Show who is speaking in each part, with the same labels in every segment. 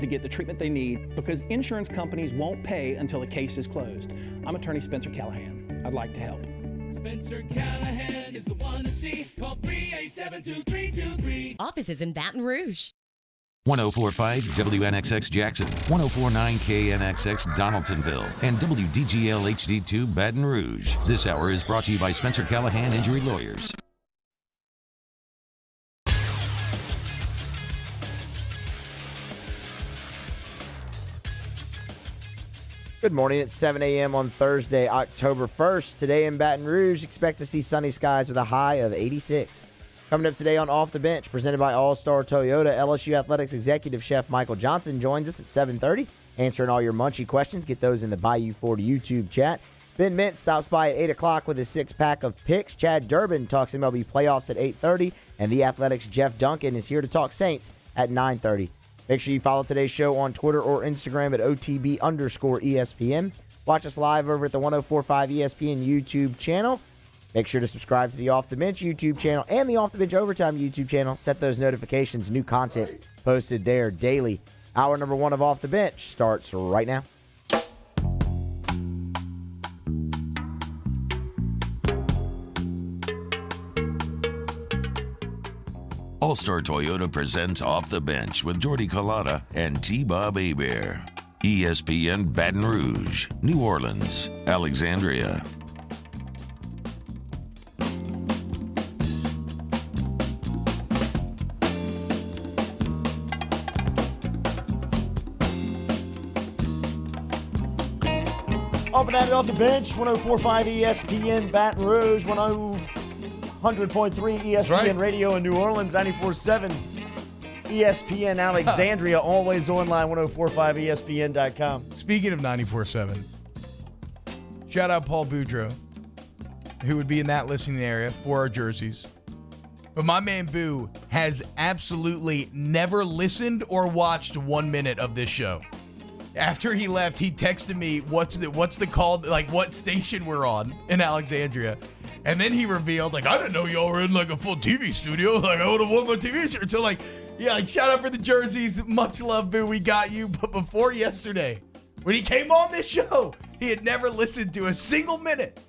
Speaker 1: to get the treatment they need because insurance companies won't pay until the case is closed. I'm attorney Spencer Callahan. I'd like to help.
Speaker 2: Spencer Callahan is the one to see. Call 387-2323.
Speaker 3: Offices in Baton Rouge.
Speaker 4: 104.5 WNXX Jackson, 104.9 KNXX Donaldsonville, and WDGL HD2 Baton Rouge. This hour is brought to you by Spencer Callahan Injury Lawyers.
Speaker 5: Good morning. It's 7 a.m. on Thursday, October 1st. Today in Baton Rouge, expect to see sunny skies with a high of 86. Coming up today on Off the Bench, presented by All-Star Toyota, LSU Athletics Executive Chef Michael Johnson joins us at 7:30, answering all your Munchie questions. Get those in the Bayou Ford YouTube chat. Ben Mint stops by at 8 o'clock with his six-pack of picks. Chad Durbin talks MLB playoffs at 8:30, and the Athletics' Jeff Duncan is here to talk Saints at 9:30. Make sure you follow today's show on Twitter or Instagram at OTB_ESPN. Watch us live over at the 104.5 ESPN YouTube channel. Make sure to subscribe to the Off the Bench YouTube channel and the Off the Bench Overtime YouTube channel. Set those notifications. New content posted there daily. Hour number 1 of Off the Bench starts right now.
Speaker 4: All-Star Toyota presents Off the Bench with Jordy Collada and T-Bob Hebert. ESPN Baton Rouge, New Orleans, Alexandria.
Speaker 6: Off and at it off the bench, 104.5 ESPN Baton Rouge, 100.3 ESPN Radio in New Orleans, 94.7 ESPN Alexandria, always online, 104.5ESPN.com.
Speaker 7: Speaking of 94.7, shout out Paul Boudreaux, who would be in that listening area for our jerseys. But my man Boo has absolutely never listened or watched 1 minute of this show. After he left, he texted me what's the call, like what station we're on in Alexandria. And then he revealed, like, I didn't know y'all were in like a full TV studio. Like, I would have won my TV shirt. So like, yeah, like shout out for the jerseys. Much love, Boo. We got you. But before yesterday, when he came on this show, he had never listened to a single minute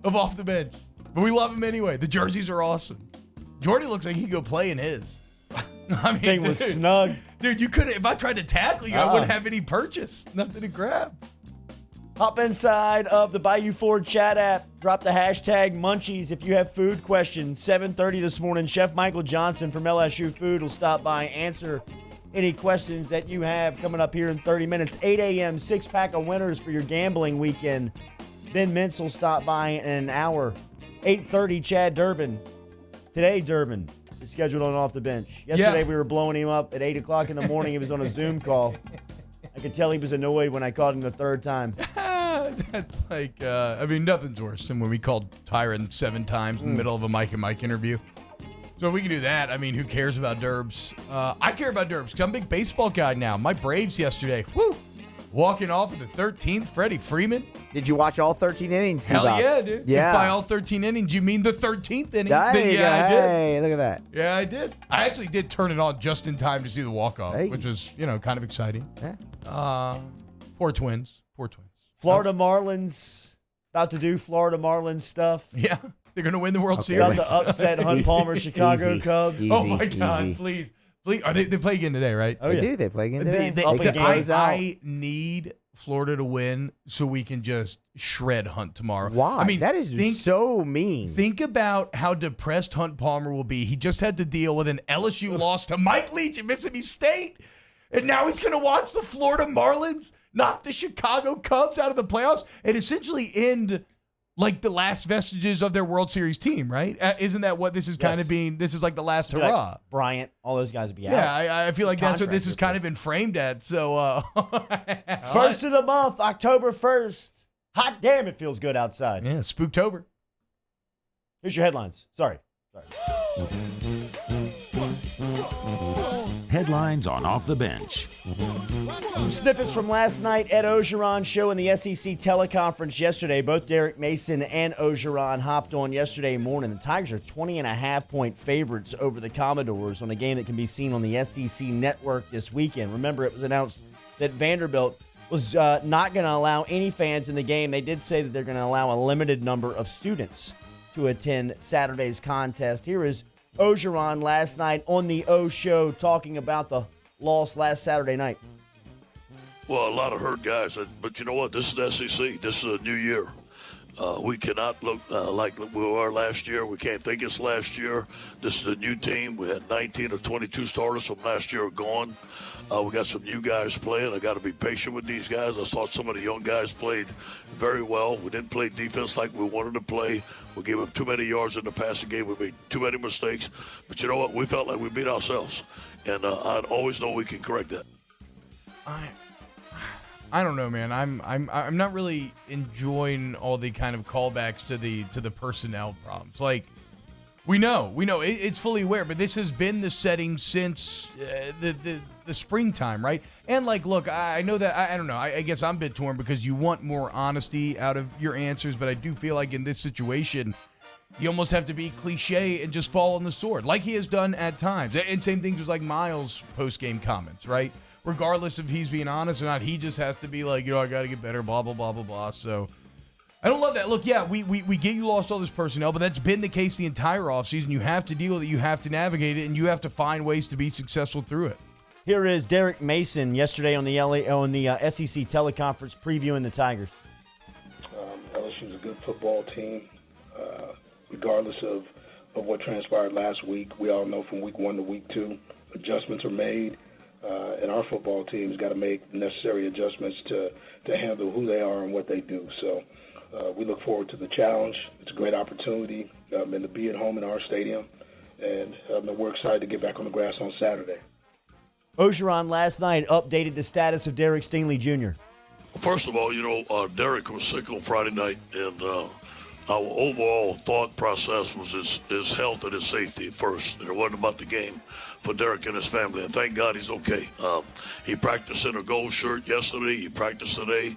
Speaker 7: of Off the Bench. But we love him anyway. The jerseys are awesome. Jordy looks like he could go play in his. I mean,
Speaker 6: Thing was snug.
Speaker 7: Dude, you couldn't. If I tried to tackle you, I wouldn't have any purchase. Nothing to grab.
Speaker 6: Hop inside of the Bayou Ford chat app. Drop the hashtag Munchies if you have food questions. 7:30 this morning, Chef Michael Johnson from LSU Food will stop by and answer any questions that you have coming up here in 30 minutes. 8 a.m., six-pack of winners for your gambling weekend. Ben Mintz will stop by in an hour. 8:30, Chad Durbin. Today, Durbin is scheduled on Off the Bench. Yesterday, we were blowing him up at 8 o'clock in the morning. He was on a Zoom call. I could tell he was annoyed when I called him the third time.
Speaker 7: That's like, I mean, nothing's worse than when we called Tyron 7 times in the middle of a Mike and Mike interview. So if we can do that, I mean, who cares about Derbs? I care about Derbs because I'm a big baseball guy now. My Braves yesterday, walking off at the 13th, Freddie Freeman.
Speaker 5: Did you watch all 13 innings?
Speaker 7: Hell
Speaker 5: T-Bob?
Speaker 7: yeah, dude.
Speaker 5: Yeah.
Speaker 7: If by all 13 innings, you mean the 13th inning?
Speaker 5: There you go.
Speaker 7: I did.
Speaker 5: Hey, look at that.
Speaker 7: Yeah, I did. I actually did turn it on just in time to see the walk-off, which was, kind of exciting.
Speaker 5: Yeah.
Speaker 7: Poor Twins.
Speaker 6: Florida Marlins, about to do Florida Marlins stuff.
Speaker 7: Yeah, they're going to win the World
Speaker 6: About
Speaker 7: Series.
Speaker 6: to upset Hunt Palmer, Chicago
Speaker 5: Easy.
Speaker 6: Cubs.
Speaker 5: Easy.
Speaker 7: Oh, my God, please. Are they play again today, right?
Speaker 6: Oh,
Speaker 5: They
Speaker 6: yeah.
Speaker 5: do. They play again today.
Speaker 7: I need Florida to win so we can just shred Hunt tomorrow.
Speaker 5: Why?
Speaker 7: I mean,
Speaker 5: that is so mean.
Speaker 7: Think about how depressed Hunt Palmer will be. He just had to deal with an LSU loss to Mike Leach at Mississippi State, and now he's going to watch the Florida Marlins knock the Chicago Cubs out of the playoffs and essentially end like the last vestiges of their World Series team, right? Isn't that what this is kind of being? This is like the last hurrah.
Speaker 6: Like Bryant, all those guys would be out.
Speaker 7: Yeah, I feel like that's what this is kind of been framed at. So,
Speaker 6: First of the month, October 1st. Hot damn, it feels good outside.
Speaker 7: Yeah, Spooktober.
Speaker 6: Here's your headlines. Sorry.
Speaker 4: headlines on Off the Bench.
Speaker 6: Some snippets from last night. Ed Ogeron's show in the SEC teleconference yesterday. Both Derek Mason and Ogeron hopped on yesterday morning. The Tigers are 20.5-point favorites over the Commodores on a game that can be seen on the SEC network this weekend. Remember, it was announced that Vanderbilt was not going to allow any fans in the game. They did say that they're going to allow a limited number of students to attend Saturday's contest. Here is Ogeron last night on the O Show talking about the loss last Saturday night.
Speaker 3: Well, a lot of hurt guys, but you know what? This is the SEC. This is a new year. We cannot look like we were last year. We can't think it's last year. This is a new team. We had 19 or 22 starters from last year gone. We got some new guys playing. I got to be patient with these guys. I thought some of the young guys played very well. We didn't play defense like we wanted to play. We gave up too many yards in the passing game. We made too many mistakes. But you know what? We felt like we beat ourselves. And I always know we can correct that.
Speaker 7: I don't know, man. I'm not really enjoying all the kind of callbacks to the personnel problems. Like, we know it's fully aware, but this has been the setting since the springtime, right? And like, look, I know that I don't know. I guess I'm a bit torn because you want more honesty out of your answers, but I do feel like in this situation, you almost have to be cliche and just fall on the sword, like he has done at times. And same things with like Miles' post-game comments, right? Regardless if he's being honest or not, he just has to be like, I got to get better, blah, blah, blah, blah, blah. So I don't love that. Look, yeah, we get you lost all this personnel, but that's been the case the entire offseason. You have to deal with it. You have to navigate it, and you have to find ways to be successful through it.
Speaker 6: Here is Derek Mason yesterday on the SEC teleconference previewing the Tigers.
Speaker 8: LSU's a good football team. Regardless of what transpired last week, we all know from week 1 to week 2, adjustments are made. And our football team's got to make necessary adjustments to handle who they are and what they do. So we look forward to the challenge. It's a great opportunity and to be at home in our stadium. And we're excited to get back on the grass on Saturday.
Speaker 6: Ogeron last night updated the status of Derek Stingley Jr.
Speaker 3: First of all, Derek was sick on Friday night, and our overall thought process was his health and his safety first. And it wasn't about the game for Derek and his family, and thank God he's okay. He practiced in a gold shirt yesterday. He practiced today.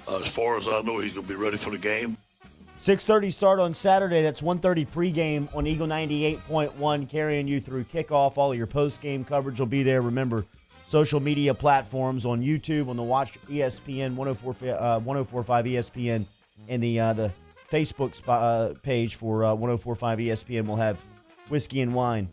Speaker 3: As far as I know, he's going to be ready for the game.
Speaker 6: 6:30 start on Saturday. That's 1:30 pregame on Eagle 98.1, carrying you through kickoff. All of your postgame coverage will be there. Remember, social media platforms on YouTube, on the Watch ESPN, 104.5 ESPN, and the Facebook page for 104.5 ESPN will have whiskey and wine.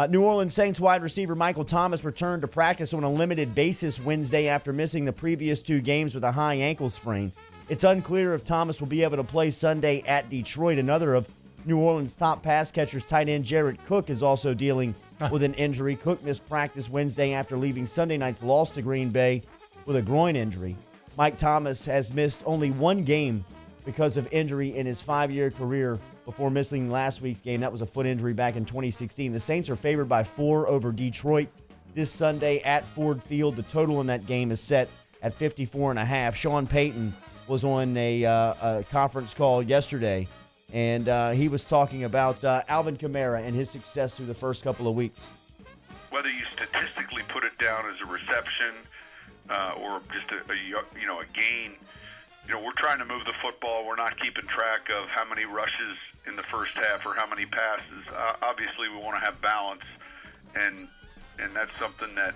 Speaker 6: New Orleans Saints wide receiver Michael Thomas returned to practice on a limited basis Wednesday after missing the previous 2 games with a high ankle sprain. It's unclear if Thomas will be able to play Sunday at Detroit. Another of New Orleans' top pass catchers, tight end Jared Cook, is also dealing with an injury. Cook missed practice Wednesday after leaving Sunday night's loss to Green Bay with a groin injury. Mike Thomas has missed only 1 game because of injury in his 5-year career before missing last week's game. That was a foot injury back in 2016. The Saints are favored by 4 over Detroit this Sunday at Ford Field. The total in that game is set at 54.5. Sean Payton was on a conference call yesterday, and he was talking about Alvin Kamara and his success through the first couple of weeks.
Speaker 9: Whether you statistically put it down as a reception or just a gain, we're trying to move the football. We're not keeping track of how many rushes in the first half or how many passes. Obviously, we want to have balance, and that's something that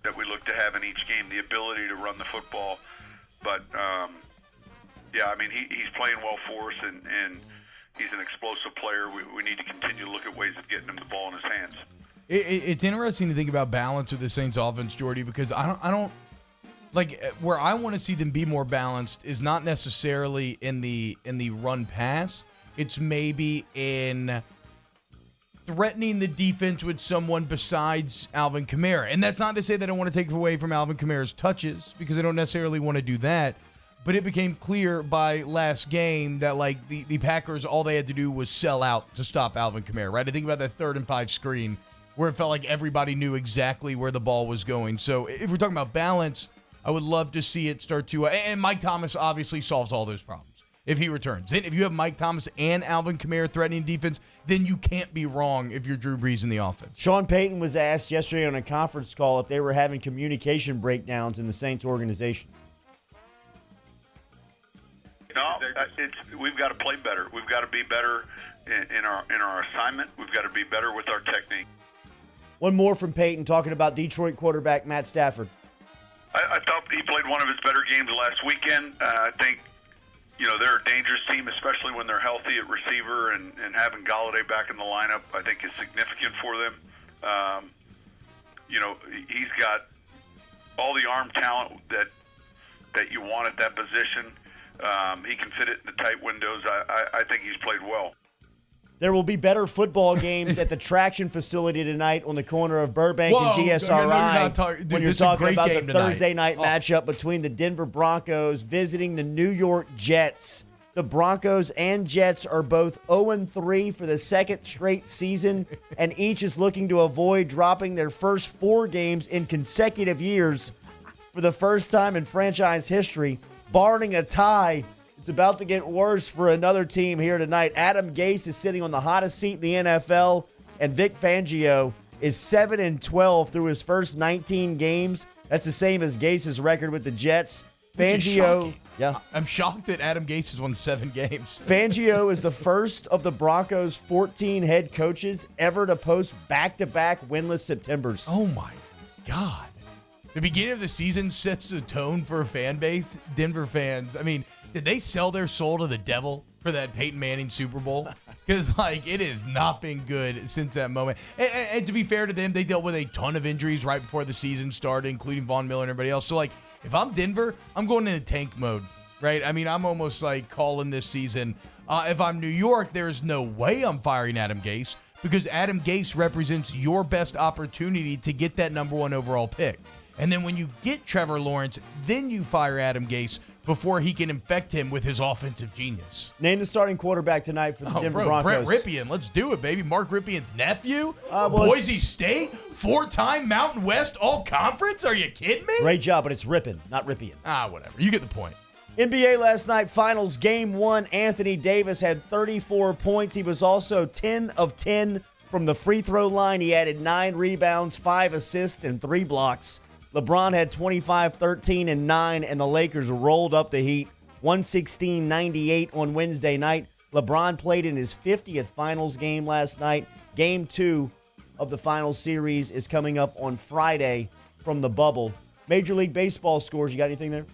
Speaker 9: that we look to have in each game, the ability to run the football. But, he's playing well for us, and he's an explosive player. We need to continue to look at ways of getting him the ball in his hands.
Speaker 7: It's interesting to think about balance with the Saints offense, Jordy, because I don't like where I want to see them be more balanced is not necessarily in the run pass. It's maybe in threatening the defense with someone besides Alvin Kamara. And that's not to say that I want to take away from Alvin Kamara's touches, because I don't necessarily want to do that. But it became clear by last game that, the Packers, all they had to do was sell out to stop Alvin Kamara, right? I think about that 3rd and 5 screen where it felt like everybody knew exactly where the ball was going. So if we're talking about balance, I would love to see it start to and Mike Thomas obviously solves all those problems if he returns. Then if you have Mike Thomas and Alvin Kamara threatening defense, then you can't be wrong if you're Drew Brees in the offense.
Speaker 6: Sean Payton was asked yesterday on a conference call if they were having communication breakdowns in the Saints organization.
Speaker 9: No, we've got to play better. We've got to be better in our assignment. We've got to be better with our technique.
Speaker 6: One more from Payton talking about Detroit quarterback Matt Stafford.
Speaker 9: I thought he played one of his better games last weekend. I think, they're a dangerous team, especially when they're healthy at receiver, and having Galladay back in the lineup, I think, is significant for them. He's got all the arm talent that you want at that position. He can fit it in the tight windows. I think he's played well.
Speaker 6: There will be better football games at the Traction facility tonight on the corner of Burbank and GSRI when you're talking about the Thursday night matchup between the Denver Broncos visiting the New York Jets. The Broncos and Jets are both 0-3 for the second straight season, and each is looking to avoid dropping their first 4 games in consecutive years for the first time in franchise history. Barring a tie, it's about to get worse for another team here tonight. Adam Gase is sitting on the hottest seat in the NFL, and Vic Fangio is 7-12 through his first 19 games. That's the same as Gase's record with the Jets. Fangio,
Speaker 7: I'm shocked that Adam Gase has won 7 games.
Speaker 6: Fangio is the first of the Broncos' 14 head coaches ever to post back-to-back winless Septembers.
Speaker 7: Oh my God. The beginning of the season sets the tone for a fan base. Denver fans, did they sell their soul to the devil for that Peyton Manning Super Bowl? Because, it has not been good since that moment. And to be fair to them, they dealt with a ton of injuries right before the season started, including Von Miller and everybody else. So, if I'm Denver, I'm going into tank mode, right? I'm almost calling this season. If I'm New York, there's no way I'm firing Adam Gase because Adam Gase represents your best opportunity to get that number 1 overall pick. And then when you get Trevor Lawrence, then you fire Adam Gase before he can infect him with his offensive genius.
Speaker 6: Name the starting quarterback tonight for the Denver Broncos.
Speaker 7: Brett Ripien. Let's do it, baby. Mark Ripien's nephew? Boise State? 4-time Mountain West All-Conference? Are you kidding me?
Speaker 6: Great job, but it's Ripien, not Ripien.
Speaker 7: Whatever. You get the point.
Speaker 6: NBA last night, finals, game 1. Anthony Davis had 34 points. He was also 10 of 10 from the free throw line. He added 9 rebounds, 5 assists, and 3 blocks. LeBron had 25, 13, and 9, and the Lakers rolled up the Heat 116-98 on Wednesday night. LeBron played in his 50th finals game last night. Game 2 of the finals series is coming up on Friday from the bubble. Major League Baseball scores. You got anything there?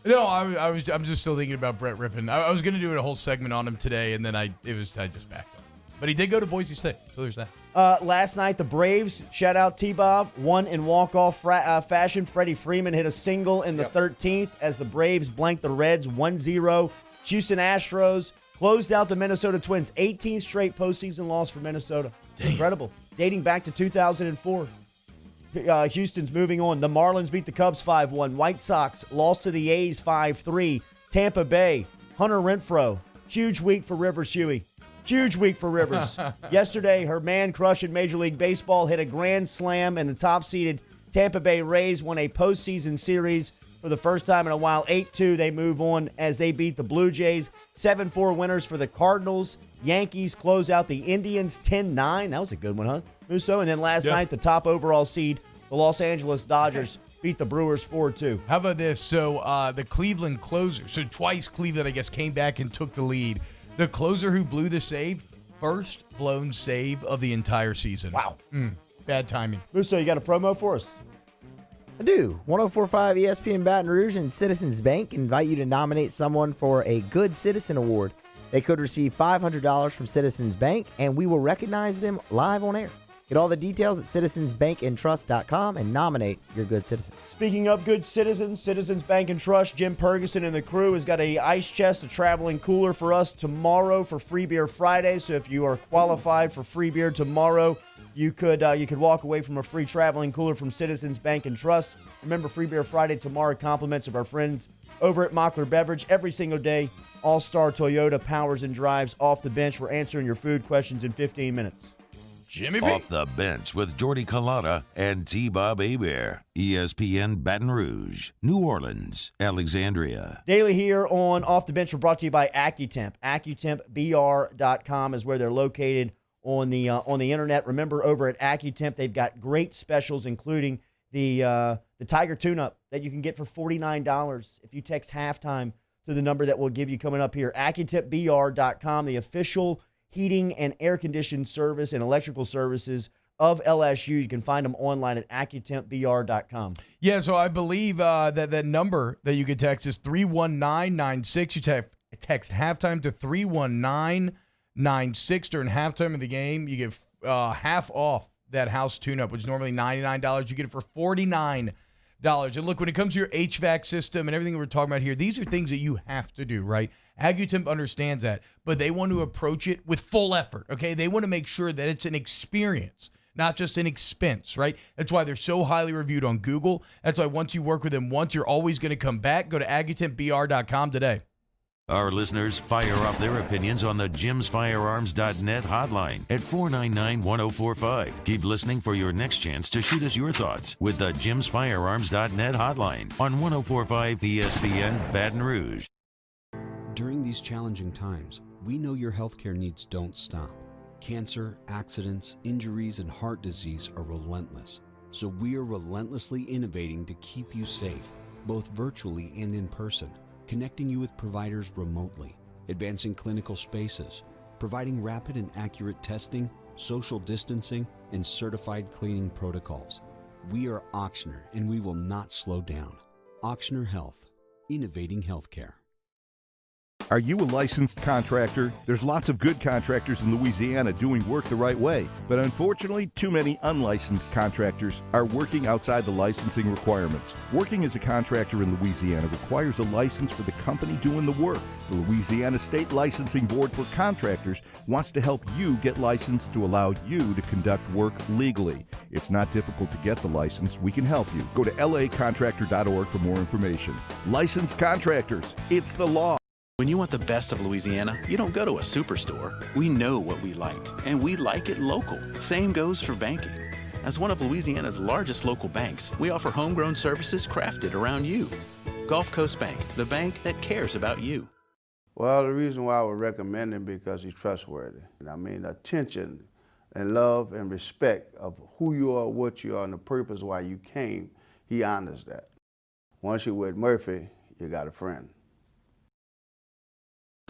Speaker 7: No, I'm just still thinking about Brett Ripien. I was going to do a whole segment on him today, and then I just backed up. But he did go to Boise State, so there's that.
Speaker 6: Last night, the Braves, shout out T-Bob, won in walk-off fashion. Freddie Freeman hit a single in the 13th as the Braves blanked the Reds 1-0. Houston Astros closed out the Minnesota Twins. 18th straight postseason loss for Minnesota.
Speaker 7: Damn.
Speaker 6: Incredible. Dating back to 2004. Houston's moving on. The Marlins beat the Cubs 5-1. White Sox lost to the A's 5-3. Tampa Bay, Hunter Renfroe. Huge week for Rivers Huey. Huge week for Rivers. Yesterday, her man crush in Major League Baseball hit a grand slam, and the top-seeded Tampa Bay Rays won a postseason series for the first time in a while. 8-2, they move on as they beat the Blue Jays. 7-4 winners for the Cardinals. Yankees close out the Indians 10-9. That was a good one, huh, Musso? And then last night, the top overall seed, the Los Angeles Dodgers, beat the Brewers 4-2.
Speaker 7: How about this? So the Cleveland closer, so twice Cleveland, I guess, came back and took the lead. The closer who blew the save, first blown save of the entire season.
Speaker 6: Wow.
Speaker 7: Bad timing.
Speaker 6: Musso, you got a promo for us?
Speaker 5: I do. 104.5 ESPN Baton Rouge and Citizens Bank invite you to nominate someone for a Good Citizen Award. They could receive $500 from Citizens Bank, and we will recognize them live on air. Get all the details at citizensbankandtrust.com and nominate your good citizen.
Speaker 6: Speaking of good citizens, Citizens Bank and Trust, Jim Ferguson and the crew has got a ice chest, a traveling cooler for us tomorrow for Free Beer Friday. So if you are qualified for free beer tomorrow, you could walk away from a free traveling cooler from Citizens Bank and Trust. Remember, Free Beer Friday tomorrow, compliments of our friends over at Mockler Beverage every single day. All-Star Toyota powers and drives off the bench. We're answering your food questions in 15 minutes.
Speaker 7: Jimmy B.
Speaker 4: Off the Bench with Jordy Culotta and T-Bob Hebert. ESPN Baton Rouge, New Orleans, Alexandria.
Speaker 6: Daily here on Off the Bench, we're brought to you by AccuTemp. AccuTempBR.com is where they're located on the internet. Remember, over at AccuTemp, they've got great specials, including the Tiger tune-up that you can get for $49 if you text halftime to the number that we'll give you coming up here. AccuTempBR.com, the official heating and air conditioning service and electrical services of LSU. You can find them online at AccuTempBR.com.
Speaker 7: Yeah, so I believe that number that you could text is 31996. You text halftime to 31996 during halftime of the game. You get half off that house tune-up, which is normally $99. You get it for $49. And look, when it comes to your HVAC system and everything we're talking about here, these are things that you have to do, right? AccuTemp understands that, but they want to approach it with full effort, okay? They want to make sure that it's an experience, not just an expense, right? That's why they're so highly reviewed on Google. That's why once you work with them once, you're always going to come back. Go to AccuTempBR.com today.
Speaker 4: Our listeners fire off their opinions on the jimsfirearms.net hotline at 499-1045. Keep listening for your next chance to shoot us your thoughts with the jimsfirearms.net hotline on 1045 ESPN Baton Rouge.
Speaker 10: During these challenging times, we know your healthcare needs don't stop. Cancer, accidents, injuries, and heart disease are relentless. So we are relentlessly innovating to keep you safe, both virtually and in person. Connecting you with providers remotely, advancing clinical spaces, providing rapid and accurate testing, social distancing, and certified cleaning protocols. We are Auctioner, and we will not slow down. Auctioner Health, innovating healthcare.
Speaker 11: Are you a licensed contractor? There's lots of good contractors in Louisiana doing work the right way, but unfortunately, too many unlicensed contractors are working outside the licensing requirements. Working as a contractor in Louisiana requires a license for the company doing the work. The Louisiana State Licensing Board for Contractors wants to help you get licensed to allow you to conduct work legally. It's not difficult to get the license. We can help you. Go to lacontractor.org for more information. Licensed contractors, it's the law.
Speaker 12: When you want the best of Louisiana, you don't go to a superstore. We know what we like, and we like it local. Same goes for banking. As one of Louisiana's largest local banks, we offer homegrown services crafted around you. Gulf Coast Bank, the bank that cares about you.
Speaker 13: Well, the reason why I would recommend him because he's trustworthy. I mean, attention and love and respect of who you are, what you are, and the purpose why you came, he honors that. Once you're with Murphy, you got a friend.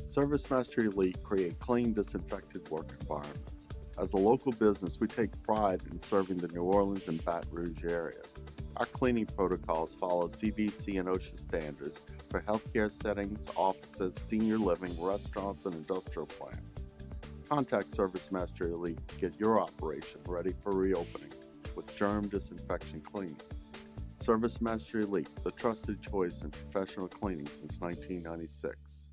Speaker 14: ServiceMaster Elite create clean, disinfected work environments. As a local business, we take pride in serving the New Orleans and Baton Rouge areas. Our cleaning protocols follow CDC and OSHA standards for healthcare settings, offices, senior living, restaurants, and industrial plants. Contact ServiceMaster Elite to get your operation ready for reopening with germ disinfection cleaning. ServiceMaster Elite, the trusted choice in professional cleaning since 1996.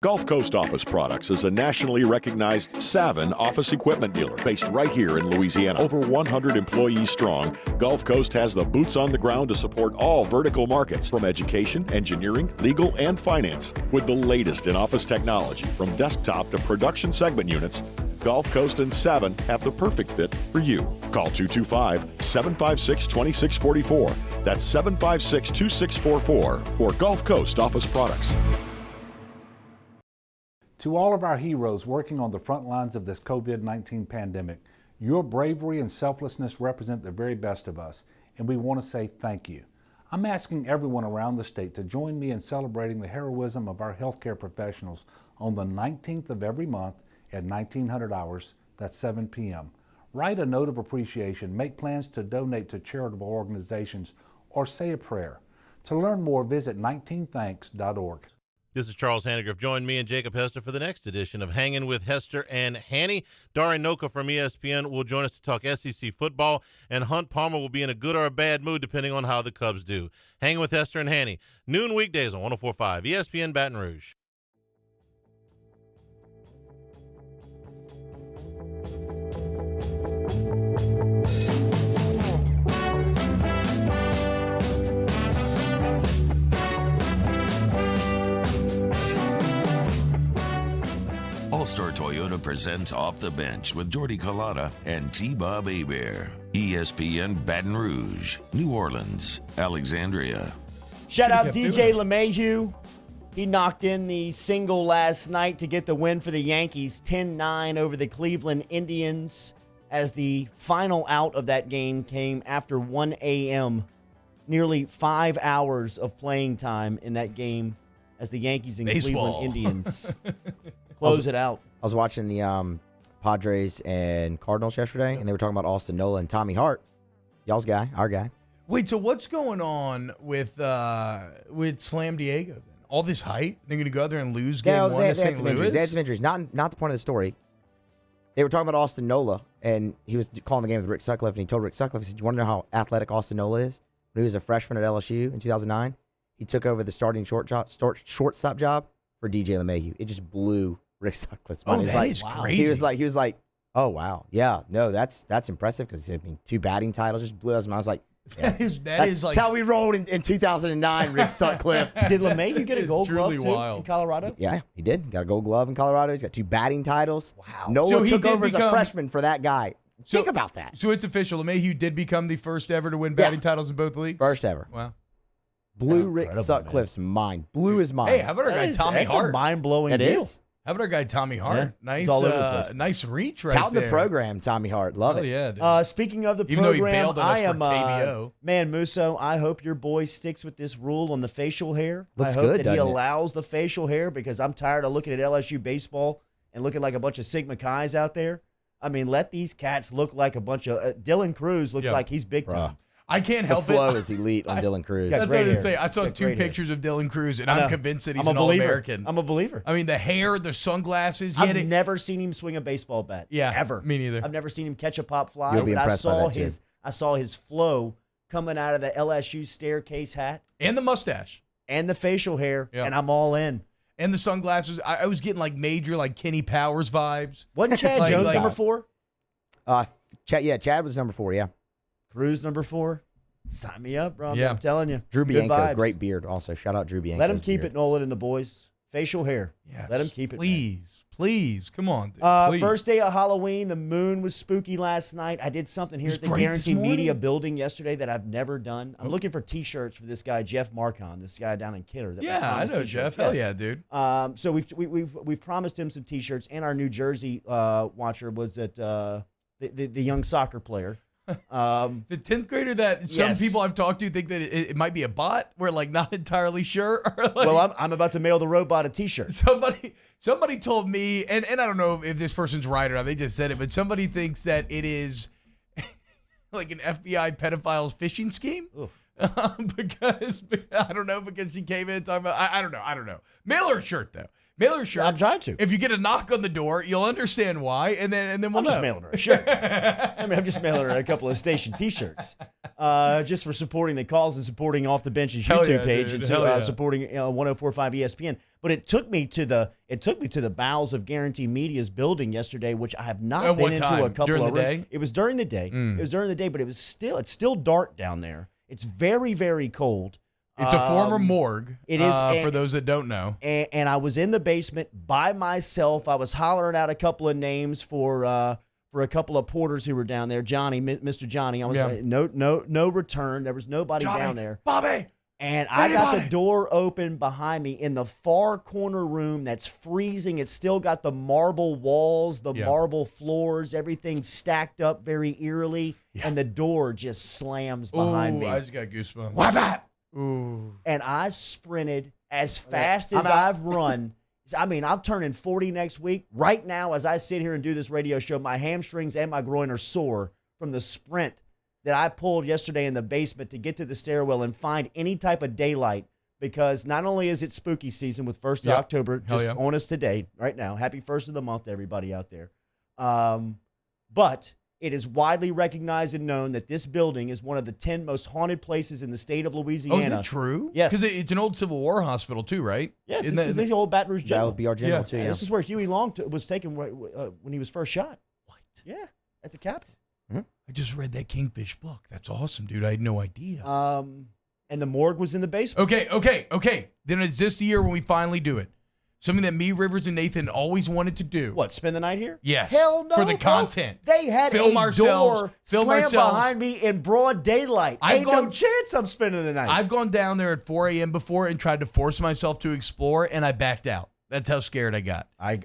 Speaker 15: Gulf Coast Office Products is a nationally recognized Savin office equipment dealer based right here in Louisiana. Over 100 employees strong, Gulf Coast has the boots on the ground to support all vertical markets from education, engineering, legal, and finance. With the latest in office technology from desktop to production segment units, Gulf Coast and Savin have the perfect fit for you. Call 225-756-2644. That's 756-2644 for Gulf Coast Office Products.
Speaker 16: To all of our heroes working on the front lines of this COVID-19 pandemic, your bravery and selflessness represent the very best of us, and we want to say thank you. I'm asking everyone around the state to join me in celebrating the heroism of our healthcare professionals on the 19th of every month at 1900 hours, that's 7 p.m. Write a note of appreciation, make plans to donate to charitable organizations, or say a prayer. To learn more, visit 19thanks.org.
Speaker 17: This is Charles Hannigreff. Join me and Jacob Hester for the next edition of Hanging with Hester and Hanny. Darian Noka from ESPN will join us to talk SEC football, and Hunt Palmer will be in a good or a bad mood depending on how the Cubs do. Hanging with Hester and Hanny, noon weekdays on 104.5 ESPN Baton Rouge.
Speaker 4: All-Star Toyota presents Off the Bench with Jordy Collada and T-Bob Hebert. ESPN Baton Rouge, New Orleans, Alexandria.
Speaker 6: Shout out DJ LeMahieu. He knocked in the single last night to get the win for the Yankees, 10-9 over the Cleveland Indians, as the final out of that game came after 1 a.m., nearly 5 hours of playing time in that game as the Yankees and
Speaker 7: Baseball.
Speaker 6: Cleveland Indians close it out.
Speaker 5: I was watching the Padres and Cardinals yesterday, and they were talking about Austin Nola and Tommy Hart. Y'all's guy, our guy.
Speaker 7: Wait, so what's going on with Slam Diego then? All this hype? They're going to go out there and lose game one to St. Louis?
Speaker 5: They had some injuries. Not the point of the story. They were talking about Austin Nola, and he was calling the game with Rick Sutcliffe, and he told Rick Sutcliffe, he said, "You want to know how athletic Austin Nola is?" When he was a freshman at LSU in 2009, he took over the starting shortstop job for DJ LeMahieu. It just blew Rick Sutcliffe's mind.
Speaker 7: That is crazy.
Speaker 5: He was like, "Oh wow, yeah, no, that's impressive," because 2 batting titles just blew us. I was like, yeah, that's how we rolled in 2009. Rick Sutcliffe.
Speaker 6: Did LeMahieu get a Gold Glove too
Speaker 7: wild.
Speaker 6: in Colorado?
Speaker 5: Yeah, he did. Got a Gold Glove in Colorado. He's got 2 batting titles.
Speaker 6: Wow.
Speaker 5: Nola
Speaker 7: So he
Speaker 5: took
Speaker 7: did
Speaker 5: over as a
Speaker 7: become-
Speaker 5: freshman for that guy. Think about that.
Speaker 7: So it's official. LeMahieu did become the first ever to win batting titles in both leagues?
Speaker 5: First ever.
Speaker 7: Wow.
Speaker 5: Blew Rick Sutcliffe's mind. Blew his mind.
Speaker 7: Hey, how about our guy Tommy Hart?
Speaker 6: a mind-blowing
Speaker 5: It
Speaker 6: deal.
Speaker 5: is.
Speaker 7: How about our guy Tommy Hart?
Speaker 6: Yeah,
Speaker 7: Nice,
Speaker 6: he's all over the place.
Speaker 7: nice reach right
Speaker 5: It's out in
Speaker 7: there.
Speaker 5: the program, Tommy Hart. Love
Speaker 7: Hell
Speaker 5: it.
Speaker 7: yeah, dude.
Speaker 6: Speaking of the
Speaker 7: Even though he
Speaker 6: program,
Speaker 7: bailed on us
Speaker 6: I
Speaker 7: for
Speaker 6: am
Speaker 7: KBO.
Speaker 6: Man Musso. I hope your boy sticks with this rule on the facial hair.
Speaker 5: Looks
Speaker 6: I hope
Speaker 5: good,
Speaker 6: that he
Speaker 5: doesn't it?
Speaker 6: allows the facial hair because I'm tired of looking at LSU baseball and looking like a bunch of Sigma Chi's out there. I mean, let these cats look like a bunch of Dylan Cruz looks
Speaker 7: Yeah.
Speaker 6: like he's big time.
Speaker 7: I can't
Speaker 5: The
Speaker 7: help it.
Speaker 5: flow is elite on Dylan Cruz.
Speaker 6: got
Speaker 7: That's what
Speaker 6: great
Speaker 7: I was
Speaker 6: hair.
Speaker 7: say. I saw
Speaker 6: Got
Speaker 7: 2
Speaker 6: great hair.
Speaker 7: pictures of Dylan Cruz, and
Speaker 6: I
Speaker 7: I'm
Speaker 6: know.
Speaker 7: convinced that he's
Speaker 6: I'm a
Speaker 7: an
Speaker 6: believer.
Speaker 7: All-American.
Speaker 6: I'm a believer.
Speaker 7: I mean, the hair, the sunglasses. He had
Speaker 6: I've
Speaker 7: it.
Speaker 6: never seen him swing a baseball bat.
Speaker 7: Yeah,
Speaker 6: ever.
Speaker 7: me neither.
Speaker 6: I've never seen him catch a pop fly.
Speaker 5: You'll be
Speaker 6: but I
Speaker 5: impressed by
Speaker 6: saw
Speaker 5: that, too.
Speaker 6: I saw his flow coming out of the LSU staircase hat
Speaker 7: And the mustache.
Speaker 6: and the facial hair,
Speaker 7: Yeah.
Speaker 6: and I'm all in.
Speaker 7: And the sunglasses. I was getting like major like Kenny Powers vibes.
Speaker 6: Wasn't Chad
Speaker 7: Like-
Speaker 6: Jones
Speaker 7: like-
Speaker 6: number 4?
Speaker 5: Chad was number 4, yeah.
Speaker 6: Cruz number 4. Sign me up, bro.
Speaker 7: Yeah.
Speaker 6: I'm telling you.
Speaker 5: Drew
Speaker 6: Good
Speaker 5: Bianco,
Speaker 6: vibes.
Speaker 5: great beard also. Shout out Drew Bianco.
Speaker 6: Let him keep it, Nolan and the boys. Facial hair.
Speaker 7: Yes.
Speaker 6: Let him keep it. man.
Speaker 7: Please. Come on, dude. Please.
Speaker 6: First day of Halloween. The moon was spooky last night. I did something here
Speaker 7: was
Speaker 6: at the
Speaker 7: great
Speaker 6: Guarantee
Speaker 7: this
Speaker 6: Media
Speaker 7: morning.
Speaker 6: building yesterday that I've never done. I'm looking for T-shirts for this guy Jeff Marcon, this guy down in Kidder. that
Speaker 7: Yeah, I
Speaker 6: promised
Speaker 7: know
Speaker 6: T-shirts.
Speaker 7: Jeff. Hell yeah, dude.
Speaker 6: So we've promised him some T-shirts, and our New Jersey watcher was at the young soccer player.
Speaker 7: The 10th grader that some
Speaker 6: Yes.
Speaker 7: people I've talked to think that it might be a bot. We're like not entirely sure. Or like,
Speaker 6: Well, I'm about to mail the robot a T-shirt.
Speaker 7: Somebody told me, and I don't know if this person's right or not. They just said it, but somebody thinks that it is like an FBI pedophile's phishing scheme. Because I don't know, because she came in talking about I don't know. Mail her a shirt though. Mail her a shirt.
Speaker 6: I'm trying to.
Speaker 7: If you get a knock on the door, you'll understand why, and then we'll
Speaker 6: I'm
Speaker 7: know.
Speaker 6: just mailing her a shirt. I mean, I'm just mailing her a couple of station T-shirts, just for supporting the calls and supporting Off the Bench's
Speaker 7: Hell
Speaker 6: YouTube
Speaker 7: yeah,
Speaker 6: page
Speaker 7: dude.
Speaker 6: and
Speaker 7: Hell yeah.
Speaker 6: supporting 104.5 ESPN. But it took me to the bowels of Guarantee Media's building yesterday, which I have not
Speaker 7: At
Speaker 6: been
Speaker 7: what
Speaker 6: into
Speaker 7: time?
Speaker 6: a couple
Speaker 7: During
Speaker 6: of
Speaker 7: the
Speaker 6: rooms.
Speaker 7: day?
Speaker 6: It was during the day. It was during the day, but it's still dark down there. It's very, very cold.
Speaker 7: It's a former morgue.
Speaker 6: It is
Speaker 7: for those that don't know.
Speaker 6: And I was in the basement by myself. I was hollering out a couple of names for a couple of porters who were down there. Johnny, Mr. Johnny. I was like, no return. There was nobody down there.
Speaker 7: Bobby.
Speaker 6: And I got the
Speaker 7: Anybody?
Speaker 6: door open behind me in the far corner room that's freezing. It's still got the marble walls, the marble floors, everything stacked up very eerily. And the door just slams behind me.
Speaker 7: I just got goosebumps.
Speaker 6: Whap, whap.
Speaker 7: Ooh.
Speaker 6: And I sprinted as fast as I've run. I mean, I'm turning 40 next week. Right now, as I sit here and do this radio show, my hamstrings and my groin are sore from the sprint that I pulled yesterday in the basement to get to the stairwell and find any type of daylight, because not only is it spooky season with 1st of October just on us today, right now. Happy 1st of the month to everybody out there. But it is widely recognized and known that this building is one of the 10 most haunted places in the state of Louisiana.
Speaker 7: Oh, is it true?
Speaker 6: Yes.
Speaker 7: Because it's an old Civil War hospital too, right?
Speaker 6: Yes,
Speaker 7: Isn't
Speaker 6: this is the old Baton Rouge
Speaker 5: That
Speaker 6: General.
Speaker 5: would be our general, too, yeah.
Speaker 6: This is where Huey Long was taken when he was first shot. What? Yeah, at the Capitol.
Speaker 7: I just read that Kingfish book. That's awesome, dude. I had no idea.
Speaker 6: And the morgue was in the basement.
Speaker 7: Okay. Then is this the year when we finally do it? Something that me, Rivers, and Nathan always wanted to do.
Speaker 6: What, spend the night here?
Speaker 7: Yes.
Speaker 6: Hell no.
Speaker 7: For the
Speaker 6: bro.
Speaker 7: content.
Speaker 6: They had
Speaker 7: Film
Speaker 6: a
Speaker 7: ourselves,
Speaker 6: door
Speaker 7: film
Speaker 6: slammed
Speaker 7: ourselves.
Speaker 6: behind me in broad daylight. Ain't no chance I'm spending the night.
Speaker 7: I've gone down there at 4 a.m. before and tried to force myself to explore, and I backed out. That's how scared I got.
Speaker 6: I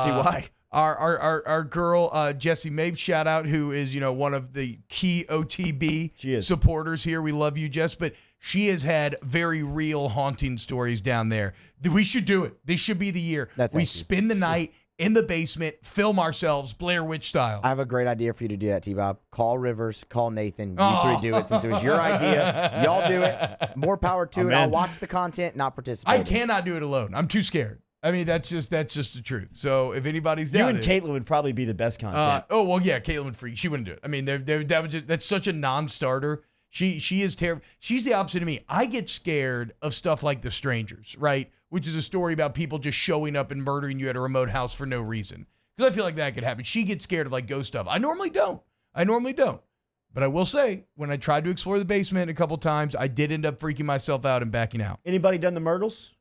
Speaker 6: see why.
Speaker 7: Our girl, Jessie Mabes, shout out, who is, one of the key OTB supporters here. We love you, Jess, but she has had very real haunting stories down there. We should do it. This should be the year. We spend the night in the basement, film ourselves, Blair Witch style.
Speaker 5: I have a great idea for you to do that, T-Bob. Call Rivers, call Nathan. You three do it since it was your idea. Y'all do it. More power to it. I'll watch the content, not participate.
Speaker 7: I cannot do it alone. I'm too scared. I mean, that's just the truth. So if anybody's down,
Speaker 6: you and Caitlin would probably be the best content.
Speaker 7: Caitlin would freak. She wouldn't do it. I mean, that's such a non-starter. She is terrible. She's the opposite of me. I get scared of stuff like The Strangers, right? Which is a story about people just showing up and murdering you at a remote house for no reason. Because I feel like that could happen. She gets scared of like ghost stuff. I normally don't. But I will say, when I tried to explore the basement a couple times, I did end up freaking myself out and backing out.
Speaker 6: Anybody done the Myrtles?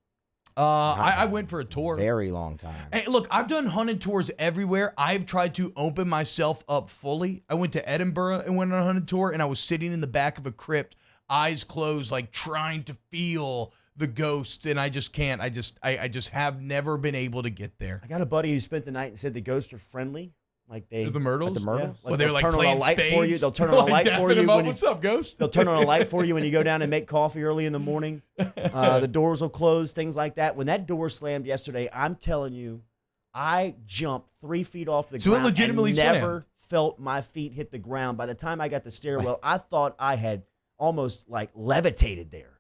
Speaker 7: I went for a tour.
Speaker 5: Very long time.
Speaker 7: Hey, look, I've done haunted tours everywhere. I've tried to open myself up fully. I went to Edinburgh and went on a haunted tour, and I was sitting in the back of a crypt, eyes closed, like trying to feel the ghosts, and I just can't. I just have never been able to get there.
Speaker 6: I got a buddy who spent the night and said the ghosts are friendly. Like
Speaker 7: the Myrtles?
Speaker 5: The Myrtles?
Speaker 6: Yeah. Like
Speaker 7: well, they're like
Speaker 6: turn on
Speaker 7: playing
Speaker 6: a light
Speaker 7: spades?
Speaker 6: for you. They'll turn on a light for you.
Speaker 7: What's up, ghost?
Speaker 6: They'll turn on a light for you when you go down and make coffee early in the morning. The doors will close, things like that. When that door slammed yesterday, I'm telling you, I jumped 3 feet off the ground.
Speaker 7: It legitimately
Speaker 6: and
Speaker 7: slammed.
Speaker 6: never felt my feet hit the ground. By the time I got the stairwell, I thought I had almost like levitated there.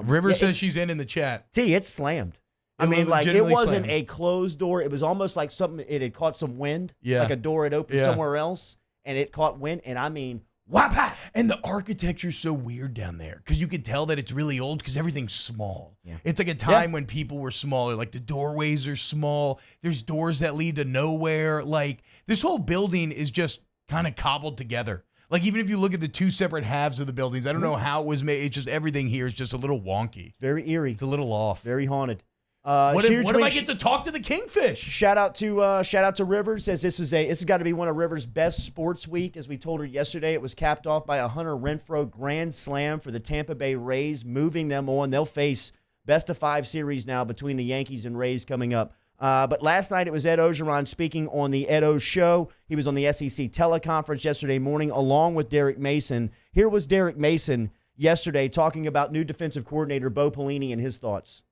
Speaker 7: River says she's in the chat.
Speaker 6: It's slammed. I
Speaker 7: It
Speaker 6: mean, like, it
Speaker 7: legitimately
Speaker 6: wasn't
Speaker 7: slammed.
Speaker 6: a closed door. It was almost like something, it had caught some wind.
Speaker 7: Yeah.
Speaker 6: Like a door had opened
Speaker 7: Yeah.
Speaker 6: somewhere else, and it caught wind. And I mean,
Speaker 7: Whapa! And the architecture's so weird down there because you can tell that it's really old because everything's small.
Speaker 5: Yeah.
Speaker 7: It's like a time when people were smaller. Like the doorways are small. There's doors that lead to nowhere. Like this whole building is just kind of cobbled together. Like even if you look at the two separate halves of the buildings, I don't know how it was made. It's just everything here is just a little wonky.
Speaker 6: It's very eerie.
Speaker 7: It's a little off.
Speaker 6: Very haunted.
Speaker 7: What if I get to talk to the Kingfish?
Speaker 6: Shout out to Rivers. Says this has got to be one of Rivers' best sports week. As we told her yesterday, it was capped off by a Hunter Renfroe grand slam for the Tampa Bay Rays, moving them on. They'll face best of 5 series now between the Yankees and Rays coming up. But last night it was Ed Ogeron speaking on the Ed O Show. He was on the SEC teleconference yesterday morning along with Derek Mason. Here was Derek Mason yesterday talking about new defensive coordinator Bo Pelini and his thoughts.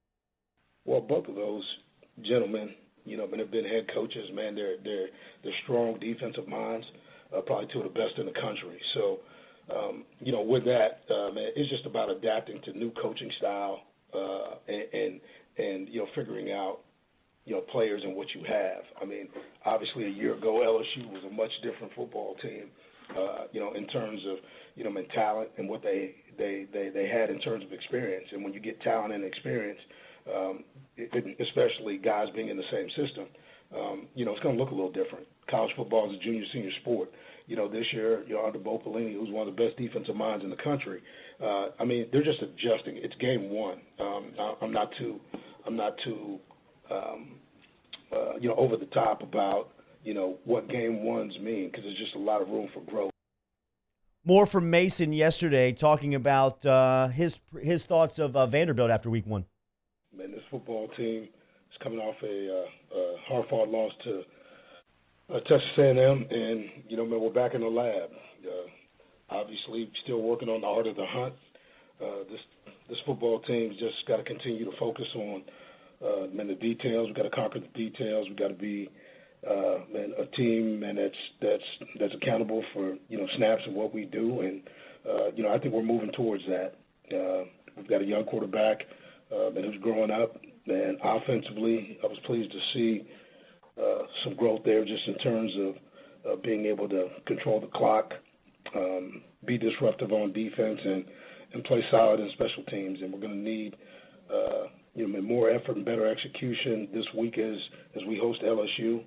Speaker 8: Well, both of those gentlemen, have been head coaches. Man, they're strong defensive minds, probably two of the best in the country. So, with that, man, it's just about adapting to new coaching style and figuring out players and what you have. I mean, obviously a year ago LSU was a much different football team, in terms of talent and what they had in terms of experience. And when you get talent and experience, especially guys being in the same system, it's going to look a little different. College football is a junior-senior sport. This year, under Bo Pelini, who's one of the best defensive minds in the country. They're just adjusting. It's game one. I'm not too over the top about, what game ones mean, because there's just a lot of room for growth.
Speaker 6: More from Mason yesterday talking about his thoughts of Vanderbilt after week 1.
Speaker 8: Man, this football team is coming off a hard-fought loss to Texas A&M, and, man, we're back in the lab. Obviously, still working on the art of the hunt. This football team's just got to continue to focus on the details. We've got to conquer the details. We've got to be a team, and that's accountable for snaps and what we do. And I think we're moving towards that. We've got a young quarterback who's growing up, and offensively, I was pleased to see some growth there, just in terms of being able to control the clock, be disruptive on defense, and play solid in special teams. And we're going to need more effort and better execution this week as we host LSU.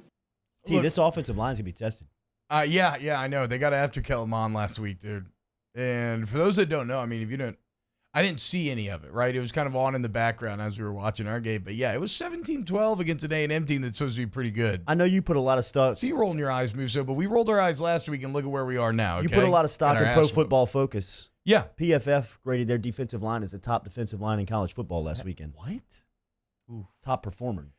Speaker 6: This offensive line's going to be tested.
Speaker 7: Yeah, I know. They got after Kellen Mond last week, dude. And for those that don't know, if you don't, I didn't see any of it, right? It was kind of on in the background as we were watching our game. But, yeah, it was 17-12 against an A&M team that's supposed to be pretty good.
Speaker 6: I know you put a lot of stock.
Speaker 7: See you rolling your eyes, Musso, but we rolled our eyes last week and look at where we are now, okay?
Speaker 6: You put a lot of stock in Pro Football Focus.
Speaker 7: Yeah.
Speaker 6: PFF graded their defensive line as the top defensive line in college football last weekend.
Speaker 7: What? Ooh.
Speaker 6: Top performing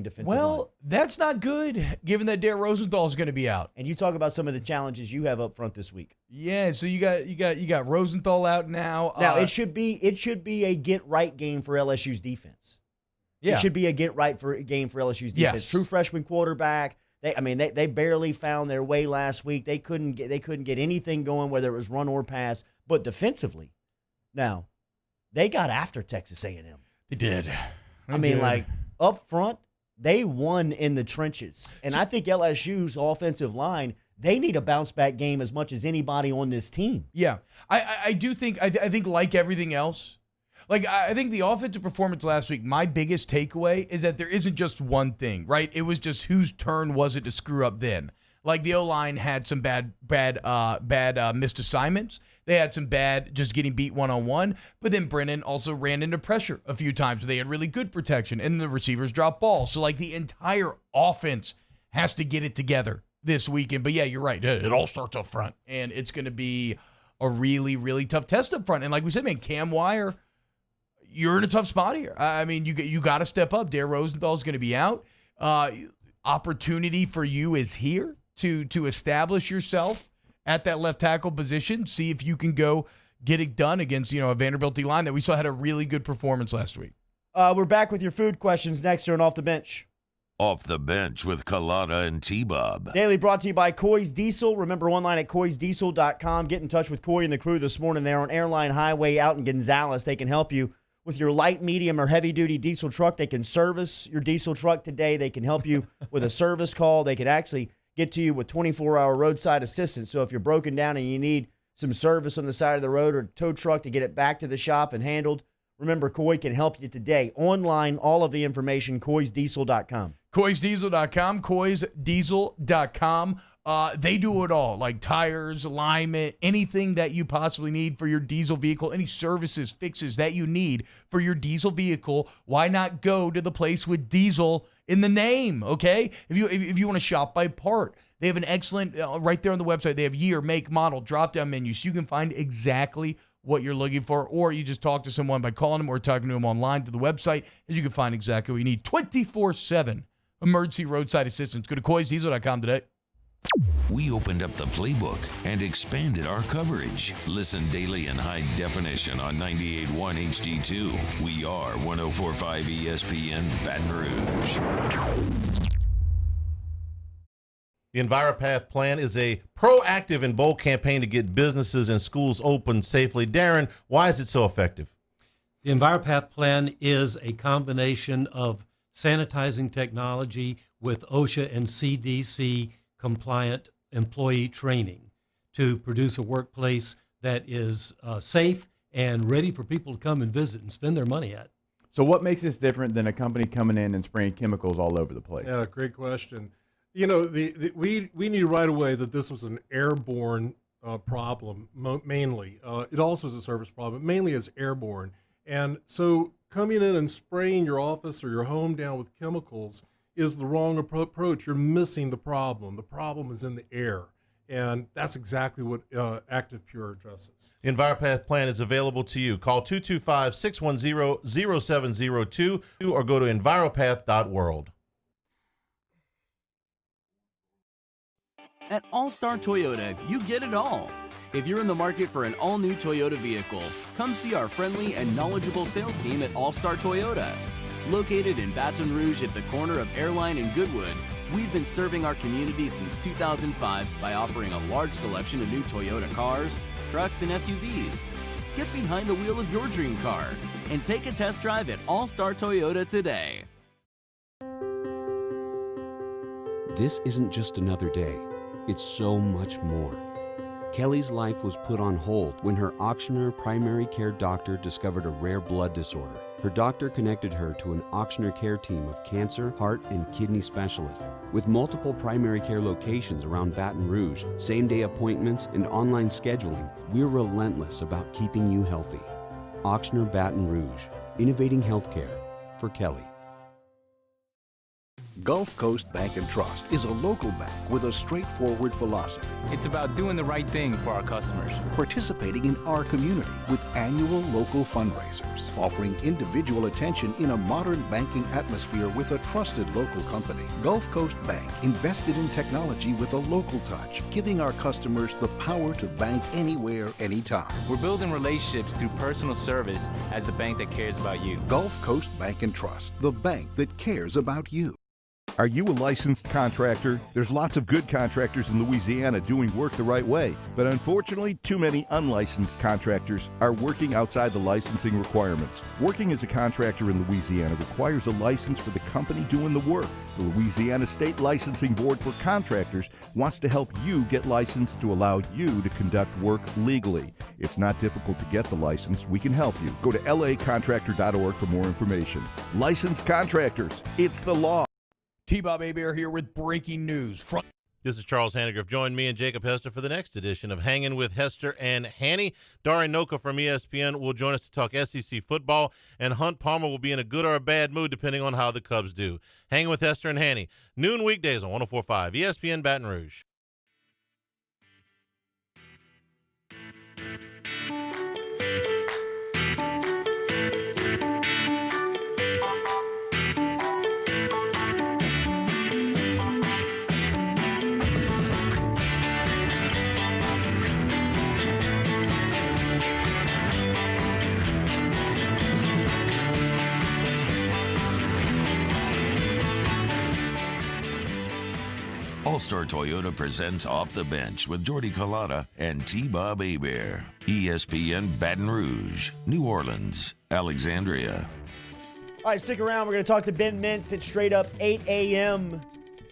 Speaker 6: defensive line.
Speaker 7: Well, that's not good, given that Dare Rosenthal is going to be out.
Speaker 6: And you talk about some of the challenges you have up front this week.
Speaker 7: Yeah, so you got Rosenthal out now.
Speaker 6: Now it should be a get right game for LSU's defense.
Speaker 7: Yeah.
Speaker 6: It should be a get right game for LSU's defense.
Speaker 7: Yes.
Speaker 6: True freshman quarterback. They barely found their way last week. They couldn't get anything going, whether it was run or pass. But defensively, now they got after Texas A&M.
Speaker 7: They did.
Speaker 6: Up front, they won in the trenches. And I think LSU's offensive line, they need a bounce-back game as much as anybody on this team.
Speaker 7: Yeah. I do think, I think like everything else, I think the offensive performance last week, my biggest takeaway is that there isn't just one thing, right? It was just whose turn was it to screw up then. Like the O-line had some bad missed assignments. They had some bad just getting beat one-on-one. But then Brennan also ran into pressure a few times where they had really good protection, and the receivers dropped balls. So, the entire offense has to get it together this weekend. But, yeah, you're right. It all starts up front, and it's going to be a really, really tough test up front. And like we said, man, Cam Wire, you're in a tough spot here. I mean, you got to step up. Dare Rosenthal's going to be out. Opportunity for you is here to establish yourself at that left tackle position, see if you can go get it done against, a Vanderbilt D-line that we saw had a really good performance last week.
Speaker 6: We're back with your food questions next here on Off the Bench.
Speaker 4: Off the Bench with Kalana and T-Bob.
Speaker 6: Daily brought to you by Coy's Diesel. Remember, online at coysdiesel.com. Get in touch with Coy and the crew this morning. They're on Airline Highway out in Gonzales. They can help you with your light, medium, or heavy-duty diesel truck. They can service your diesel truck today. They can help you with a service call. They can actually get to you with 24-hour roadside assistance. So if you're broken down and you need some service on the side of the road or tow truck to get it back to the shop and handled, remember, Coy can help you today. Online, all of the information, coysdiesel.com.
Speaker 7: Coysdiesel.com, coysdiesel.com. They do it all, like tires, alignment, anything that you possibly need for your diesel vehicle, any services, fixes that you need for your diesel vehicle. Why not go to the place with diesel in the name, okay? If you want to shop by part, they have an excellent, right there on the website, they have year, make, model, drop-down menu, so you can find exactly what you're looking for, or you just talk to someone by calling them or talking to them online to the website, and you can find exactly what you need. 24/7 emergency roadside assistance. Go to coysdiesel.com today.
Speaker 4: We opened up the playbook and expanded our coverage. Listen daily in high definition on 98.1 HD2. We are 104.5 ESPN Baton Rouge.
Speaker 17: The EnviroPath plan is a proactive and bold campaign to get businesses and schools open safely. Darren, why is it so effective?
Speaker 18: The EnviroPath plan is a combination of sanitizing technology with OSHA and CDC compliant employee training to produce a workplace that is safe and ready for people to come and visit and spend their money at.
Speaker 19: So what makes this different than a company coming in and spraying chemicals all over the place?
Speaker 20: Yeah, great question. We knew right away that this was an airborne problem, mainly. It also is a surface problem, mainly it's airborne. And so coming in and spraying your office or your home down with chemicals is the wrong approach. You're missing the problem. The problem is in the air. And that's exactly what Active Pure addresses.
Speaker 17: The EnviroPath plan is available to you. Call 225-610-0702 or go to enviropath.world.
Speaker 21: At All-Star Toyota, you get it all. If you're in the market for an all-new Toyota vehicle, come see our friendly and knowledgeable sales team at All-Star Toyota. Located in Baton Rouge at the corner of Airline and Goodwood, we've been serving our community since 2005 by offering a large selection of new Toyota cars, trucks, and SUVs. Get behind the wheel of your dream car and take a test drive at All-Star Toyota today.
Speaker 10: This isn't just another day. It's so much more. Kelly's life was put on hold when her auctioneer primary care doctor discovered a rare blood disorder. Her doctor connected her to an auctioneer care team of cancer, heart, and kidney specialists. With multiple primary care locations around Baton Rouge, same-day appointments, and online scheduling, we're relentless about keeping you healthy. Ochsner Baton Rouge, innovating healthcare for Kelly.
Speaker 1: Gulf Coast Bank and Trust is a local bank with a straightforward philosophy.
Speaker 22: It's about doing the right thing for our customers.
Speaker 1: Participating in our community with annual local fundraisers, offering individual attention in a modern banking atmosphere with a trusted local company. Gulf Coast Bank invested in technology with a local touch, giving our customers the power to bank anywhere, anytime.
Speaker 22: We're building relationships through personal service as a bank that cares about you.
Speaker 1: Gulf Coast Bank and Trust, the bank that cares about you.
Speaker 11: Are you a licensed contractor? There's lots of good contractors in Louisiana doing work the right way, but unfortunately, too many unlicensed contractors are working outside the licensing requirements. Working as a contractor in Louisiana requires a license for the company doing the work. The Louisiana State Licensing Board for Contractors wants to help you get licensed to allow you to conduct work legally. It's not difficult to get the license. We can help you. Go to lacontractor.org for more information. Licensed contractors, it's the law.
Speaker 7: T-Bob Hebert here with breaking news.
Speaker 17: This is Charles Hannegriff. Join me and Jacob Hester for the next edition of Hanging with Hester and Hanny. Dari Noka from ESPN will join us to talk SEC football, and Hunt Palmer will be in a good or a bad mood depending on how the Cubs do. Hanging with Hester and Hanny, noon weekdays on 104.5 ESPN Baton Rouge.
Speaker 4: All-Star Toyota presents Off the Bench with Jordy Collada and T-Bob Hebert. ESPN Baton Rouge, New Orleans, Alexandria.
Speaker 6: All right, stick around. We're going to talk to Ben Mintz at straight up 8 a.m.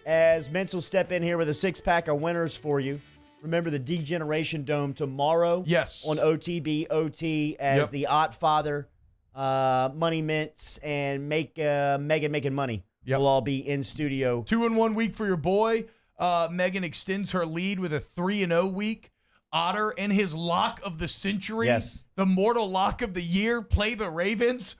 Speaker 6: as Mintz will step in here with a six-pack of winners for you. Remember the D-Generation Dome tomorrow?
Speaker 7: Yes.
Speaker 6: On OTB OT as the Ott Father, Money Mintz, and Megan Making Money will all be in studio.
Speaker 7: 2-in-1 week for your boy. Megan extends her lead with a 3-0 week. Otter and his lock of the century.
Speaker 6: Yes.
Speaker 7: The mortal lock of the year. Play the Ravens.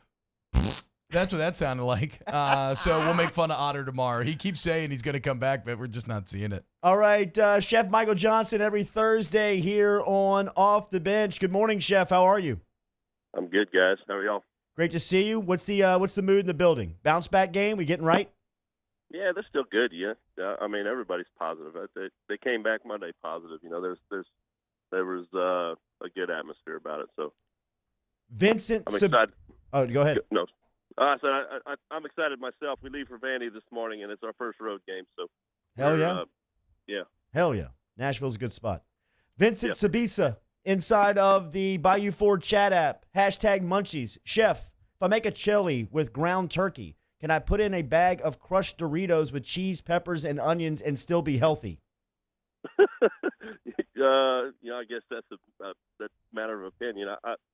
Speaker 7: That's what that sounded like. So we'll make fun of Otter tomorrow. He keeps saying he's going to come back, but we're just not seeing it.
Speaker 6: All right, Chef Michael Johnson every Thursday here on Off the Bench. Good morning, Chef. How are you?
Speaker 23: I'm good, guys. How are y'all?
Speaker 6: Great to see you. What's the mood in the building? Bounce back game? We getting right?
Speaker 23: Yeah, they're still good. Yeah, I mean everybody's positive. They came back Monday positive. You know, there was a good atmosphere about it. So
Speaker 6: Vincent,
Speaker 23: I'm excited.
Speaker 6: Oh, go ahead.
Speaker 23: No, I said I'm excited myself. We leave for Vandy this morning, and it's our first road game. So
Speaker 6: hell yeah,
Speaker 23: yeah,
Speaker 6: hell yeah. Nashville's a good spot. Vincent Sabisa inside of the Bayou Ford chat app. #Munchies. Chef, if I make a chili with ground turkey, can I put in a bag of crushed Doritos with cheese, peppers, and onions and still be healthy?
Speaker 23: I guess that's a matter of opinion.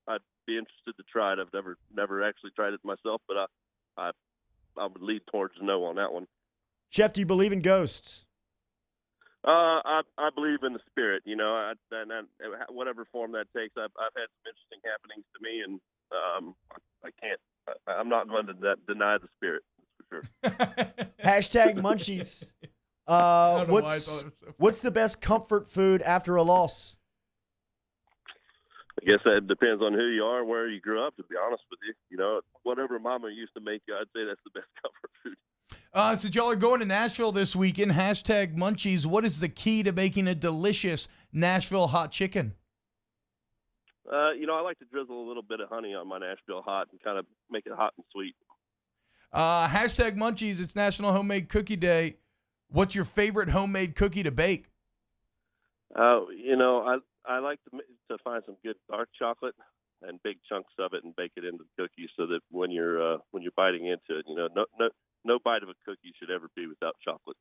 Speaker 23: I'd be interested to try it. I've never actually tried it myself, but I would lead towards no on that one.
Speaker 6: Chef, do you believe in ghosts?
Speaker 23: I believe in the spirit. You know, and whatever form that takes. I've had some interesting happenings to me, and I can't. I'm not going to deny the spirit, that's for sure.
Speaker 6: Munchies.
Speaker 23: So
Speaker 6: What's the best comfort food after a loss?
Speaker 23: I guess that depends on who you are and where you grew up, to be honest with you. You know, whatever Mama used to make you, I'd say that's the best comfort food.
Speaker 7: So y'all are going to Nashville this weekend. #Munchies. What is the key to making a delicious Nashville hot chicken?
Speaker 23: I like to drizzle a little bit of honey on my Nashville hot and kind of make it hot and sweet.
Speaker 7: #Munchies. It's National Homemade Cookie Day. What's your favorite homemade cookie to bake?
Speaker 23: I like to find some good dark chocolate and big chunks of it and bake it into the cookies so that when you're biting into it, no bite of a cookie should ever be without chocolate.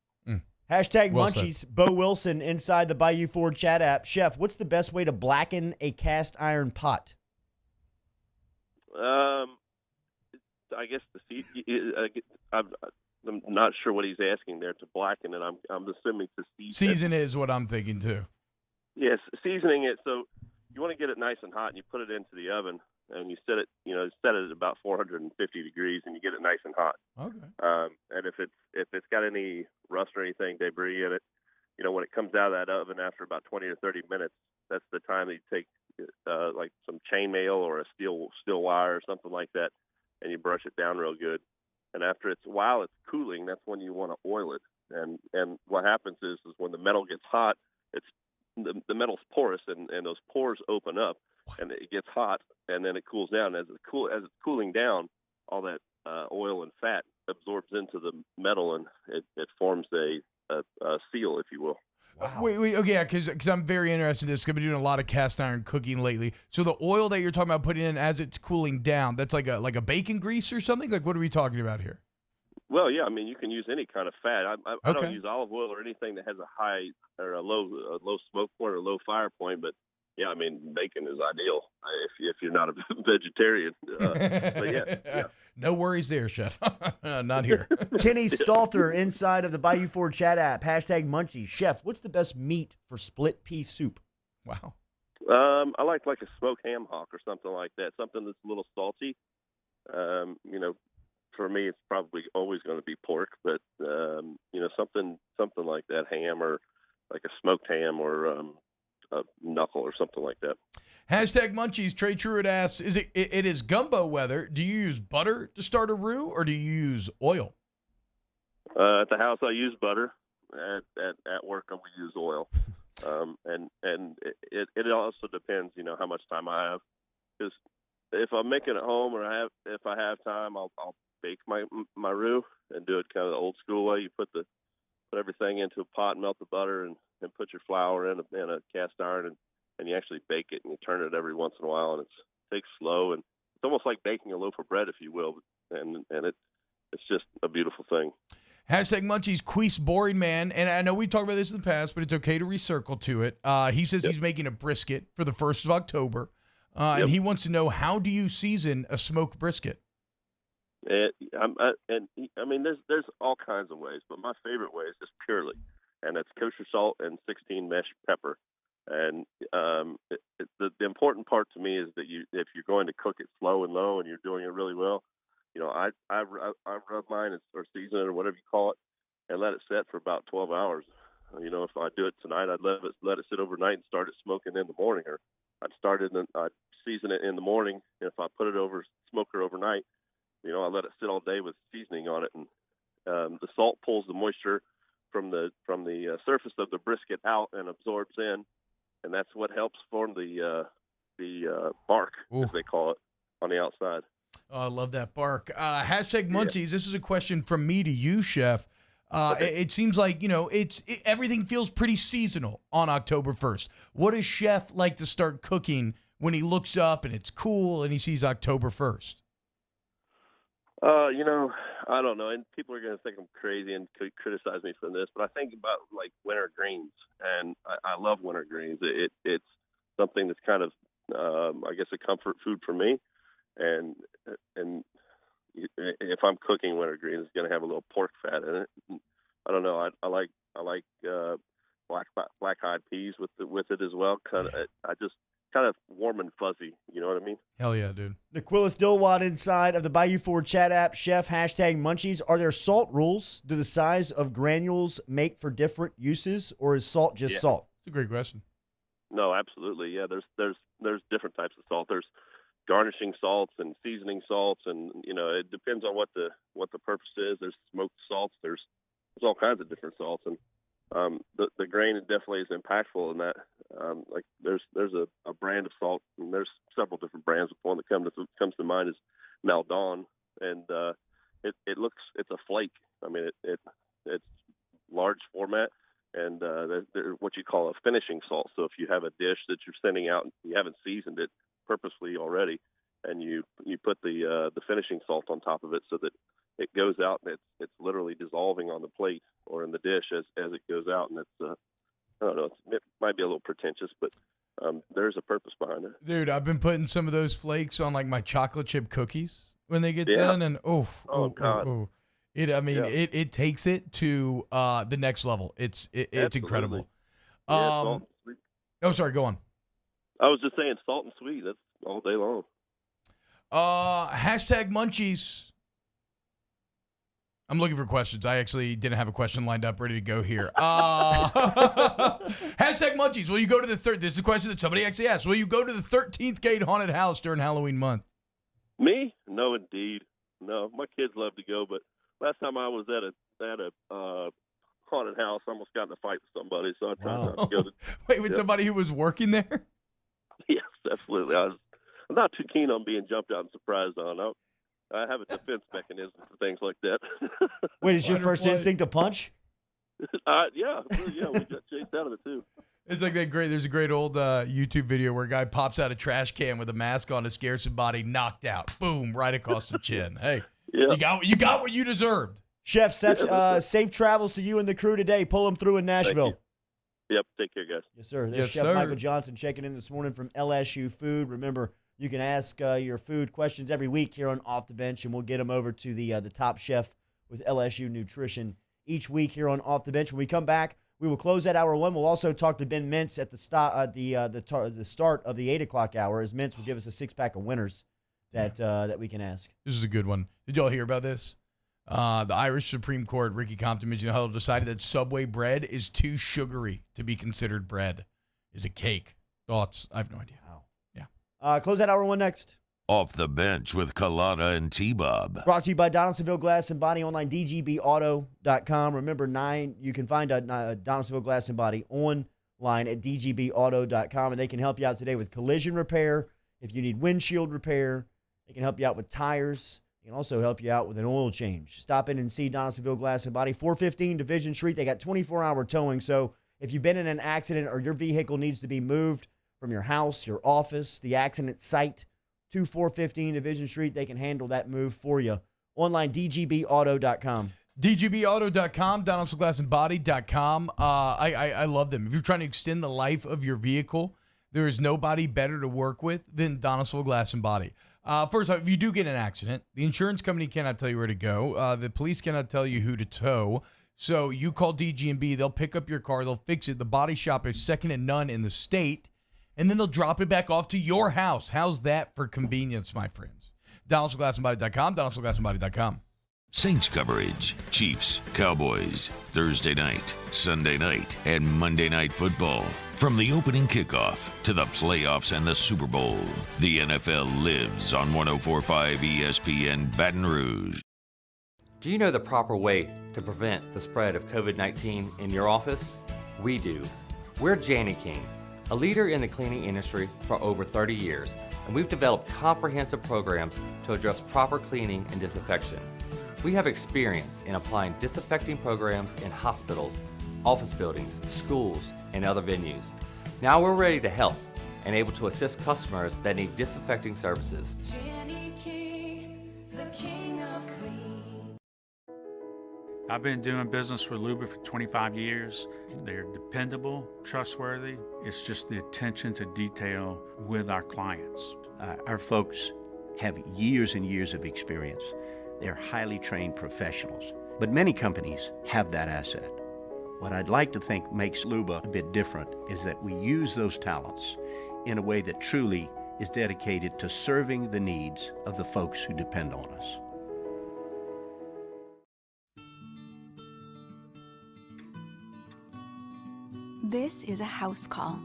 Speaker 6: #Munchies. Bo Wilson inside the Bayou Ford chat app. Chef, what's the best way to blacken a cast iron pot?
Speaker 23: I guess I'm not sure what he's asking there to blacken it. I'm assuming to season.
Speaker 7: Season is what I'm thinking too.
Speaker 23: Yes, seasoning it. So you want to get it nice and hot, and you put it into the oven, and you set it at about 450 degrees, and you get it nice and hot.
Speaker 7: Okay.
Speaker 23: And if it's got any rust or anything, debris in it, when it comes out of that oven after about 20 or 30 minutes, that's the time that you take like some chainmail or a steel wire or something like that, and you brush it down real good. And while it's cooling, that's when you want to oil it. And what happens is when the metal gets hot, the metal's porous, and those pores open up, and it gets hot, and then it cools down. As it's cooling down, all that oil and fat absorbs into the metal, and it forms a seal, if you will.
Speaker 7: Wow. Wait, okay, yeah, because I'm very interested in this. 'Cause I've been doing a lot of cast iron cooking lately. So the oil that you're talking about putting in as it's cooling down, that's like a bacon grease or something? Like, what are we talking about here?
Speaker 23: Well, yeah, I mean, you can use any kind of fat. I don't
Speaker 7: Okay.
Speaker 23: use olive oil or anything that has a high or a low smoke point or low fire point, but yeah, I mean, bacon is ideal if you're not a vegetarian. But yeah.
Speaker 7: No worries there, Chef. Not here.
Speaker 6: Kenny Stalter inside of the Bayou Ford chat app, #Munchies. Chef, what's the best meat for split pea soup?
Speaker 7: Wow.
Speaker 23: I like a smoked ham hock or something like that, something that's a little salty. For me, it's probably always going to be pork, but something like that, ham or like a smoked ham or a knuckle or something like that.
Speaker 7: #Munchies. Trey Truitt asks, it is gumbo weather. Do you use butter to start a roux, or do you use oil?
Speaker 23: At the house, I use butter. At work, we use oil. And it also depends, how much time I have. Because if I'm making it home, or if I have time, I'll bake my roux and do it kind of the old school way. You put everything into a pot, melt the butter, and put your flour in a cast iron, and you actually bake it, and you turn it every once in a while, and it takes slow, and it's almost like baking a loaf of bread, if you will, and it's just a beautiful thing.
Speaker 7: #Munchies. Queese Boring Man, and I know we talked about this in the past, but it's okay to recircle to it. He says he's making a brisket for the 1st of October, and he wants to know, how do you season a smoked brisket?
Speaker 23: There's all kinds of ways, but my favorite way is just purely, and that's kosher salt and 16 mesh pepper. And the important part to me is that if you're going to cook it slow and low, and you're doing it really well, I rub mine or season it or whatever you call it, and let it set for about 12 hours. If I do it tonight, I'd let it sit overnight and start it smoking in the morning, or I'd season it in the morning. And if I put it over smoker overnight, I let it sit all day with seasoning on it, and the salt pulls the moisture from the surface of the brisket out and absorbs in, and that's what helps form the bark, as they call it, on the outside.
Speaker 7: Oh, I love that bark. #Munchies. This is a question from me to you, Chef. It seems like, everything feels pretty seasonal on October 1st. What does Chef like to start cooking when he looks up and it's cool and he sees October 1st?
Speaker 23: I don't know, and people are going to think I'm crazy and could criticize me for this, but I think about like winter greens, and I love winter greens. It's something that's kind of, I guess, a comfort food for me, and if I'm cooking winter greens, it's going to have a little pork fat in it. I don't know. I like black-eyed peas with it as well. Kind of warm and fuzzy. You know what I mean?
Speaker 7: Hell yeah, dude.
Speaker 6: Niquilis Dilwad inside of the Bayou Ford chat app. Chef, #Munchies. Are there salt rules? Do the size of granules make for different uses, or is salt just salt?
Speaker 7: It's a great question.
Speaker 23: No, absolutely. Yeah, there's different types of salt. There's garnishing salts and seasoning salts, and it depends on what the purpose is. There's smoked salts. There's all kinds of different salts, and the grain definitely is impactful in that. Like there's a brand of salt, and there's several different brands. One that comes to mind is Maldon, and it's a flake. I mean, it's large format, and they're what you call a finishing salt. So if you have a dish that you're sending out and you haven't seasoned it purposely already, and you put the finishing salt on top of it, so that it goes out and it's literally dissolving on the plate or in the dish as it goes out, and it's I don't know, it might be a little pretentious, but there's a purpose behind it.
Speaker 7: Dude, I've been putting some of those flakes on like my chocolate chip cookies when they get done, and it takes it to the next level. It's incredible.
Speaker 23: Yeah,
Speaker 7: Sorry, go on.
Speaker 23: I was just saying salt and sweet. That's all day long.
Speaker 7: Hashtag munchies. I'm looking for questions. I actually didn't have a question lined up ready to go here. Hashtag munchies. Will you go to the third? This is a question that somebody actually asked. Will you go to the 13th Gate Haunted House during Halloween month?
Speaker 23: Me? No, indeed. No, my kids love to go, but last time I was at a haunted house, I almost got in a fight with somebody, so I tried not to go to.
Speaker 7: Wait, with somebody who was working there?
Speaker 23: Yes, absolutely. I'm not too keen on being jumped out and surprised on. I have a defense mechanism for things like that.
Speaker 6: Wait, is your first instinct to punch?
Speaker 23: Yeah, we got chased out of it too.
Speaker 7: It's like that great. There's a great old YouTube video where a guy pops out a trash can with a mask on to scare somebody, knocked out, boom, right across the chin. Hey, you got what you deserved.
Speaker 6: Chef, safe travels to you and the crew today. Pull them through in Nashville.
Speaker 23: Yep, take care, guys.
Speaker 6: Yes, sir. There's Chef Michael Johnson checking in this morning from LSU Food. Remember, you can ask your food questions every week here on Off the Bench, and we'll get them over to the top chef with LSU Nutrition each week here on Off the Bench. When we come back, we will close at hour one. We'll also talk to Ben Mintz at the start of the 8 o'clock hour, as Mintz will give us a six-pack of winners that we can ask.
Speaker 7: This is a good one. Did y'all hear about this? The Irish Supreme Court, Ricky Compton, Michigan Huddle, decided that Subway bread is too sugary to be considered bread. Is a cake. Thoughts? I have no idea.
Speaker 6: Wow.
Speaker 7: Yeah.
Speaker 6: Close at hour one next.
Speaker 4: Off the Bench with Kalana and T-Bob.
Speaker 6: Brought to you by Donaldsonville Glass and Body online, dgbauto.com. Remember, you can find Donaldsonville Glass and Body online at dgbauto.com, and they can help you out today with collision repair. If you need windshield repair, they can help you out with tires. They can also help you out with an oil change. Stop in and see Donaldsonville Glass and Body, 415 Division Street. They got 24-hour towing, so if you've been in an accident or your vehicle needs to be moved from your house, your office, the accident site, to 415 Division Street, they can handle that move for you. Online, dgbauto.com.
Speaker 7: dgbauto.com, donaldsonvilleglassandbody.com. I love them. If you're trying to extend the life of your vehicle, there is nobody better to work with than Donaldsonville Glass and Body. First off, if you do get in an accident, the insurance company cannot tell you where to go. The police cannot tell you who to tow. So you call DG&B, they'll pick up your car, they'll fix it. The body shop is second to none in the state. And then they'll drop it back off to your house. How's that for convenience, my friends? DonaldsonVilleglassandbody.com, DonaldsonVilleglassandbody.com.
Speaker 4: Saints coverage, Chiefs, Cowboys, Thursday night, Sunday night, and Monday Night Football. From the opening kickoff to the playoffs and the Super Bowl, the NFL lives on 104.5 ESPN Baton Rouge.
Speaker 2: Do you know the proper way to prevent the spread of COVID-19 in your office? We do. We're Jani-King, a leader in the cleaning industry for over 30 years, and we've developed comprehensive programs to address proper cleaning and disinfection. We have experience in applying disinfecting programs in hospitals, office buildings, schools, and other venues. Now we're ready to help and able to assist customers that need disinfecting services.
Speaker 3: Jani-King, the king of clean.
Speaker 9: I've been doing business with Luba for 25 years. They're dependable, trustworthy. It's just the attention to detail with our clients.
Speaker 24: Our folks have years and years of experience. They're highly trained professionals, but many companies have that asset. What I'd like to think makes Luba a bit different is that we use those talents in a way that truly is dedicated to serving the needs of the folks who depend on us.
Speaker 25: This is a house call.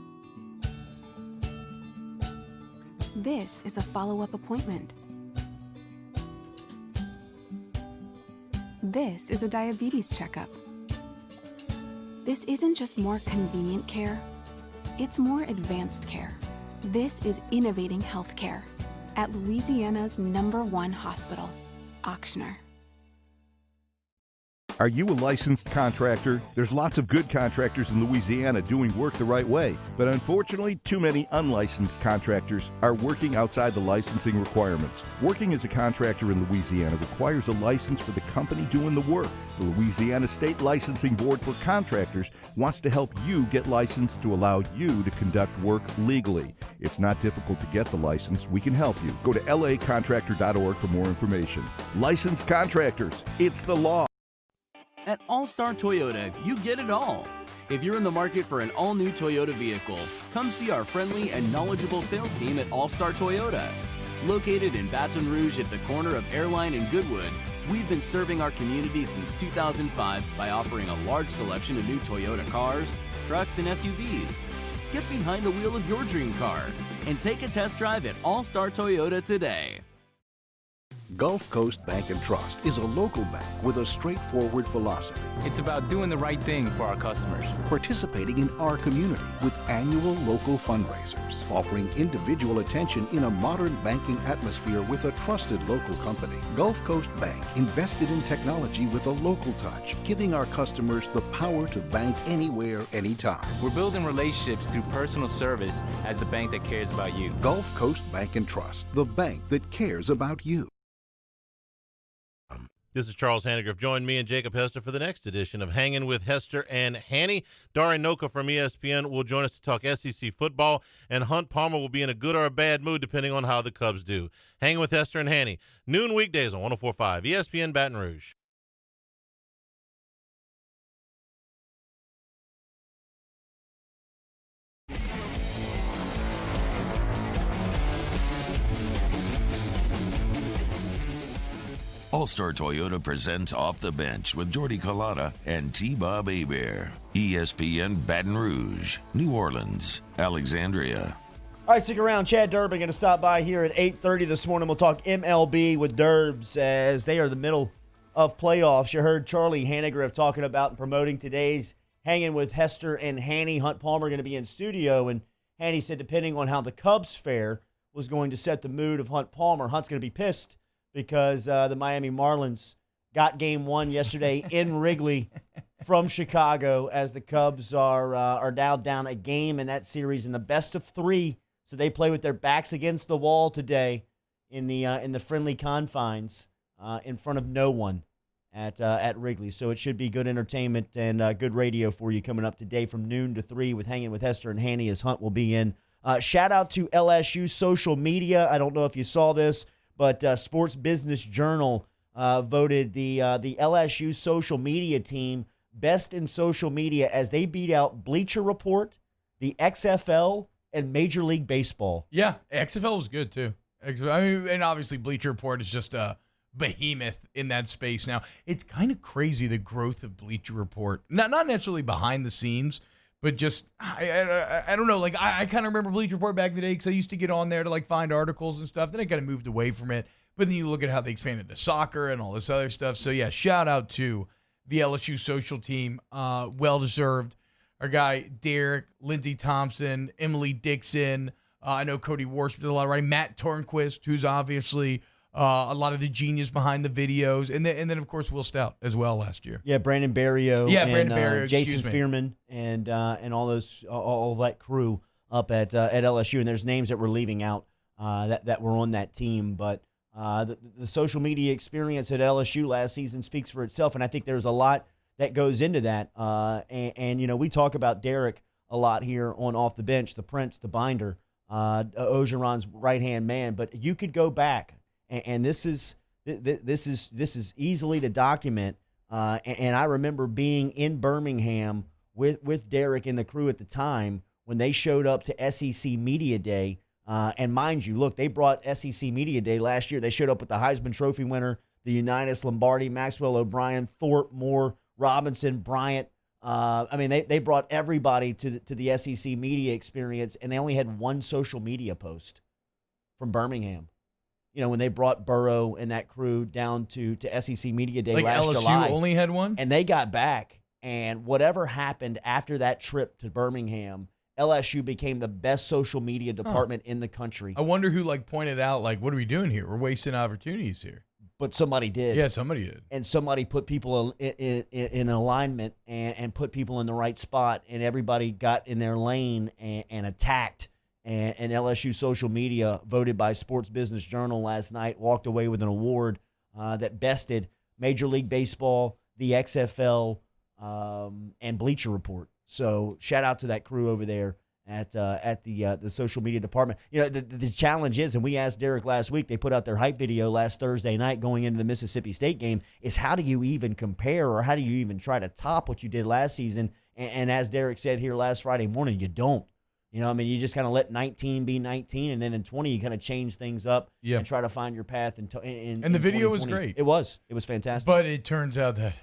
Speaker 25: This is a follow-up appointment. This is a diabetes checkup. This isn't just more convenient care, it's more advanced care. This is innovating healthcare at Louisiana's #1 hospital, Auctioner.
Speaker 11: Are you a licensed contractor? There's lots of good contractors in Louisiana doing work the right way, but unfortunately, too many unlicensed contractors are working outside the licensing requirements. Working as a contractor in Louisiana requires a license for the company doing the work. The Louisiana State Licensing Board for Contractors wants to help you get licensed to allow you to conduct work legally. It's not difficult to get the license. We can help you. Go to lacontractor.org for more information. Licensed contractors, it's the law.
Speaker 21: At All Star Toyota, you get it all. If you're in the market for an all-new Toyota vehicle, come see our friendly and knowledgeable sales team at All Star Toyota. Located in Baton Rouge at the corner of Airline and Goodwood, we've been serving our community since 2005 by offering a large selection of new Toyota cars, trucks, and SUVs. Get behind the wheel of your dream car and take a test drive at All Star Toyota today.
Speaker 1: Gulf Coast Bank and Trust is a local bank with a straightforward philosophy.
Speaker 22: It's about doing the right thing for our customers.
Speaker 1: Participating in our community with annual local fundraisers, offering individual attention in a modern banking atmosphere with a trusted local company. Gulf Coast Bank invested in technology with a local touch, giving our customers the power to bank anywhere, anytime.
Speaker 22: We're building relationships through personal service as the bank that cares about you.
Speaker 1: Gulf Coast Bank and Trust, the bank that cares about you.
Speaker 17: This is Charles Hannegriff. Join me and Jacob Hester for the next edition of Hanging with Hester and Hanny. Darren Noka from ESPN will join us to talk SEC football, and Hunt Palmer will be in a good or a bad mood depending on how the Cubs do. Hanging with Hester and Hanny, noon weekdays on 104.5 ESPN Baton Rouge.
Speaker 4: All-Star Toyota presents Off the Bench with Jordy Collada and T-Bob Hebert. ESPN Baton Rouge, New Orleans, Alexandria.
Speaker 6: All right, stick around. Chad Durbin going to stop by here at 8:30 this morning. We'll talk MLB with Durbs as they are in the middle of playoffs. You heard Charlie Hannegriff talking about and promoting today's Hanging with Hester and Hanny. Hunt Palmer going to be in studio, and Hanny said depending on how the Cubs fare was going to set the mood of Hunt Palmer. Hunt's going to be pissed because the Miami Marlins got game one yesterday in Wrigley from Chicago as the Cubs are now down a game in that series in the best of three. So they play with their backs against the wall today in the friendly confines in front of no one at Wrigley. So it should be good entertainment and good radio for you coming up today from noon to 3 with Hanging with Hester and Hanny as Hunt will be in. Shout out to LSU social media. I don't know if you saw this, but Sports Business Journal voted the LSU social media team best in social media as they beat out Bleacher Report, the XFL, and Major League Baseball.
Speaker 7: Yeah, XFL was good too. I mean, and obviously Bleacher Report is just a behemoth in that space now. It's kind of crazy the growth of Bleacher Report. Not necessarily behind the scenes, but just I don't know. Like I kind of remember Bleacher Report back in the day because I used to get on there to like find articles and stuff. Then I kind of moved away from it. But then you look at how they expanded to soccer and all this other stuff. So yeah, shout out to the LSU social team. Well deserved. Our guy Derek, Lindsey Thompson, Emily Dixon. I know Cody Warsh did a lot of writing. Matt Tornquist, who's obviously a lot of the genius behind the videos, and then of course Will Stout as well last year.
Speaker 6: Yeah, Brandon Barrio.
Speaker 7: Yeah,
Speaker 6: and,
Speaker 7: Brandon Barrio,
Speaker 6: Jason Fearman, and all that crew up at LSU. And there's names that we're leaving out that were on that team, but the social media experience at LSU last season speaks for itself, and I think there's a lot that goes into that. And you know, we talk about Derek a lot here on Off the Bench, the Prince, the Binder, Ogeron's right-hand man. But you could go back, and this is easily to document. And I remember being in Birmingham with Derek and the crew at the time when they showed up to SEC Media Day. And mind you, look, they brought SEC Media Day last year. They showed up with the Heisman Trophy winner, the Unitas Lombardi, Maxwell O'Brien, Thorpe, Moore, Robinson, Bryant. I mean, they brought everybody to the SEC media experience, and they only had one social media post from Birmingham. You know, when they brought Burrow and that crew down to SEC Media Day last July.
Speaker 7: LSU only had one?
Speaker 6: And they got back, and whatever happened after that trip to Birmingham, LSU became the best social media department in the country.
Speaker 7: I wonder who pointed out, what are we doing here? We're wasting opportunities here.
Speaker 6: But somebody did.
Speaker 7: Yeah, somebody did.
Speaker 6: And somebody put people in alignment and put people in the right spot, and everybody got in their lane and attacked. And LSU social media, voted by Sports Business Journal last night, walked away with an award that bested Major League Baseball, the XFL, and Bleacher Report. So shout out to that crew over there at the social media department. You know, the challenge is, and we asked Derek last week, they put out their hype video last Thursday night going into the Mississippi State game, is how do you even compare or how do you even try to top what you did last season And as Derek said here last Friday morning, you don't. You know, I mean, you just kind of let 19 be 19, and then in 20 you kind of change things up and try to find your path. And
Speaker 7: the video was great.
Speaker 6: It was fantastic.
Speaker 7: But it turns out that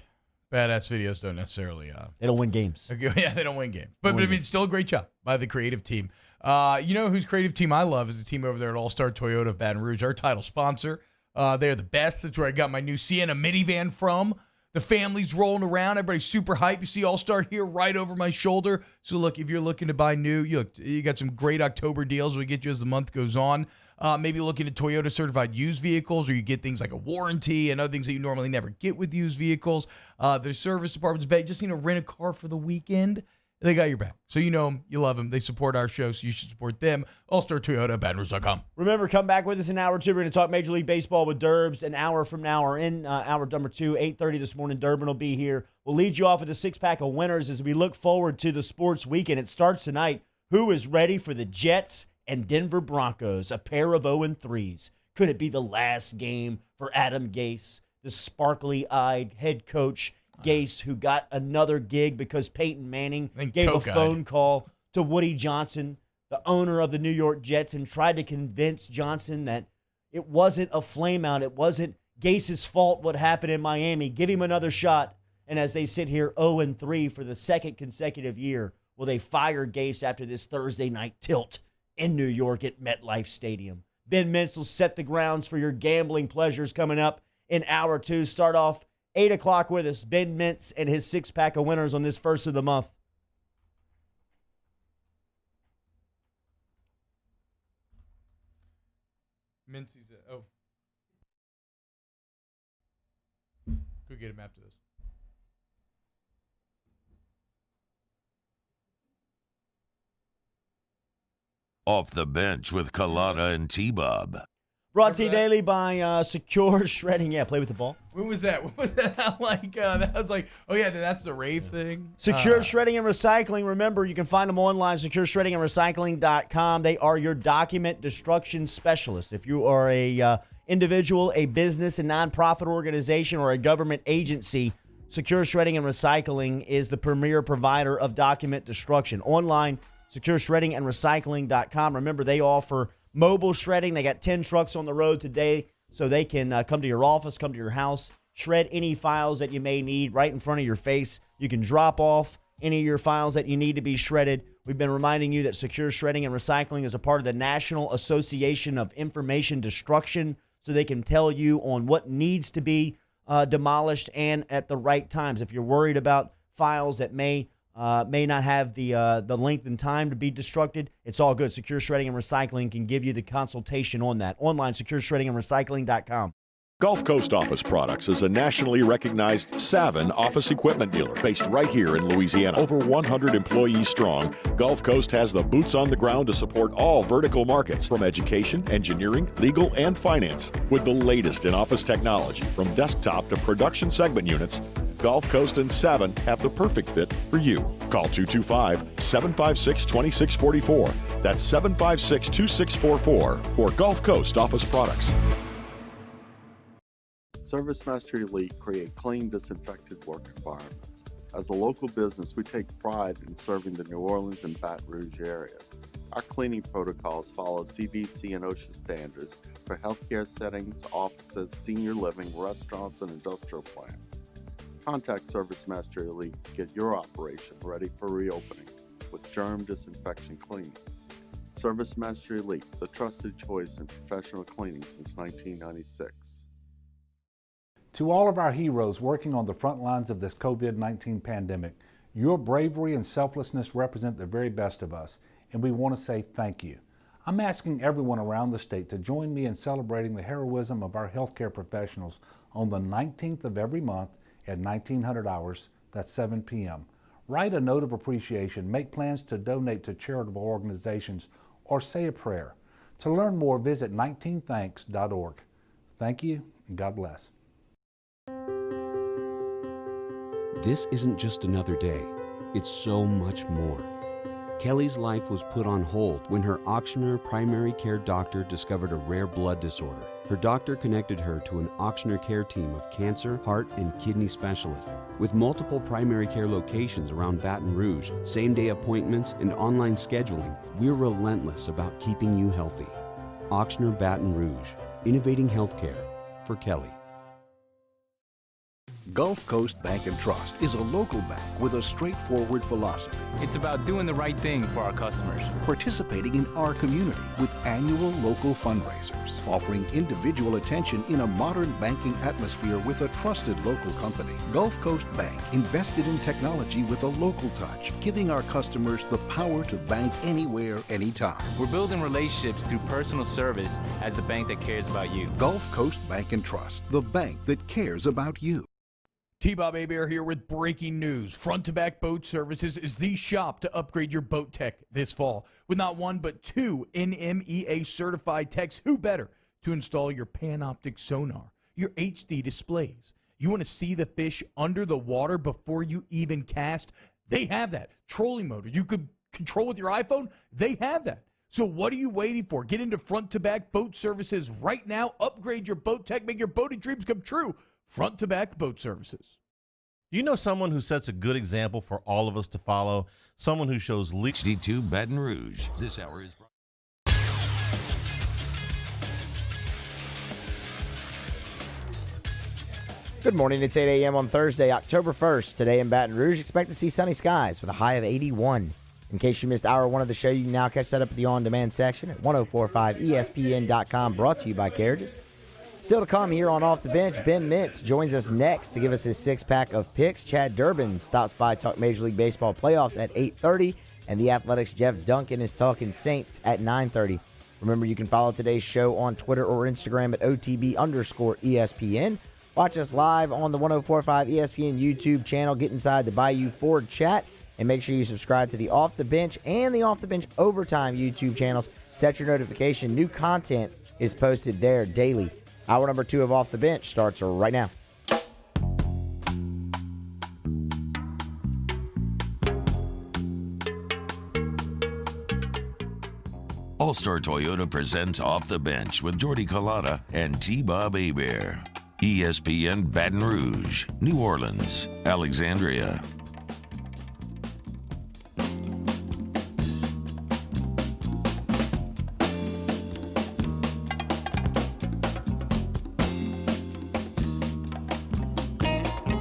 Speaker 7: badass videos don't necessarily
Speaker 6: they don't win games.
Speaker 7: Yeah, they don't win games. But I mean, it's still a great job by the creative team. You know whose creative team I love is the team over there at All Star Toyota of Baton Rouge, our title sponsor. They're the best. That's where I got my new Sienna minivan from. The family's rolling around. Everybody's super hyped. You see All-Star here right over my shoulder. So, look, if you're looking to buy new, you got some great October deals we get you as the month goes on. Maybe looking at Toyota certified used vehicles, or you get things like a warranty and other things that you normally never get with used vehicles. Their service department's back. Just rent a car for the weekend. They got your back. So you know them, you love them. They support our show, so you should support them. All-Star Toyota, BatonRouge.com.
Speaker 6: Remember, come back with us in hour 2. We're going to talk Major League Baseball with Derbs an hour from now, or in hour number 2, 8:30 this morning. Durbin will be here. We'll lead you off with a six-pack of winners as we look forward to the sports weekend. It starts tonight. Who is ready for the Jets and Denver Broncos, a pair of 0-3s? Could it be the last game for Adam Gase, the sparkly-eyed head coach Gase, who got another gig because Peyton Manning gave a phone call to Woody Johnson, the owner of the New York Jets, and tried to convince Johnson that it wasn't a flameout. It wasn't Gase's fault what happened in Miami. Give him another shot. And as they sit here 0-3 for the second consecutive year, will they fire Gase after this Thursday night tilt in New York at MetLife Stadium? Ben Mintz will set the grounds for your gambling pleasures coming up in hour 2. Start off 8 o'clock with us, Ben Mintz and his six-pack of winners on this first of the month.
Speaker 7: Mincy's go get him after this.
Speaker 4: Off the bench with Colada and T-Bob.
Speaker 6: Brought to you daily by Secure Shredding. Yeah, play with the ball.
Speaker 7: When was that? When was that? That was like, oh yeah, that's the rave thing.
Speaker 6: Secure Shredding and Recycling. Remember, you can find them online, secureshreddingandrecycling.com. They are your document destruction specialist. If you are a individual, a business, a nonprofit organization, or a government agency, Secure Shredding and Recycling is the premier provider of document destruction. Online, secureshreddingandrecycling.com. Remember, they offer mobile shredding. They got 10 trucks on the road today, so they can come to your office, come to your house, shred any files that you may need right in front of your face. You can drop off any of your files that you need to be shredded. We've been reminding you that Secure Shredding and Recycling is a part of the National Association of Information Destruction, so they can tell you on what needs to be demolished and at the right times. If you're worried about files that may not have the length and time to be destructed, it's all good. Secure Shredding and Recycling can give you the consultation on that. Online, secureshreddingandrecycling.com.
Speaker 12: Gulf Coast Office Products is a nationally recognized Savin office equipment dealer based right here in Louisiana. Over 100 employees strong, Gulf Coast has the boots on the ground to support all vertical markets, from education, engineering, legal, and finance. With the latest in office technology, from desktop to production segment units, Gulf Coast and Savin have the perfect fit for you. Call 225-756-2644. That's 756-2644 for Gulf Coast Office Products.
Speaker 13: ServiceMaster Elite create clean, disinfected work environments. As a local business, we take pride in serving the New Orleans and Baton Rouge areas. Our cleaning protocols follow CDC and OSHA standards for healthcare settings, offices, senior living, restaurants, and industrial plants. Contact ServiceMaster Elite to get your operation ready for reopening with germ disinfection cleaning. ServiceMaster Elite, the trusted choice in professional cleaning since 1996.
Speaker 14: To all of our heroes working on the front lines of this COVID-19 pandemic, your bravery and selflessness represent the very best of us, and we want to say thank you. I'm asking everyone around the state to join me in celebrating the heroism of our healthcare professionals on the 19th of every month at 1900 hours, that's 7 p.m. Write a note of appreciation, make plans to donate to charitable organizations, or say a prayer. To learn more, visit 19thanks.org. Thank you, and God bless.
Speaker 10: This isn't just another day, it's so much more. Kelly's life was put on hold when her auctioneer primary care doctor discovered a rare blood disorder. Her doctor connected her to an Ochsner Care team of cancer, heart, and kidney specialists. With multiple primary care locations around Baton Rouge, same-day appointments, and online scheduling, we're relentless about keeping you healthy. Ochsner Baton Rouge, innovating healthcare for Kelly.
Speaker 1: Gulf Coast Bank and Trust is a local bank with a straightforward philosophy.
Speaker 22: It's about doing the right thing for our customers.
Speaker 1: Participating in our community with annual local fundraisers, offering individual attention in a modern banking atmosphere with a trusted local company. Gulf Coast Bank invested in technology with a local touch, giving our customers the power to bank anywhere, anytime.
Speaker 22: We're building relationships through personal service as the bank that cares about you.
Speaker 1: Gulf Coast Bank and Trust, the bank that cares about you.
Speaker 7: T-Bob Hebert here with breaking news. Front to Back Boat Services is the shop to upgrade your boat tech this fall. With not one but two NMEA certified techs, who better to install your Panoptic sonar, your HD displays. You want to see the fish under the water before you even cast? They have that. Trolling motor you could control with your iPhone? They have that. So what are you waiting for? Get into Front to Back Boat Services right now. Upgrade your boat tech. Make your boating dreams come true. Front to Back Boat Services.
Speaker 17: You know someone who sets a good example for all of us to follow? Someone who shows
Speaker 4: HD2 Baton Rouge. This hour is brought.
Speaker 5: Good morning. It's 8 a.m. on Thursday, October 1st. Today in Baton Rouge, expect to see sunny skies with a high of 81. In case you missed hour one of the show, you can now catch that up at the on-demand section at 1045ESPN.com, brought to you by Carriages. Still to come here on Off the Bench, Ben Mintz joins us next to give us his six-pack of picks. Chad Durbin stops by to talk Major League Baseball playoffs at 8:30, and the Athletics' Jeff Duncan is talking Saints at 9:30. Remember, you can follow today's show on Twitter or Instagram at OTB_ESPN. Watch us live on the 1045 ESPN YouTube channel. Get inside the Bayou Ford chat, and make sure you subscribe to the Off the Bench and the Off the Bench Overtime YouTube channels. Set your notification. New content is posted there daily. Hour number 2 of Off the Bench starts right now.
Speaker 4: All-Star Toyota presents Off the Bench with Jordy Collada and T-Bob Hebert. ESPN Baton Rouge, New Orleans, Alexandria.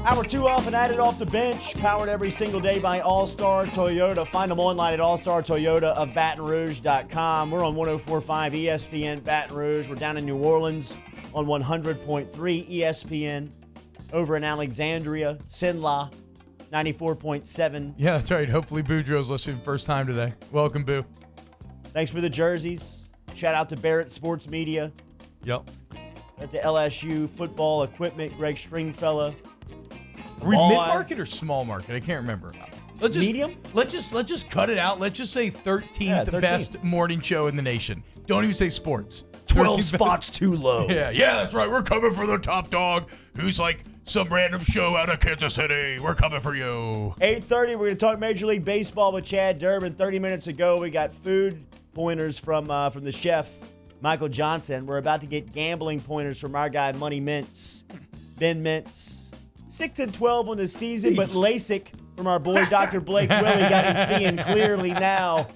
Speaker 6: Hour 2 off and added Off the Bench, powered every single day by All-Star Toyota. Find them online at allstartoyotaofbatonrouge.com. We're on 104.5 ESPN Baton Rouge. We're down in New Orleans on 100.3 ESPN. Over in Alexandria, Sinla, 94.7.
Speaker 7: Yeah, that's right. Hopefully Boudreaux's listening first time today. Welcome, Boo.
Speaker 6: Thanks for the jerseys. Shout out to Barrett Sports Media.
Speaker 7: Yep.
Speaker 6: At the LSU football equipment, Greg Stringfella.
Speaker 7: Are we mid-market or small market? I can't remember.
Speaker 6: Medium?
Speaker 7: Let's just cut it out. Let's just say 13th,
Speaker 6: 13th.
Speaker 7: best morning show in the nation. Don't even say sports.
Speaker 6: 12
Speaker 7: 13th
Speaker 6: spots too low.
Speaker 7: Yeah, that's right. We're coming for the top dog, who's like some random show out of Kansas City. We're coming for you.
Speaker 6: 8:30, we're going to talk Major League Baseball with Chad Durbin. 30 minutes ago, we got food pointers from the chef, Michael Johnson. We're about to get gambling pointers from our guy, Money Mintz, Ben Mintz. 6-12 on the season, but LASIK from our boy Dr. Blake Willie got him seeing clearly now.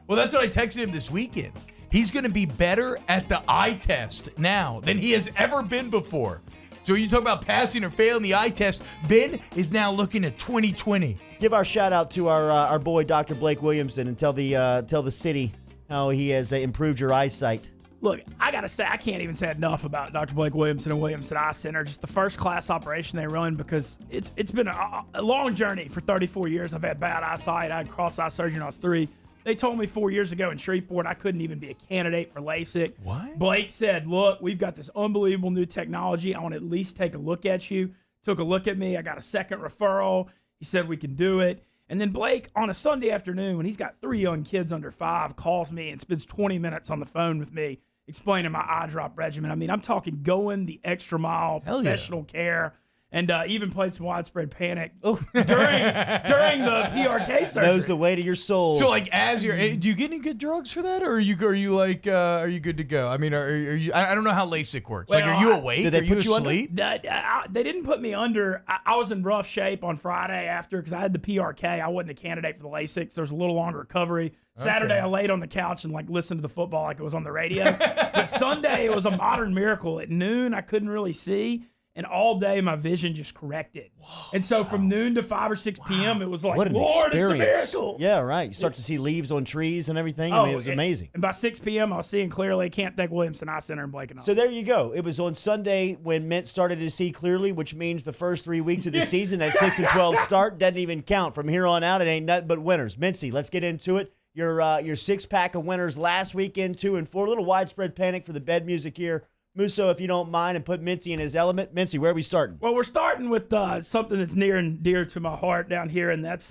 Speaker 7: Well, that's what I texted him this weekend. He's going to be better at the eye test now than he has ever been before. So when you talk about passing or failing the eye test, Ben is now looking at 2020.
Speaker 6: Give our shout out to our boy Dr. Blake Williamson and tell the city how he has improved your eyesight.
Speaker 8: Look, I got to say, I can't even say enough about Dr. Blake Williamson and Williamson Eye Center. Just the first-class operation they run, because it's been a long journey for 34 years. I've had bad eyesight. I had cross-eye surgery when I was 3. They told me 4 years ago in Shreveport I couldn't even be a candidate for LASIK.
Speaker 7: What?
Speaker 8: Blake said, look, we've got this unbelievable new technology. I want to at least take a look at you. Took a look at me. I got a second referral. He said we can do it. And then Blake, on a Sunday afternoon, when he's got 3 young kids under 5, calls me and spends 20 minutes on the phone with me, explaining my eye drop regimen. I mean, I'm talking going the extra mile, professional care. and even played some widespread panic during the PRK surgery.
Speaker 6: Knows the way to your soul.
Speaker 7: So, like, as you're, do you get any good drugs for that, or are you good to go? I mean, are you? I don't know how LASIK works.
Speaker 8: Well,
Speaker 7: like, are you awake?
Speaker 6: Did they
Speaker 7: are you
Speaker 6: put you under?
Speaker 7: asleep?
Speaker 8: They didn't put me under. I was in rough shape on Friday after because I had the PRK. I wasn't a candidate for the LASIK, so there was a little longer recovery. Saturday, I laid on the couch and listened to the football like it was on the radio. But Sunday, it was a modern miracle. At noon, I couldn't really see. And all day, my vision just corrected. Whoa, and so from noon to 5 or 6 p.m., it was like,
Speaker 6: what an
Speaker 8: Lord,
Speaker 6: experience.
Speaker 8: it's a miracle.
Speaker 6: Yeah, right. You start to see leaves on trees and everything. I mean, it was amazing.
Speaker 8: And by 6 p.m., I was seeing clearly. Can't thank Williamson Eye Center and Blake and
Speaker 6: So there you go. It was on Sunday when Mint started to see clearly, which means the first 3 weeks of the season, that 6-12 start, doesn't even count. From here on out, it ain't nothing but winners. Mincy, let's get into it. Your six-pack of winners last weekend, 2 and 4. A little widespread panic for the bed music here. Musso, if you don't mind, and put Mincy in his element. Mincy, where are we starting?
Speaker 8: Well, we're starting with something that's near and dear to my heart down here, and that's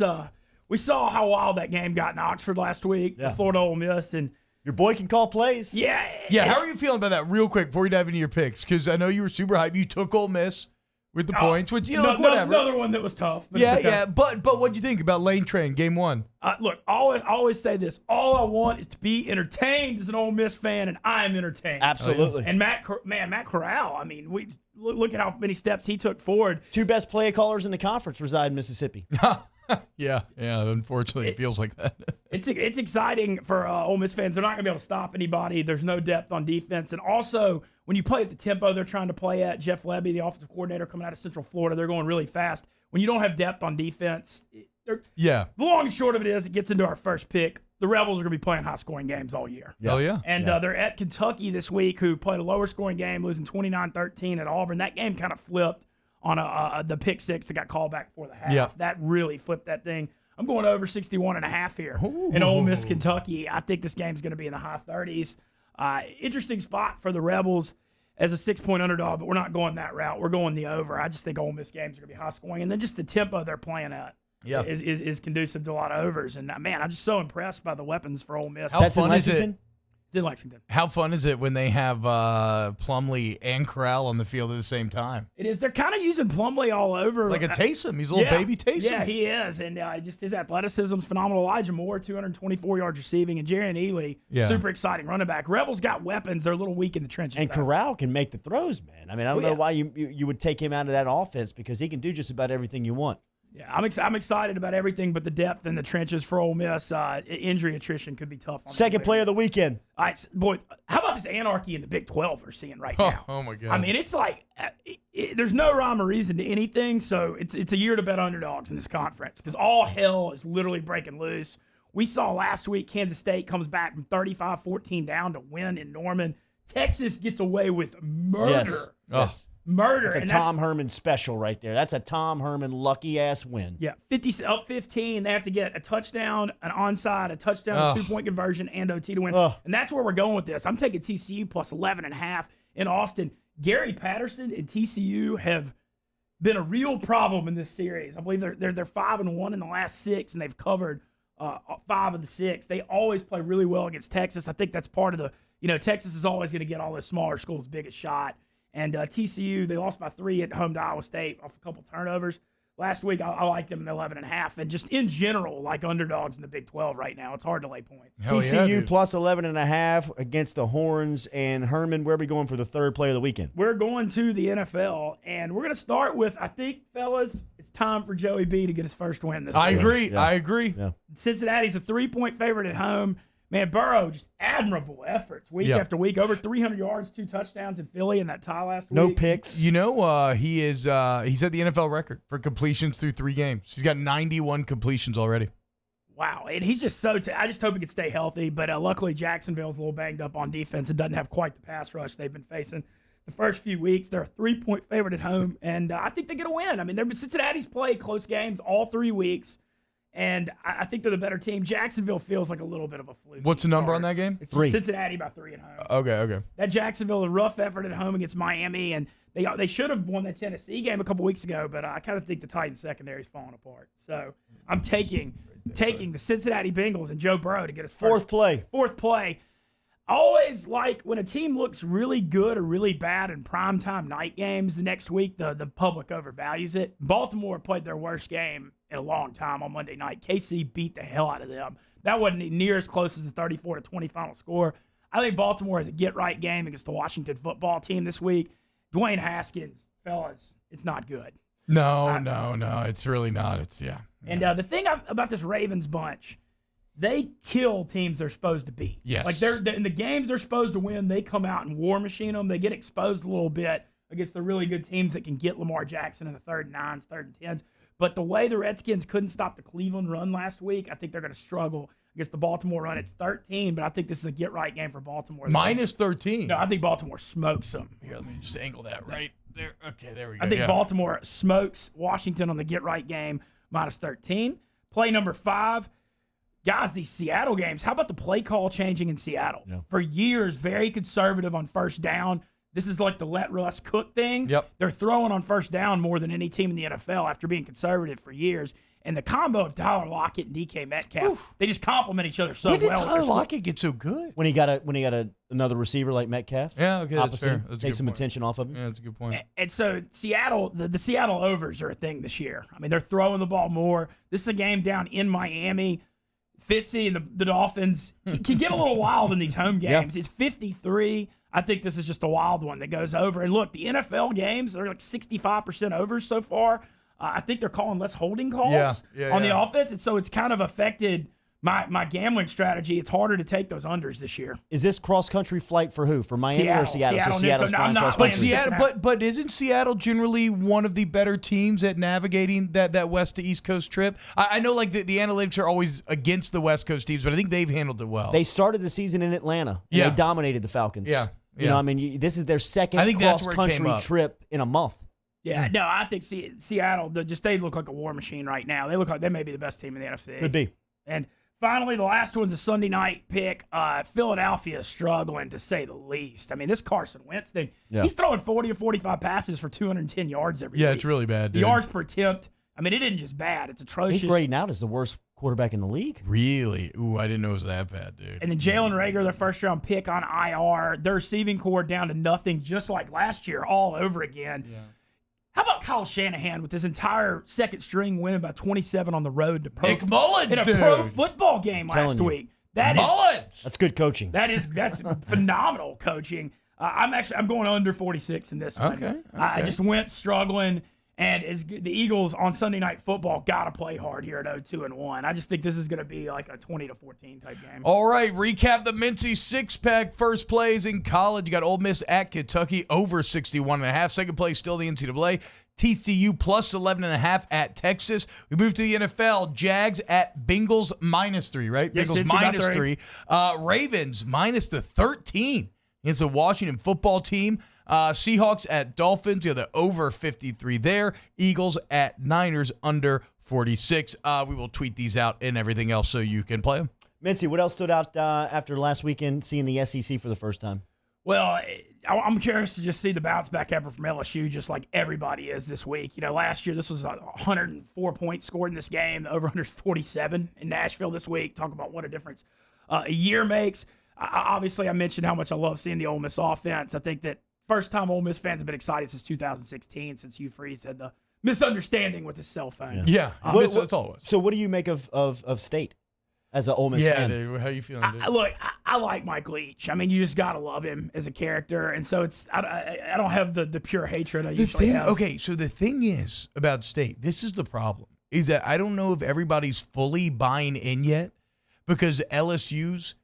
Speaker 8: we saw how wild that game got in Oxford last week, the Florida Ole Miss, and
Speaker 6: your boy can call plays.
Speaker 8: Yeah.
Speaker 7: How are you feeling about that real quick before we dive into your picks? Because I know you were super hyped. You took Ole Miss with the points, which, whatever.
Speaker 8: Another one that was tough.
Speaker 7: But what'd you think about Lane Train, game 1?
Speaker 8: Look, I always say this. All I want is to be entertained as an Ole Miss fan, and I am entertained.
Speaker 6: Absolutely.
Speaker 8: And Matt Corral, I mean, we look at how many steps he took forward.
Speaker 6: 2 best play callers in the conference reside in Mississippi.
Speaker 7: Yeah. Unfortunately, it feels like that.
Speaker 8: It's exciting for Ole Miss fans. They're not going to be able to stop anybody. There's no depth on defense. And also, when you play at the tempo they're trying to play at, Jeff Lebby, the offensive coordinator coming out of Central Florida, they're going really fast. When you don't have depth on defense, the long and short of it is, it gets into our first pick. The Rebels are going to be playing high-scoring games all year.
Speaker 7: Oh, yeah.
Speaker 8: And they're at Kentucky this week, who played a lower-scoring game, losing 29-13 at Auburn. That game kind of flipped on the pick six that got called back before the half.
Speaker 7: Yep.
Speaker 8: That really flipped that thing. I'm going over 61.5 here in Ole Miss, Kentucky. I think this game's going to be in the high 30s. Interesting spot for the Rebels as a 6-point underdog, but we're not going that route. We're going the over. I just think Ole Miss games are going to be high scoring, and then just the tempo they're playing at is conducive to a lot of overs. And man, I'm just so impressed by the weapons for Ole Miss.
Speaker 7: How fun is it?
Speaker 8: It's in Lexington.
Speaker 7: How fun is it when they have Plumlee and Corral on the field at the same time?
Speaker 8: It is. They're kind of using Plumlee all over.
Speaker 7: Like a Taysom. He's a little baby Taysom.
Speaker 8: Yeah, he is. And just his athleticism is phenomenal. Elijah Moore, 224 yards receiving. And Jerry Ely, super exciting running back. Rebels got weapons. They're a little weak in the trenches.
Speaker 6: And Corral can make the throws, man. I mean, I don't know why you would take him out of that offense, because he can do just about everything you want.
Speaker 8: Yeah, I'm excited about everything but the depth in the trenches for Ole Miss. Injury attrition could be tough.
Speaker 6: Second play of the weekend.
Speaker 8: All right, boy, how about this anarchy in the Big 12 we're seeing right now?
Speaker 7: Oh, my God.
Speaker 8: I mean, it's like there's no rhyme or reason to anything, so it's a year to bet underdogs in this conference because all hell is literally breaking loose. We saw last week Kansas State comes back from 35-14 down to win in Norman. Texas gets away with murder.
Speaker 6: Yes.
Speaker 8: Murder.
Speaker 6: That's a Tom Herman special right there. That's a Tom Herman lucky-ass win.
Speaker 8: Yeah, 15. They have to get a touchdown, an onside, a touchdown, a 2-point conversion, and OT to win. And that's where we're going with this. I'm taking TCU plus 11.5 in Austin. Gary Patterson and TCU have been a real problem in this series. I believe they're 5-1 in the last 6, and they've covered 5 of the 6. They always play really well against Texas. I think that's part of the, Texas is always going to get all those smaller schools' biggest shot. And TCU, they lost by 3 at home to Iowa State off a couple turnovers. Last week, I liked them in the 11.5. And just in general, like underdogs in the Big 12 right now, it's hard to lay points.
Speaker 6: TCU plus 11.5 against the Horns. And Herman, where are we going for the third play of the weekend?
Speaker 8: We're going to the NFL. And we're going to start with, I think, fellas, it's time for Joey B to get his first win this week.
Speaker 7: I agree.
Speaker 6: Yeah.
Speaker 8: Cincinnati's a 3-point favorite at home. Man, Burrow, just admirable efforts week after week. Over 300 yards, 2 touchdowns in Philly in that tie last week.
Speaker 6: No picks.
Speaker 7: He is he's at the NFL record for completions through 3 games. He's got 91 completions already.
Speaker 8: Wow, and he's just I just hope he can stay healthy. But luckily, Jacksonville's a little banged up on defense and doesn't have quite the pass rush they've been facing the first few weeks. They're a 3-point favorite at home, and I think they get a win. I mean, Cincinnati's played close games all 3 weeks. And I think they're the better team. Jacksonville feels like a little bit of a fluke.
Speaker 7: What's the number on that game?
Speaker 8: It's 3. Cincinnati by 3 at home.
Speaker 7: Okay.
Speaker 8: That Jacksonville, a rough effort at home against Miami, and they should have won that Tennessee game a couple weeks ago, but I kind of think the Titans secondary is falling apart. So I'm taking the Cincinnati Bengals and Joe Burrow to get his
Speaker 6: fourth play.
Speaker 8: Fourth play. I always like when a team looks really good or really bad in primetime night games the next week, the public overvalues it. Baltimore played their worst game in a long time on Monday night. KC beat the hell out of them. That wasn't near as close as the 34-20 final score. I think Baltimore has a get-right game against the Washington football team this week. Dwayne Haskins, fellas, it's not good.
Speaker 7: No, it's really not. It's, yeah.
Speaker 8: And the thing about this Ravens bunch, they kill teams they're supposed to beat.
Speaker 7: Yes.
Speaker 8: Like they're in the games they're supposed to win, they come out and war machine them. They get exposed a little bit against the really good teams that can get Lamar Jackson in the 3rd and 9s, 3rd and 10s. But the way the Redskins couldn't stop the Cleveland run last week, I think they're going to struggle against the Baltimore run. It's 13, but I think this is a get-right game for Baltimore.
Speaker 7: Minus 13.
Speaker 8: No, I think Baltimore smokes them.
Speaker 7: Here, let me just angle that right there. Okay, there we go.
Speaker 8: I think Baltimore smokes Washington on the get-right game, minus 13. Play number 5. Guys, these Seattle games, how about the play call changing in Seattle?
Speaker 6: Yeah.
Speaker 8: For years, very conservative on first down. This is like the let Russ cook thing.
Speaker 7: Yep.
Speaker 8: They're throwing on first down more than any team in the NFL after being conservative for years. And the combo of Tyler Lockett and DK Metcalf, they just complement each other so
Speaker 7: When did
Speaker 8: well.
Speaker 7: Tyler Lockett get so good?
Speaker 6: When he got another receiver like Metcalf.
Speaker 7: Yeah, okay, that's
Speaker 6: opposite
Speaker 7: fair.
Speaker 6: him,
Speaker 7: That's a
Speaker 6: take
Speaker 7: good
Speaker 6: some
Speaker 7: point.
Speaker 6: attention off of him.
Speaker 7: Yeah, that's a good point.
Speaker 8: And so Seattle, the Seattle overs are a thing this year. I mean, they're throwing the ball more. This is a game down in Miami. Fitzy and the Dolphins can get a little wild in these home games. It's 53. I think this is just a wild one that goes over. And look, the NFL games, they're like 65% overs so far. I think they're calling less holding calls on the offense. And so it's kind of affected my gambling strategy. It's harder to take those unders this year.
Speaker 6: Is this cross-country flight for who? For Miami or Seattle?
Speaker 8: Seattle.
Speaker 6: Seattle's
Speaker 8: So
Speaker 6: flying
Speaker 8: I'm not
Speaker 6: cross-country.
Speaker 7: But isn't Seattle generally one of the better teams at navigating that West to East Coast trip? I know like the analytics are always against the West Coast teams, but I think they've handled it well.
Speaker 6: They started the season in Atlanta. And they dominated the Falcons.
Speaker 7: Yeah.
Speaker 6: You know, I mean, this is their second cross-country trip in a month.
Speaker 8: Yeah, no, I think Seattle, they look like a war machine right now. They look like they may be the best team in the NFC.
Speaker 6: Could be.
Speaker 8: And finally, the last one's a Sunday night pick. Philadelphia is struggling, to say the least. I mean, this Carson Wentz thing, he's throwing 40 or 45 passes for 210 yards every week.
Speaker 7: It's really bad, dude.
Speaker 8: The yards per attempt, I mean, it isn't just bad. It's atrocious.
Speaker 6: He's grading out as the worst quarterback in the league.
Speaker 7: Really? Ooh, I didn't know it was that bad, dude.
Speaker 8: And then Jalen Reagor, their first-round pick on IR. Their receiving core down to nothing, just like last year, all over again. Yeah. How about Kyle Shanahan with his entire second string winning by 27 on the road to
Speaker 7: Nick Mullins,
Speaker 8: in a pro football game last week?
Speaker 6: That's good coaching.
Speaker 8: That's phenomenal coaching. I'm going under 46 in this one.
Speaker 7: Okay.
Speaker 8: I just went struggling, and the Eagles on Sunday Night Football got to play hard here at 0-2-1. I just think this is going to be like a 20-14 type game.
Speaker 7: All right, recap the Mincy six-pack. First plays in college. You got Ole Miss at Kentucky over 61.5. Second place still the NCAA. TCU plus 11.5 at Texas. We move to the NFL. Jags at Bengals -3, right?
Speaker 8: Yes,
Speaker 7: Bengals -3. Ravens -13 against the Washington football team. Seahawks at Dolphins. You have the over 53 there. Eagles at Niners under 46. We will tweet these out and everything else so you can play them.
Speaker 6: Mincy, what else stood out after last weekend seeing the SEC for the first time?
Speaker 8: Well, I'm curious to just see the bounce back effort from LSU, just like everybody is this week. You know, last year this was 104 points scored in this game, over 147 in Nashville this week. Talk about what a difference a year makes. Obviously, I mentioned how much I love seeing the Ole Miss offense. I think that first time Ole Miss fans have been excited since 2016, since Hugh Freeze had the misunderstanding with his cell phone.
Speaker 7: Yeah, that's all it was.
Speaker 6: So what do you make of State as an Ole Miss fan?
Speaker 7: Yeah, dude, how you feeling, dude?
Speaker 8: Look, I like Mike Leach. I mean, you just got to love him as a character. And so I don't have the pure hatred I usually have.
Speaker 7: Okay, so the thing is about State, this is the problem, is that I don't know if everybody's fully buying in yet because LSU's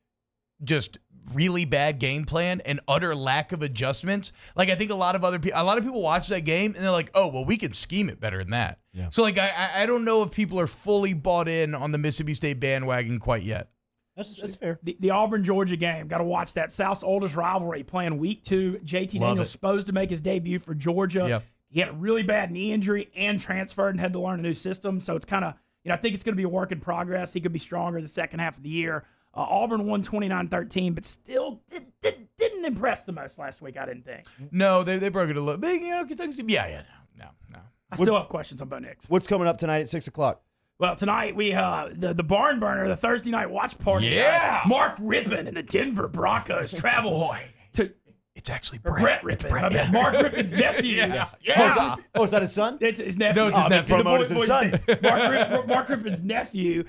Speaker 7: just really bad game plan and utter lack of adjustments. Like, I think a lot of people watch that game and they're like, oh, well, we can scheme it better than that. Yeah. So, like, I don't know if people are fully bought in on the Mississippi State bandwagon quite yet.
Speaker 6: That's fair.
Speaker 8: The Auburn-Georgia game, got to watch that. South's oldest rivalry playing week 2. JT Daniels supposed to make his debut for Georgia.
Speaker 7: Yep.
Speaker 8: He had a really bad knee injury and transferred and had to learn a new system. So it's kind of, I think it's going to be a work in progress. He could be stronger the second half of the year. Auburn won 29-13, but still didn't impress the most last week, I didn't think.
Speaker 7: No, they broke it a little bit. Kentucky, no.
Speaker 8: I still have questions on Bo Nix.
Speaker 6: What's coming up tonight at 6 o'clock?
Speaker 8: Well, tonight we the barn burner, the Thursday night watch party.
Speaker 7: Yeah.
Speaker 8: Mark Rippon and the Denver Broncos travel to.
Speaker 7: It's actually
Speaker 8: Brett Rippon. Mark Rippon's nephew.
Speaker 6: Oh, is that his son?
Speaker 8: It's his nephew.
Speaker 7: No, it's his nephew.
Speaker 6: Promoted his son.
Speaker 8: Mark Rippon's nephew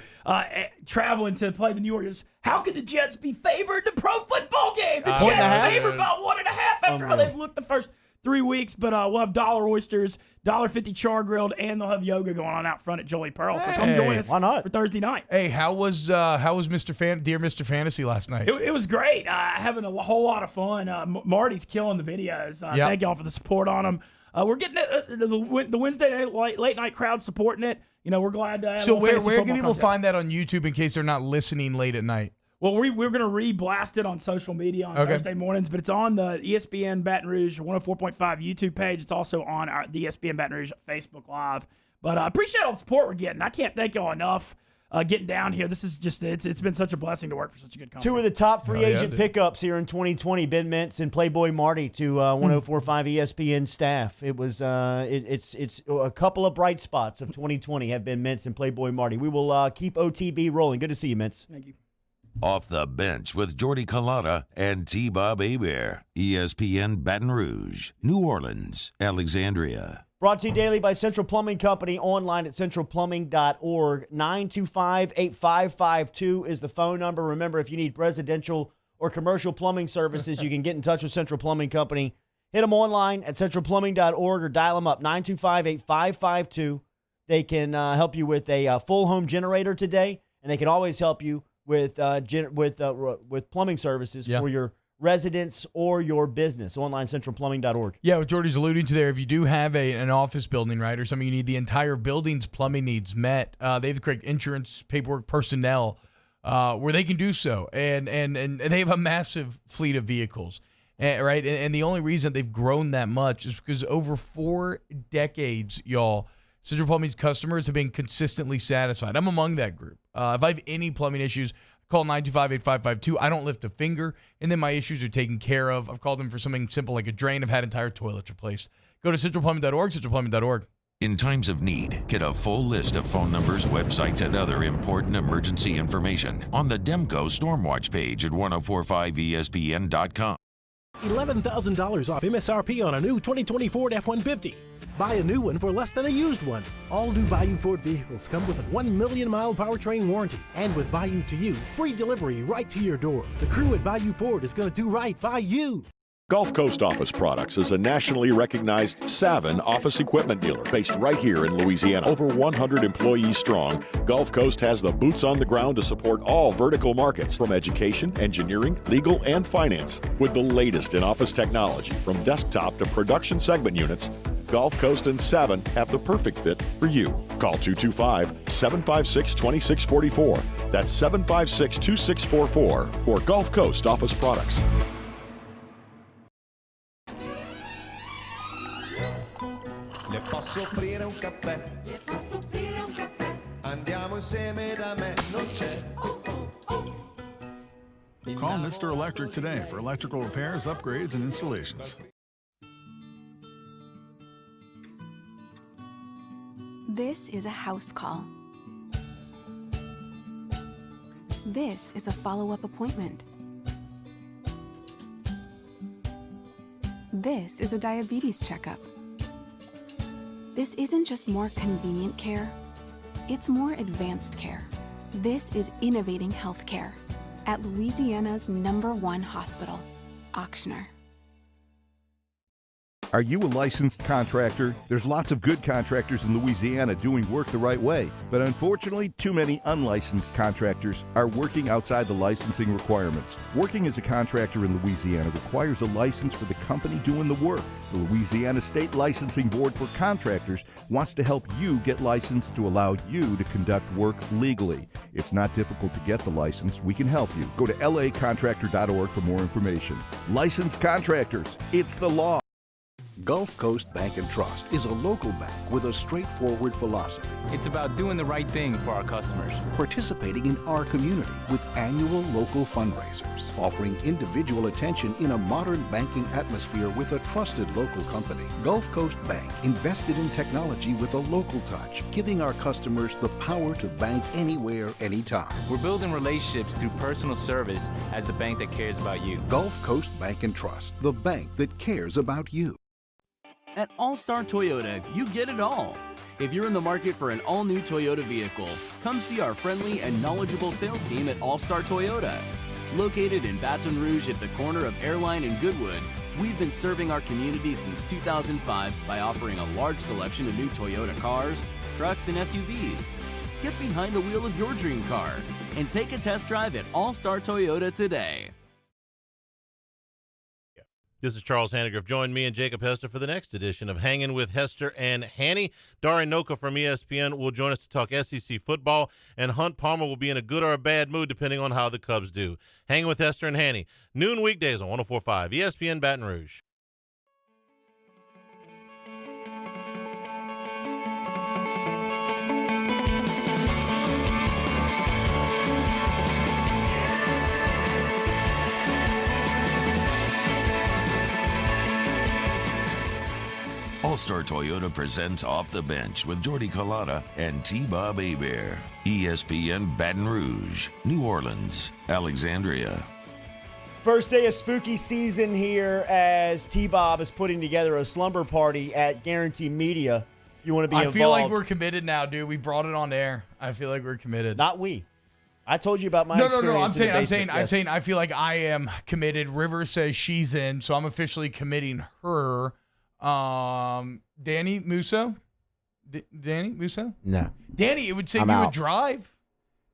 Speaker 8: traveling to play the New Yorkers. How could the Jets be favored in the pro football game? The
Speaker 6: Point and a
Speaker 8: Jets
Speaker 6: half?
Speaker 8: favored about 1.5 after how they've looked the first 3 weeks. But we'll have dollar oysters, $1.50 char grilled, and they'll have yoga going on out front at Jolie Pearl. So come join us for Thursday night.
Speaker 7: Hey, how was Dear Mr. Fantasy last night?
Speaker 8: It was great. Having a whole lot of fun. Marty's killing the videos.
Speaker 7: Yep.
Speaker 8: Thank y'all for the support on them. We're getting the Wednesday night late night crowd supporting it. We're glad to have
Speaker 7: So
Speaker 8: a little
Speaker 7: where
Speaker 8: fantasy
Speaker 7: can
Speaker 8: football
Speaker 7: people
Speaker 8: content.
Speaker 7: find that on YouTube in case they're not listening late at night?
Speaker 8: Well, we're going to re-blast it on social media on Thursday mornings, but it's on the ESPN Baton Rouge 104.5 YouTube page. It's also on the ESPN Baton Rouge Facebook Live. But I appreciate all the support we're getting. I can't thank y'all enough getting down here. This is just it's been such a blessing to work for such a good company.
Speaker 6: Two of the top free agent pickups here in 2020, Ben Mintz and Playboy Marty to 104.5 ESPN staff. It was it's a couple of bright spots of 2020 have been Mintz and Playboy Marty. We will keep OTB rolling. Good to see you, Mintz.
Speaker 8: Thank you.
Speaker 4: Off the Bench with Jordy Culotta and T-Bob Hebert. ESPN Baton Rouge, New Orleans, Alexandria.
Speaker 6: Brought to you daily by Central Plumbing Company, online at centralplumbing.org. 925-8552 is the phone number. Remember, if you need residential or commercial plumbing services, you can get in touch with Central Plumbing Company. Hit them online at centralplumbing.org or dial them up, 925-8552. They can help you with a full home generator today, and they can always help you with plumbing services for your residence or your business. Online, centralplumbing.org.
Speaker 7: Yeah, what Jordy's alluding to there, if you do have an office building, right, or something, you need the entire building's plumbing needs met, they have the correct insurance, paperwork, personnel, where they can do so. And they have a massive fleet of vehicles, right? And the only reason they've grown that much is because over 4 decades, y'all, Central Plumbing's customers have been consistently satisfied. I'm among that group. If I have any plumbing issues, call 925-8552. I don't lift a finger, and then my issues are taken care of. I've called them for something simple like a drain. I've had entire toilets replaced. Go to centralplumbing.org, centralplumbing.org.
Speaker 4: In times of need, get a full list of phone numbers, websites, and other important emergency information on the Demco Stormwatch page at 1045ESPN.com.
Speaker 15: $11,000 off MSRP on a new 2020 Ford F-150. Buy a new one for less than a used one. All new Bayou Ford vehicles come with a 1 million mile powertrain warranty. And with Bayou to You, free delivery right to your door. The crew at Bayou Ford is going to do right by you.
Speaker 12: Gulf Coast Office Products is a nationally recognized Savin office equipment dealer based right here in Louisiana. Over 100 employees strong, Gulf Coast has the boots on the ground to support all vertical markets, from education, engineering, legal, and finance. With the latest in office technology, from desktop to production segment units, Gulf Coast and Savin have the perfect fit for you. Call 225-756-2644. That's 756-2644 for Gulf Coast Office Products.
Speaker 16: Le posso offrire un caffè? Andiamo insieme da me, non c'è.
Speaker 18: Call Mr. Electric today for electrical repairs, upgrades, and installations.
Speaker 25: This is a house call. This is a follow-up appointment. This is a diabetes checkup. This isn't just more convenient care, it's more advanced care. This is innovating healthcare at Louisiana's #1 hospital, Ochsner.
Speaker 11: Are you a licensed contractor? There's lots of good contractors in Louisiana doing work the right way, but unfortunately, too many unlicensed contractors are working outside the licensing requirements. Working as a contractor in Louisiana requires a license for the company doing the work. The Louisiana State Licensing Board for Contractors wants to help you get licensed to allow you to conduct work legally. It's not difficult to get the license. We can help you. Go to lacontractor.org for more information. Licensed contractors, it's the law.
Speaker 1: Gulf Coast Bank and Trust is a local bank with a straightforward philosophy,
Speaker 22: It's about doing the right thing for our customers.
Speaker 1: participating in our community with annual local fundraisers, offering individual attention in a modern banking atmosphere with a trusted local company. Gulf Coast Bank invested in technology with a local touch, giving our customers the power to bank anywhere, anytime.
Speaker 22: We're building relationships through personal service as the bank that cares about you.
Speaker 1: Gulf Coast Bank and Trust, the bank that cares about you.
Speaker 21: At All Star Toyota, you get it all. If you're in the market for an all-new Toyota vehicle, come see our friendly and knowledgeable sales team at All Star Toyota. Located in Baton Rouge at the corner of Airline and Goodwood, we've been serving our community since 2005 by offering a large selection of new Toyota cars, trucks, and SUVs. Get behind the wheel of your dream car and take a test drive at All Star Toyota today.
Speaker 17: This is Charles Hannigrove. Join me and Jacob Hester for the next edition of Hanging with Hester and Hanny. Darian Noka from ESPN will join us to talk SEC football, and Hunt Palmer will be in a good or a bad mood depending on how the Cubs do. Hanging with Hester and Hanny, noon weekdays on 104.5 ESPN Baton Rouge.
Speaker 4: All-Star Toyota presents Off the Bench with Jordy Collada and T-Bob Hebert. ESPN Baton Rouge, New Orleans, Alexandria.
Speaker 6: First day of spooky season here as T-Bob is putting together a slumber party at Guarantee Media. You want to be involved?
Speaker 7: I feel like we're committed now, dude. We brought it on air. I feel like we're committed.
Speaker 6: Not we. I told you about my
Speaker 7: No.
Speaker 6: experience.
Speaker 7: I'm saying. I feel like I am committed. River says she's in, so I'm officially committing her. Danny Musso? Danny Musso?
Speaker 5: No.
Speaker 7: Danny, it would save
Speaker 5: I'm
Speaker 7: you
Speaker 5: out.
Speaker 7: a drive.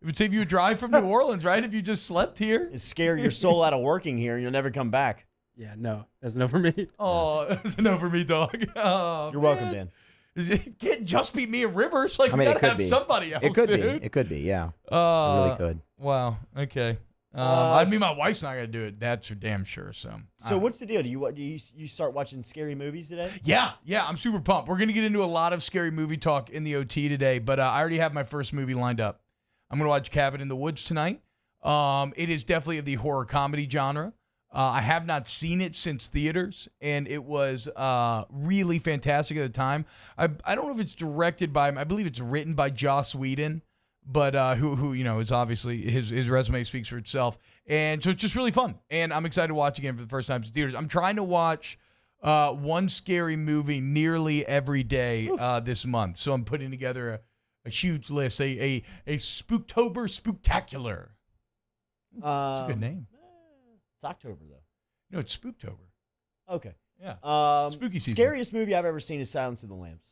Speaker 7: It would save you a drive from New Orleans, right? If you just slept here.
Speaker 6: It scare your soul out of working here, and you'll never come back.
Speaker 2: Yeah, no. That's no for me.
Speaker 7: Oh, that's a no for me, dog. Oh,
Speaker 6: You're welcome, Dan.
Speaker 7: It can't just be me and Rivers. Like,
Speaker 5: I mean,
Speaker 7: we
Speaker 5: it
Speaker 7: gotta
Speaker 5: could
Speaker 7: have
Speaker 5: be.
Speaker 7: somebody else,
Speaker 5: It could
Speaker 7: dude.
Speaker 5: be. It could be, yeah. It really could.
Speaker 7: Wow. Okay. I mean, my wife's not gonna do it. That's for damn sure. So
Speaker 6: what's the deal? Do you start watching scary movies today?
Speaker 7: Yeah, I'm super pumped. We're gonna get into a lot of scary movie talk in the OT today, but I already have my first movie lined up. I'm gonna watch Cabin in the Woods tonight. It is definitely of the horror comedy genre. I have not seen it since theaters, and it was really fantastic at the time. I don't know if it's directed by him. I believe it's written by Joss Whedon. But who is obviously his resume speaks for itself, and so it's just really fun. And I'm excited to watch again for the first time in theaters. I'm trying to watch one scary movie nearly every day this month, so I'm putting together a huge list, a Spooktober Spooktacular. It's a good name.
Speaker 6: It's October though.
Speaker 7: No, it's Spooktober.
Speaker 6: Okay.
Speaker 7: Yeah. Spooky season.
Speaker 6: Scariest movie I've ever seen is Silence of the Lambs.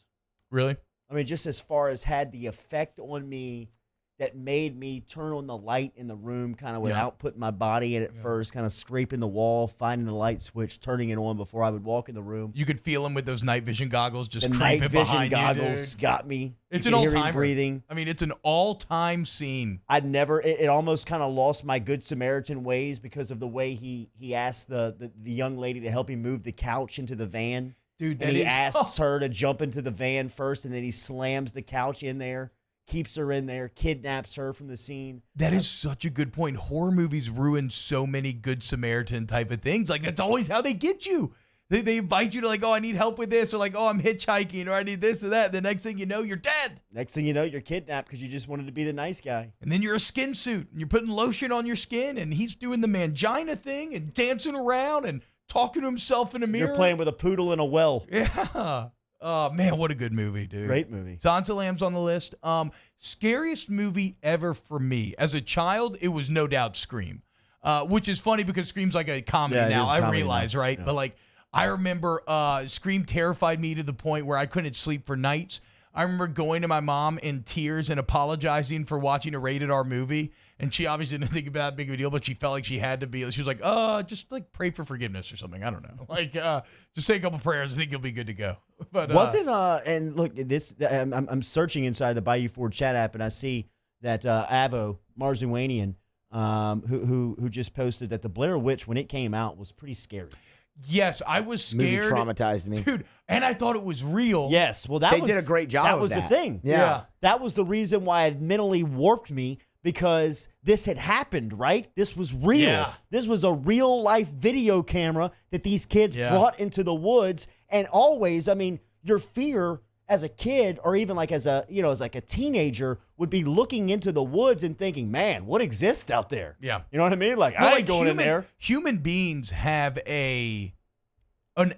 Speaker 7: Really?
Speaker 6: I mean, just as far as had the effect on me that made me turn on the light in the room kind of without putting my body in it first, kind of scraping the wall, finding the light switch, turning it on before I would walk in the room.
Speaker 7: You could feel him with those night vision goggles just
Speaker 6: The
Speaker 7: creeping
Speaker 6: night vision
Speaker 7: behind
Speaker 6: goggles
Speaker 7: you, dude.
Speaker 6: got me.
Speaker 7: It's
Speaker 6: You
Speaker 7: an
Speaker 6: could hear him
Speaker 7: all-timer.
Speaker 6: breathing.
Speaker 7: I mean, it's an all-time scene.
Speaker 6: It almost kind of lost my Good Samaritan ways because of the way he asked the young lady to help him move the couch into the van.
Speaker 7: Dude,
Speaker 6: and
Speaker 7: that
Speaker 6: he
Speaker 7: is-
Speaker 6: asks her to jump into the van first, and then he slams the couch in there, keeps her in there, kidnaps her from the scene.
Speaker 7: That is such a good point. Horror movies ruin so many Good Samaritan type of things. Like, that's always how they get you. They invite you to, like, oh, I need help with this, or like, oh, I'm hitchhiking, or I need this or that. The next thing you know, you're dead.
Speaker 6: Next thing you know, you're kidnapped because you just wanted to be the nice guy.
Speaker 7: And then you're a skin suit, and you're putting lotion on your skin, and he's doing the mangina thing and dancing around and talking to himself in a mirror.
Speaker 6: You're playing with a poodle in a well.
Speaker 7: Yeah. Oh, man, what a good movie, dude.
Speaker 6: Great movie.
Speaker 7: Silence of the Lambs on the list. Scariest movie ever for me. As a child, it was no doubt Scream, which is funny because Scream's like a comedy
Speaker 6: Yeah, it
Speaker 7: now.
Speaker 6: is a
Speaker 7: I
Speaker 6: comedy
Speaker 7: realize,
Speaker 6: now.
Speaker 7: right?
Speaker 6: Yeah.
Speaker 7: But, like, I remember Scream terrified me to the point where I couldn't sleep for nights. I remember going to my mom in tears and apologizing for watching a rated R movie. And she obviously didn't think about that big of a deal, but she felt like she had to be. She was like, just like pray for forgiveness or something. I don't know. Like, just say a couple prayers. I think you'll be good to go. But
Speaker 6: Wasn't and look, this I'm searching inside the Bayou Ford chat app, and I see that Avo Marzawanian, who just posted that the Blair Witch, when it came out, was pretty scary.
Speaker 7: Yes, I was scared.
Speaker 5: Movie traumatized me.
Speaker 7: Dude, and I thought it was real.
Speaker 6: Yes, well,
Speaker 5: They did a great job
Speaker 6: That
Speaker 5: of
Speaker 6: was
Speaker 5: that.
Speaker 6: the thing.
Speaker 5: Yeah.
Speaker 6: That was the reason why it mentally warped me, because this had happened, right? This was real.
Speaker 7: Yeah.
Speaker 6: This was a real life video camera that these kids brought into the woods. And always, I mean, your fear as a kid, or even like as a teenager, would be looking into the woods and thinking, man, what exists out there?
Speaker 7: Yeah.
Speaker 6: You know what I mean? Like,
Speaker 7: Well,
Speaker 6: I ain't going in there.
Speaker 7: Human beings have an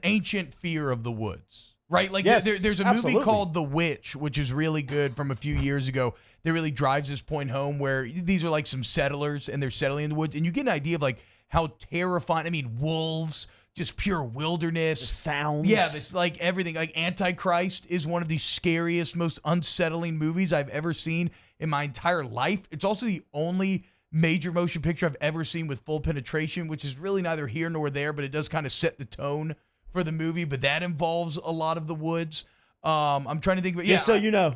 Speaker 7: ancient fear of the woods, right? Like
Speaker 6: Yes,
Speaker 7: there's a
Speaker 6: absolutely.
Speaker 7: movie called The Witch, which is really good from a few years ago. That really drives this point home, where these are like some settlers and they're settling in the woods, and you get an idea of like how terrifying. I mean, wolves, just pure wilderness.
Speaker 6: The sounds.
Speaker 7: Yeah, it's like everything. Like Antichrist is one of the scariest, most unsettling movies I've ever seen in my entire life. It's also the only major motion picture I've ever seen with full penetration, which is really neither here nor there, but it does kind of set the tone for the movie. But that involves a lot of the woods. I'm trying to think about.
Speaker 6: Just so you know.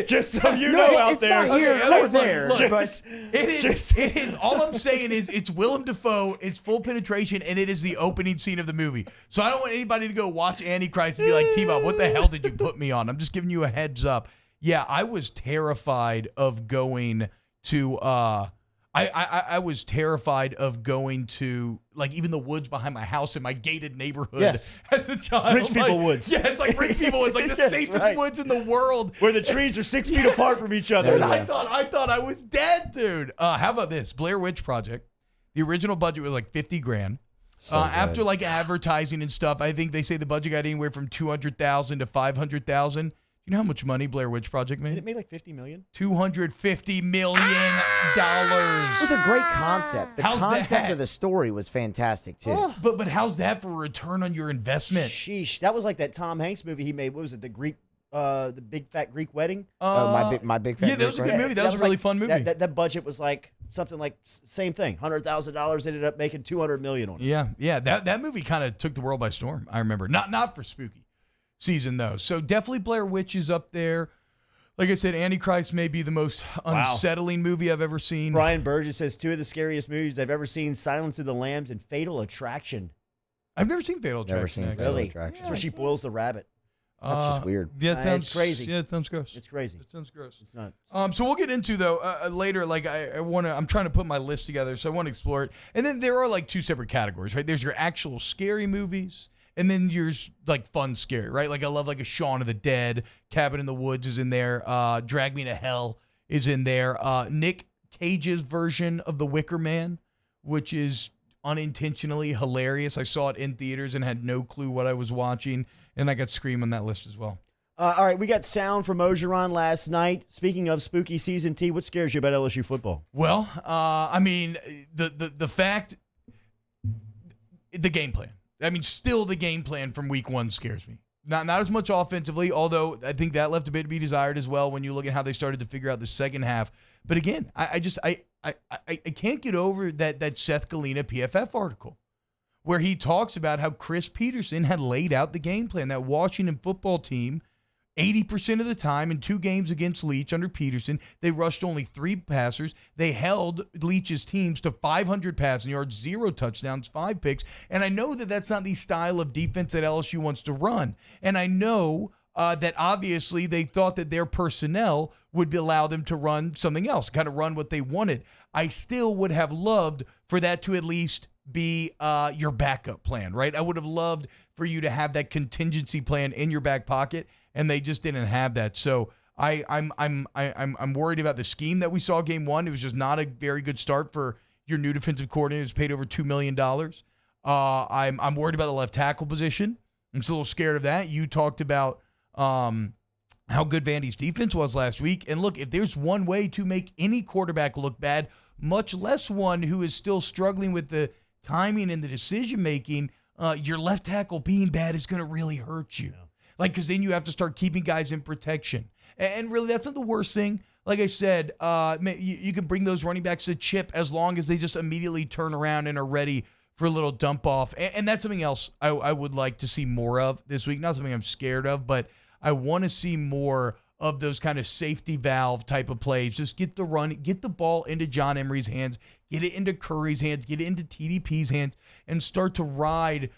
Speaker 6: Just so you know out there.
Speaker 5: Not here nor there.
Speaker 7: Look,
Speaker 5: but
Speaker 7: it is. All I'm saying is it's Willem Dafoe, it's full penetration, and it is the opening scene of the movie. So I don't want anybody to go watch Antichrist and be like, T-Bob, what the hell did you put me on? I'm just giving you a heads up. Yeah, I was terrified of going to. I was terrified of going to, like, even the woods behind my house in my gated neighborhood
Speaker 6: Yes.
Speaker 7: as a child.
Speaker 6: Rich people woods.
Speaker 7: Yeah, it's like rich people woods, like the
Speaker 6: Yes,
Speaker 7: safest
Speaker 6: right.
Speaker 7: woods in the world.
Speaker 6: Where the trees are 6 feet apart from each other.
Speaker 7: Dude, I thought I was dead, dude. How about this? Blair Witch Project. The original budget was like $50,000. After like advertising and stuff, I think they say the budget got anywhere from $200,000 to $500,000. You know how much money Blair Witch Project made?
Speaker 6: Did it make like $50 million?
Speaker 7: $250 million.
Speaker 5: it was a great concept. The
Speaker 7: How's
Speaker 5: concept
Speaker 7: that?
Speaker 5: of the story was fantastic too.
Speaker 6: Oh.
Speaker 7: But how's that for a return on your investment?
Speaker 6: Sheesh. That was like that Tom Hanks movie he made. What was it? The Big Fat Greek Wedding?
Speaker 5: My big fat.
Speaker 7: Yeah, that was a good movie. That was a really fun movie.
Speaker 6: That budget was like something like same thing. $100,000 ended up making $200 million on it.
Speaker 7: Yeah. That movie kind of took the world by storm. I remember. Not for spooky season though. So definitely Blair Witch is up there. Like I said, Antichrist may be the most unsettling movie I've ever seen.
Speaker 6: Brian Burgess says 2 of the scariest movies I've ever seen: Silence of the Lambs and Fatal Attraction.
Speaker 7: I've never seen Fatal Attraction.
Speaker 5: Never seen
Speaker 7: actually.
Speaker 5: Fatal
Speaker 6: Really?
Speaker 5: Attraction.
Speaker 6: That's where she boils the rabbit.
Speaker 5: That's just weird.
Speaker 7: Yeah, it sounds
Speaker 6: It's crazy.
Speaker 7: Yeah, it sounds gross.
Speaker 6: It's crazy.
Speaker 7: It sounds gross.
Speaker 6: It's not.
Speaker 7: So we'll get into though later. Like I'm trying to put my list together, so I want to explore it. And then there are like 2 separate categories, right? There's your actual scary movies, and then there's like fun scary, right? Like I love like a Shaun of the Dead, Cabin in the Woods is in there, Drag Me to Hell is in there, Nick Cage's version of The Wicker Man, which is unintentionally hilarious. I saw it in theaters and had no clue what I was watching, and I got Scream on that list as well.
Speaker 6: All right, we got sound from Ogeron last night. Speaking of spooky season, T, what scares you about LSU football?
Speaker 7: Well, I mean, the fact, the game plan. I mean, still the game plan from week 1 scares me. Not as much offensively, although I think that left a bit to be desired as well when you look at how they started to figure out the second half. But again, I can't get over that Seth Galina PFF article where he talks about how Chris Peterson had laid out the game plan. That Washington football team, 80% of the time in 2 games against Leach under Peterson, they rushed only 3 passers. They held Leach's teams to 500 passing yards, 0 touchdowns, 5 picks. And I know that that's not the style of defense that LSU wants to run. And I know that obviously they thought that their personnel would allow them to run something else, kind of run what they wanted. I still would have loved for that to at least be your backup plan, right? I would have loved for you to have that contingency plan in your back pocket, and they just didn't have that. So I'm worried about the scheme that we saw game 1. It was just not a very good start for your new defensive coordinator who's paid over $2 million. I'm worried about the left tackle position. I'm still a little scared of that. You talked about how good Vandy's defense was last week. And look, if there's one way to make any quarterback look bad, much less one who is still struggling with the timing and the decision-making, your left tackle being bad is going to really hurt you. Like, because then you have to start keeping guys in protection. And really, that's not the worst thing. Like I said, you can bring those running backs to chip as long as they just immediately turn around and are ready for a little dump off. And that's something else I would like to see more of this week. Not something I'm scared of, but I want to see more of those kind of safety valve type of plays. Just get the ball into John Emery's hands, get it into Curry's hands, get it into TDP's hands, and start to ride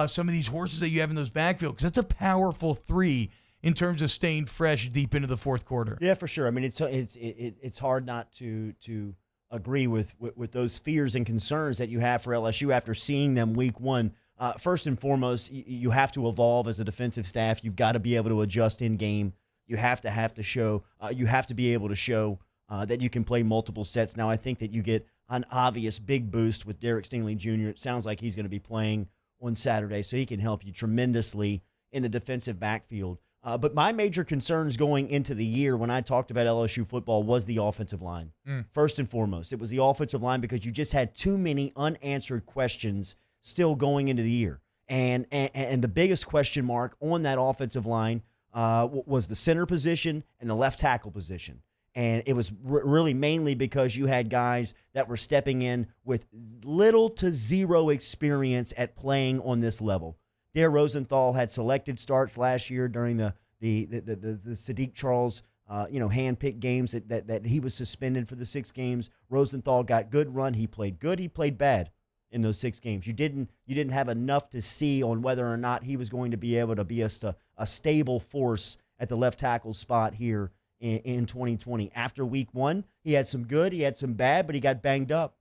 Speaker 7: some of these horses that you have in those backfield, because that's a powerful 3 in terms of staying fresh deep into the fourth quarter.
Speaker 6: Yeah, for sure. I mean, it's hard not to agree with those fears and concerns that you have for LSU after seeing them week one. First and foremost, you have to evolve as a defensive staff. You've got to be able to adjust in game. You have to show. You have to be able to show that you can play multiple sets. Now, I think that you get an obvious big boost with Derek Stingley Jr. It sounds like he's going to be playing on Saturday, so he can help you tremendously in the defensive backfield. But my major concerns going into the year when I talked about LSU football was the offensive line. First and foremost, it was the offensive line because you just had too many unanswered questions still going into the year. And the biggest question mark on that offensive line was the center position and the left tackle position. And it was really mainly because you had guys that were stepping in with little to zero experience at playing on this level. Dare Rosenthal had selected starts last year during the Sadiq Charles hand-picked games that he was suspended for the 6 games. Rosenthal got good run. He played good. He played bad in those 6 games. You didn't have enough to see on whether or not he was going to be able to be a stable force at the left tackle spot here in 2020. After week 1, he had some good, he had some bad, but he got banged up.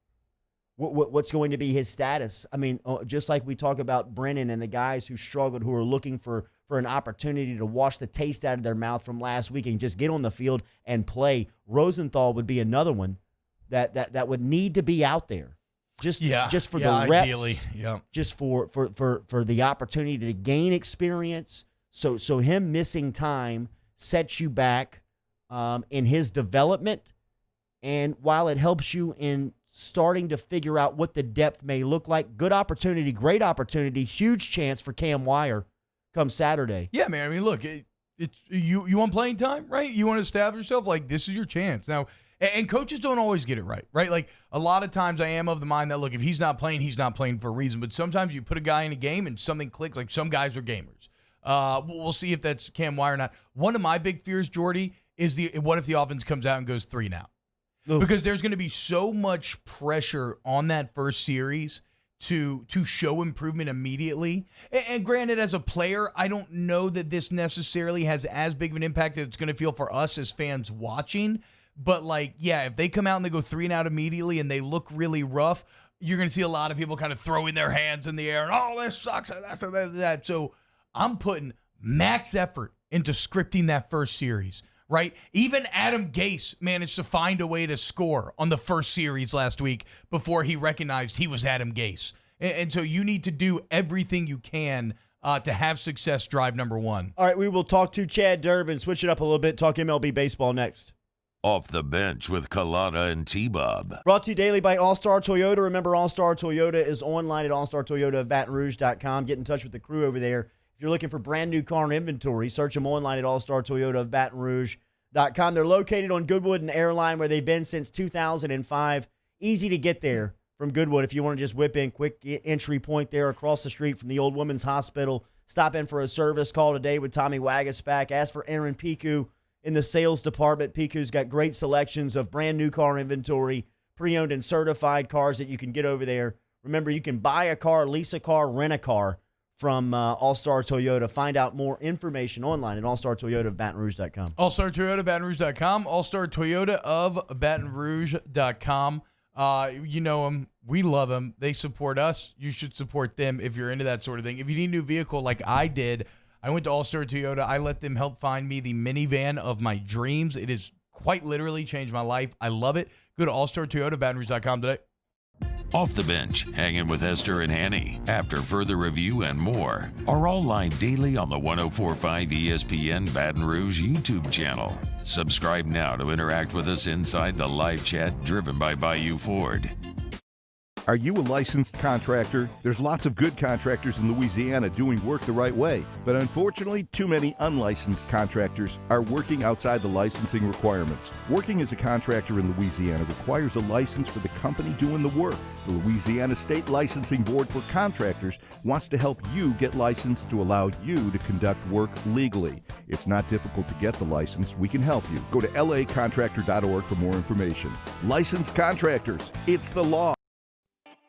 Speaker 6: What's going to be his status? I mean, just like we talk about Brennan and the guys who struggled, who are looking for an opportunity to wash the taste out of their mouth from last week and just get on the field and play. Rosenthal would be another one that would need to be out there. Just for the reps,
Speaker 7: ideally,
Speaker 6: just for the opportunity to gain experience. So him missing time sets you back in his development, and while it helps you in starting to figure out what the depth may look like, good opportunity, great opportunity, huge chance for Cam Wire come Saturday.
Speaker 7: Yeah, man. I mean, look, it's you want playing time, right? You want to establish yourself. Like, this is your chance now. And coaches don't always get it right? Like, a lot of times I am of the mind that, look, if he's not playing for a reason. But sometimes you put a guy in a game and something clicks. Like, some guys are gamers. We'll see if that's Cam Wire or not. One of my big fears, Jordy, is what if the offense comes out and goes 3 now? Because there's going to be so much pressure on that first series to show improvement immediately. And granted, as a player, I don't know that this necessarily has as big of an impact that it's going to feel for us as fans watching. But, like, yeah, if they come out and they go 3 and out immediately and they look really rough, you're going to see a lot of people kind of throwing their hands in the air and, oh, this sucks, that. So I'm putting max effort into scripting that first series. Right? Even Adam Gase managed to find a way to score on the first series last week before he recognized he was Adam Gase. And so you need to do everything you can to have success drive number 1.
Speaker 6: All right, we will talk to Chad Durbin, switch it up a little bit, talk MLB baseball next.
Speaker 4: Off the Bench with Kalana and T-Bob.
Speaker 6: Brought to you daily by All-Star Toyota. Remember, All-Star Toyota is online at allstartoyotaofbatonrouge.com. Get in touch with the crew over there. If you're looking for brand new car inventory, search them online at allstartoyotaofbatonrouge.com. They're located on Goodwood and Airline, where they've been since 2005. Easy to get there from Goodwood if you want to just whip in. Quick entry point there across the street from the Old Women's Hospital. Stop in for a service call today with Tommy Wagaspack. Ask for Aaron Piku in the sales department. Piku's got great selections of brand new car inventory, pre-owned and certified cars that you can get over there. Remember, you can buy a car, lease a car, rent a car from All-Star Toyota. Find out more information online at allstartoyotaofbatonrouge.com.
Speaker 7: allstartoyotaofbatonrouge.com, allstartoyotaofbatonrouge.com. You know them. We love them. They support us. You should support them if you're into that sort of thing. If you need a new vehicle like I did, I went to All-Star Toyota. I let them help find me the minivan of my dreams. It has quite literally changed my life. I love it. Go to allstartoyotaofbatonrouge.com today.
Speaker 4: Off the Bench, hanging with Esther and Hanny. After further review and more are all live daily on the 104.5 ESPN Baton Rouge YouTube channel. Subscribe now to interact with us inside the live chat driven by Bayou Ford.
Speaker 11: Are you a licensed contractor? There's lots of good contractors in Louisiana doing work the right way, but unfortunately, too many unlicensed contractors are working outside the licensing requirements. Working as a contractor in Louisiana requires a license for the company doing the work. The Louisiana State Licensing Board for Contractors wants to help you get licensed to allow you to conduct work legally. It's not difficult to get the license. We can help you. Go to lacontractor.org for more information. Licensed contractors, it's the law.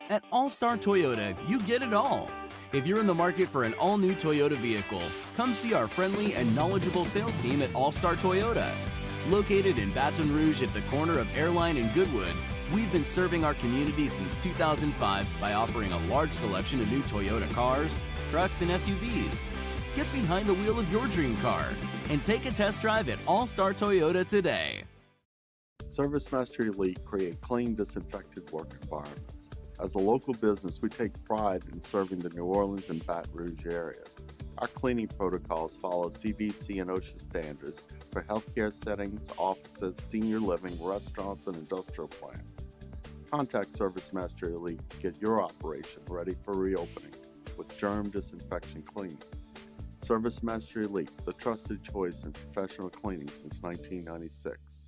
Speaker 21: At All Star Toyota, you get it all. If you're in the market for an all-new Toyota vehicle, come see our friendly and knowledgeable sales team at All Star Toyota. Located in Baton Rouge at the corner of Airline and Goodwood, we've been serving our community since 2005 by offering a large selection of new Toyota cars, trucks, and SUVs. Get behind the wheel of your dream car and take a test drive at All Star Toyota today.
Speaker 13: Service Master Elite create clean, disinfected work environments. As a local business, we take pride in serving the New Orleans and Baton Rouge areas. Our cleaning protocols follow CDC and OSHA standards for healthcare settings, offices, senior living, restaurants, and industrial plants. Contact Service Master Elite to get your operation ready for reopening with germ disinfection cleaning. Service Master Elite, the trusted choice in professional cleaning since 1996.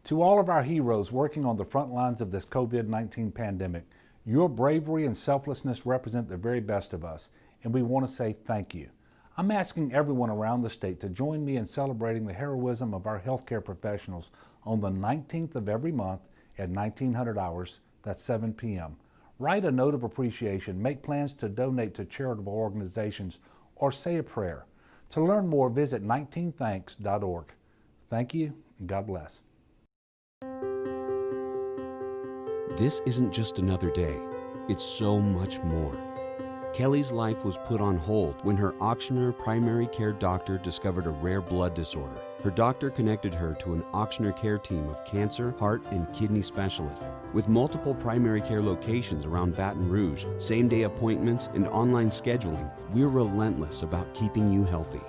Speaker 14: To all of our heroes working on the front lines of this COVID-19 pandemic, your bravery and selflessness represent the very best of us, and we want to say thank you. I'm asking everyone around the state to join me in celebrating the heroism of our healthcare professionals on the 19th of every month at 1900 hours, that's 7 p.m. Write a note of appreciation, make plans to donate to charitable organizations, or say a prayer. To learn more, visit 19thanks.org. Thank you, and God bless.
Speaker 10: This isn't just another day, it's so much more. Kelly's life was put on hold when her auctioneer primary care doctor discovered a rare blood disorder. Her doctor connected her to an auctioneer care team of cancer, heart, and kidney specialists. With multiple primary care locations around Baton Rouge, same-day appointments, and online scheduling, we're relentless about keeping you healthy.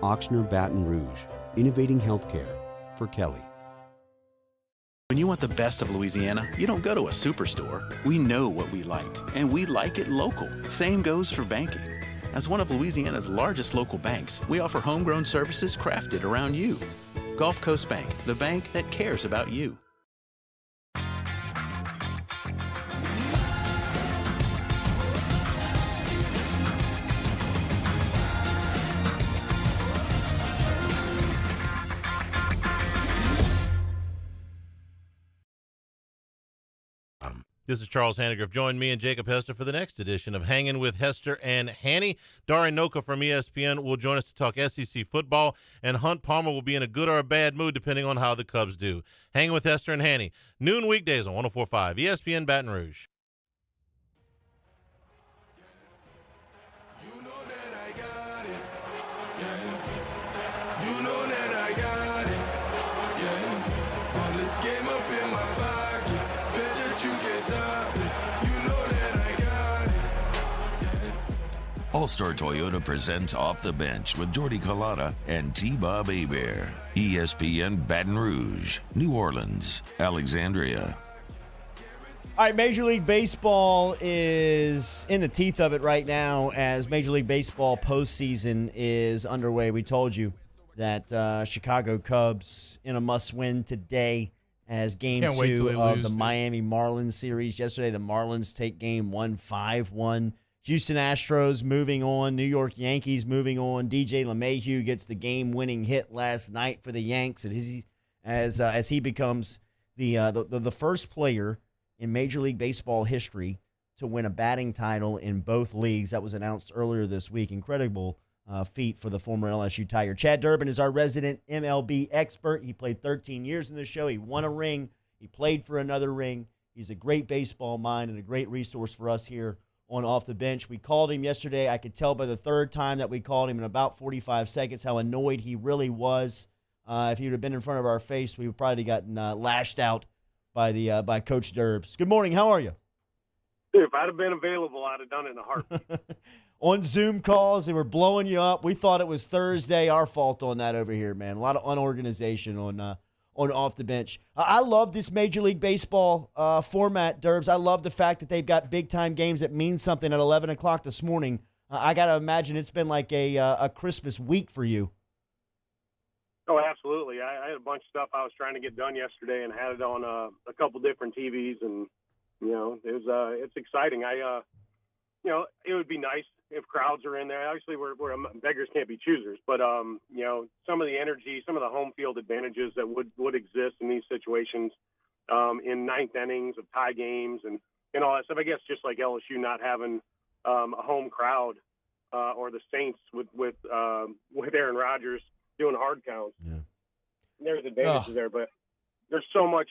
Speaker 10: Auctioneer Baton Rouge, innovating healthcare for Kelly.
Speaker 3: When you want the best of Louisiana, you don't go to a superstore. We know what we like, and we like it local. Same goes for banking. As one of Louisiana's largest local banks, we offer homegrown services crafted around you. Gulf Coast Bank, the bank that cares about you.
Speaker 17: This is Charles Hannigrove. Join me and Jacob Hester for the next edition of Hanging with Hester and Hanny. Darian Noka from ESPN will join us to talk SEC football, and Hunt Palmer will be in a good or a bad mood depending on how the Cubs do. Hanging with Hester and Hanny, noon weekdays on 104.5 ESPN Baton Rouge.
Speaker 4: All-Star Toyota presents Off the Bench with Jordy Collada and T-Bob Hebert. ESPN Baton Rouge, New Orleans, Alexandria.
Speaker 6: All right, Major League Baseball is in the teeth of it right now as Major League Baseball postseason is underway. We told you that Chicago Cubs in a must-win today as Game 2 of the Miami Marlins series. Yesterday, the Marlins take Game 1, 5-1. Houston Astros moving on. New York Yankees moving on. DJ LeMahieu gets the game-winning hit last night for the Yanks as he becomes the first player in Major League Baseball history to win a batting title in both leagues. That was announced earlier this week. Incredible feat for the former LSU Tiger. Chad Durbin is our resident MLB expert. He played 13 years in the show. He won a ring. He played for another ring. He's a great baseball mind and a great resource for us here on Off the Bench. We called him yesterday. I could tell by the third time that we called him in about 45 seconds how annoyed he really was. If he would have been in front of our face, we would probably gotten lashed out by Coach Durbs. Good morning. How are you?
Speaker 9: Dude, if I'd have been available, I'd have done it in a heartbeat.
Speaker 6: On Zoom calls, they were blowing you up. We thought it was Thursday. Our fault on that over here, man. A lot of unorganization on Off the Bench. I love this Major League Baseball format, Durbs. I love the fact that they've got big-time games that mean something at 11 o'clock this morning. I got to imagine it's been like a Christmas week for you.
Speaker 9: Oh, absolutely. I had a bunch of stuff I was trying to get done yesterday and had it on a couple different TVs, and, it's exciting. It would be nice if crowds are in there. Obviously, we're beggars can't be choosers, but some of the energy, some of the home field advantages that would exist in these situations in ninth innings of tie games and and all that stuff. I guess just like LSU not having a home crowd, or the Saints with Aaron Rodgers doing hard counts.
Speaker 8: Yeah.
Speaker 9: There's advantages there, but there's so much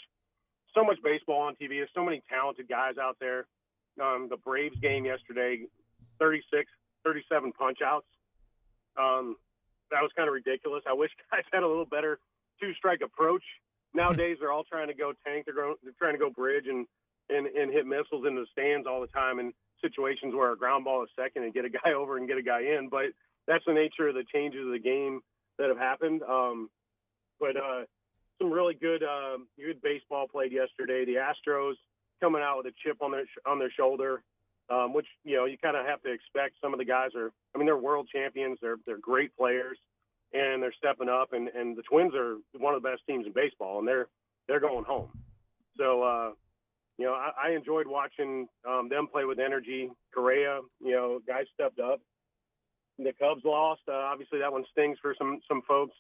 Speaker 9: baseball on TV. There's so many talented guys out there. The Braves game yesterday, 37 punch-outs. That was kind of ridiculous. I wish guys had a little better two-strike approach. Nowadays, they're all trying to go tank. They're trying to go bridge and hit missiles into the stands all the time in situations where a ground ball is second and get a guy over and get a guy in. But that's the nature of the changes of the game that have happened. But some really good baseball played yesterday. The Astros coming out with a chip on their shoulder, which you kind of have to expect. Some of the guys they're world champions. They're great players, and they're stepping up. And the Twins are one of the best teams in baseball, and they're going home. So I enjoyed watching them play with energy. Correa, guys stepped up. The Cubs lost. Obviously, that one stings for some folks.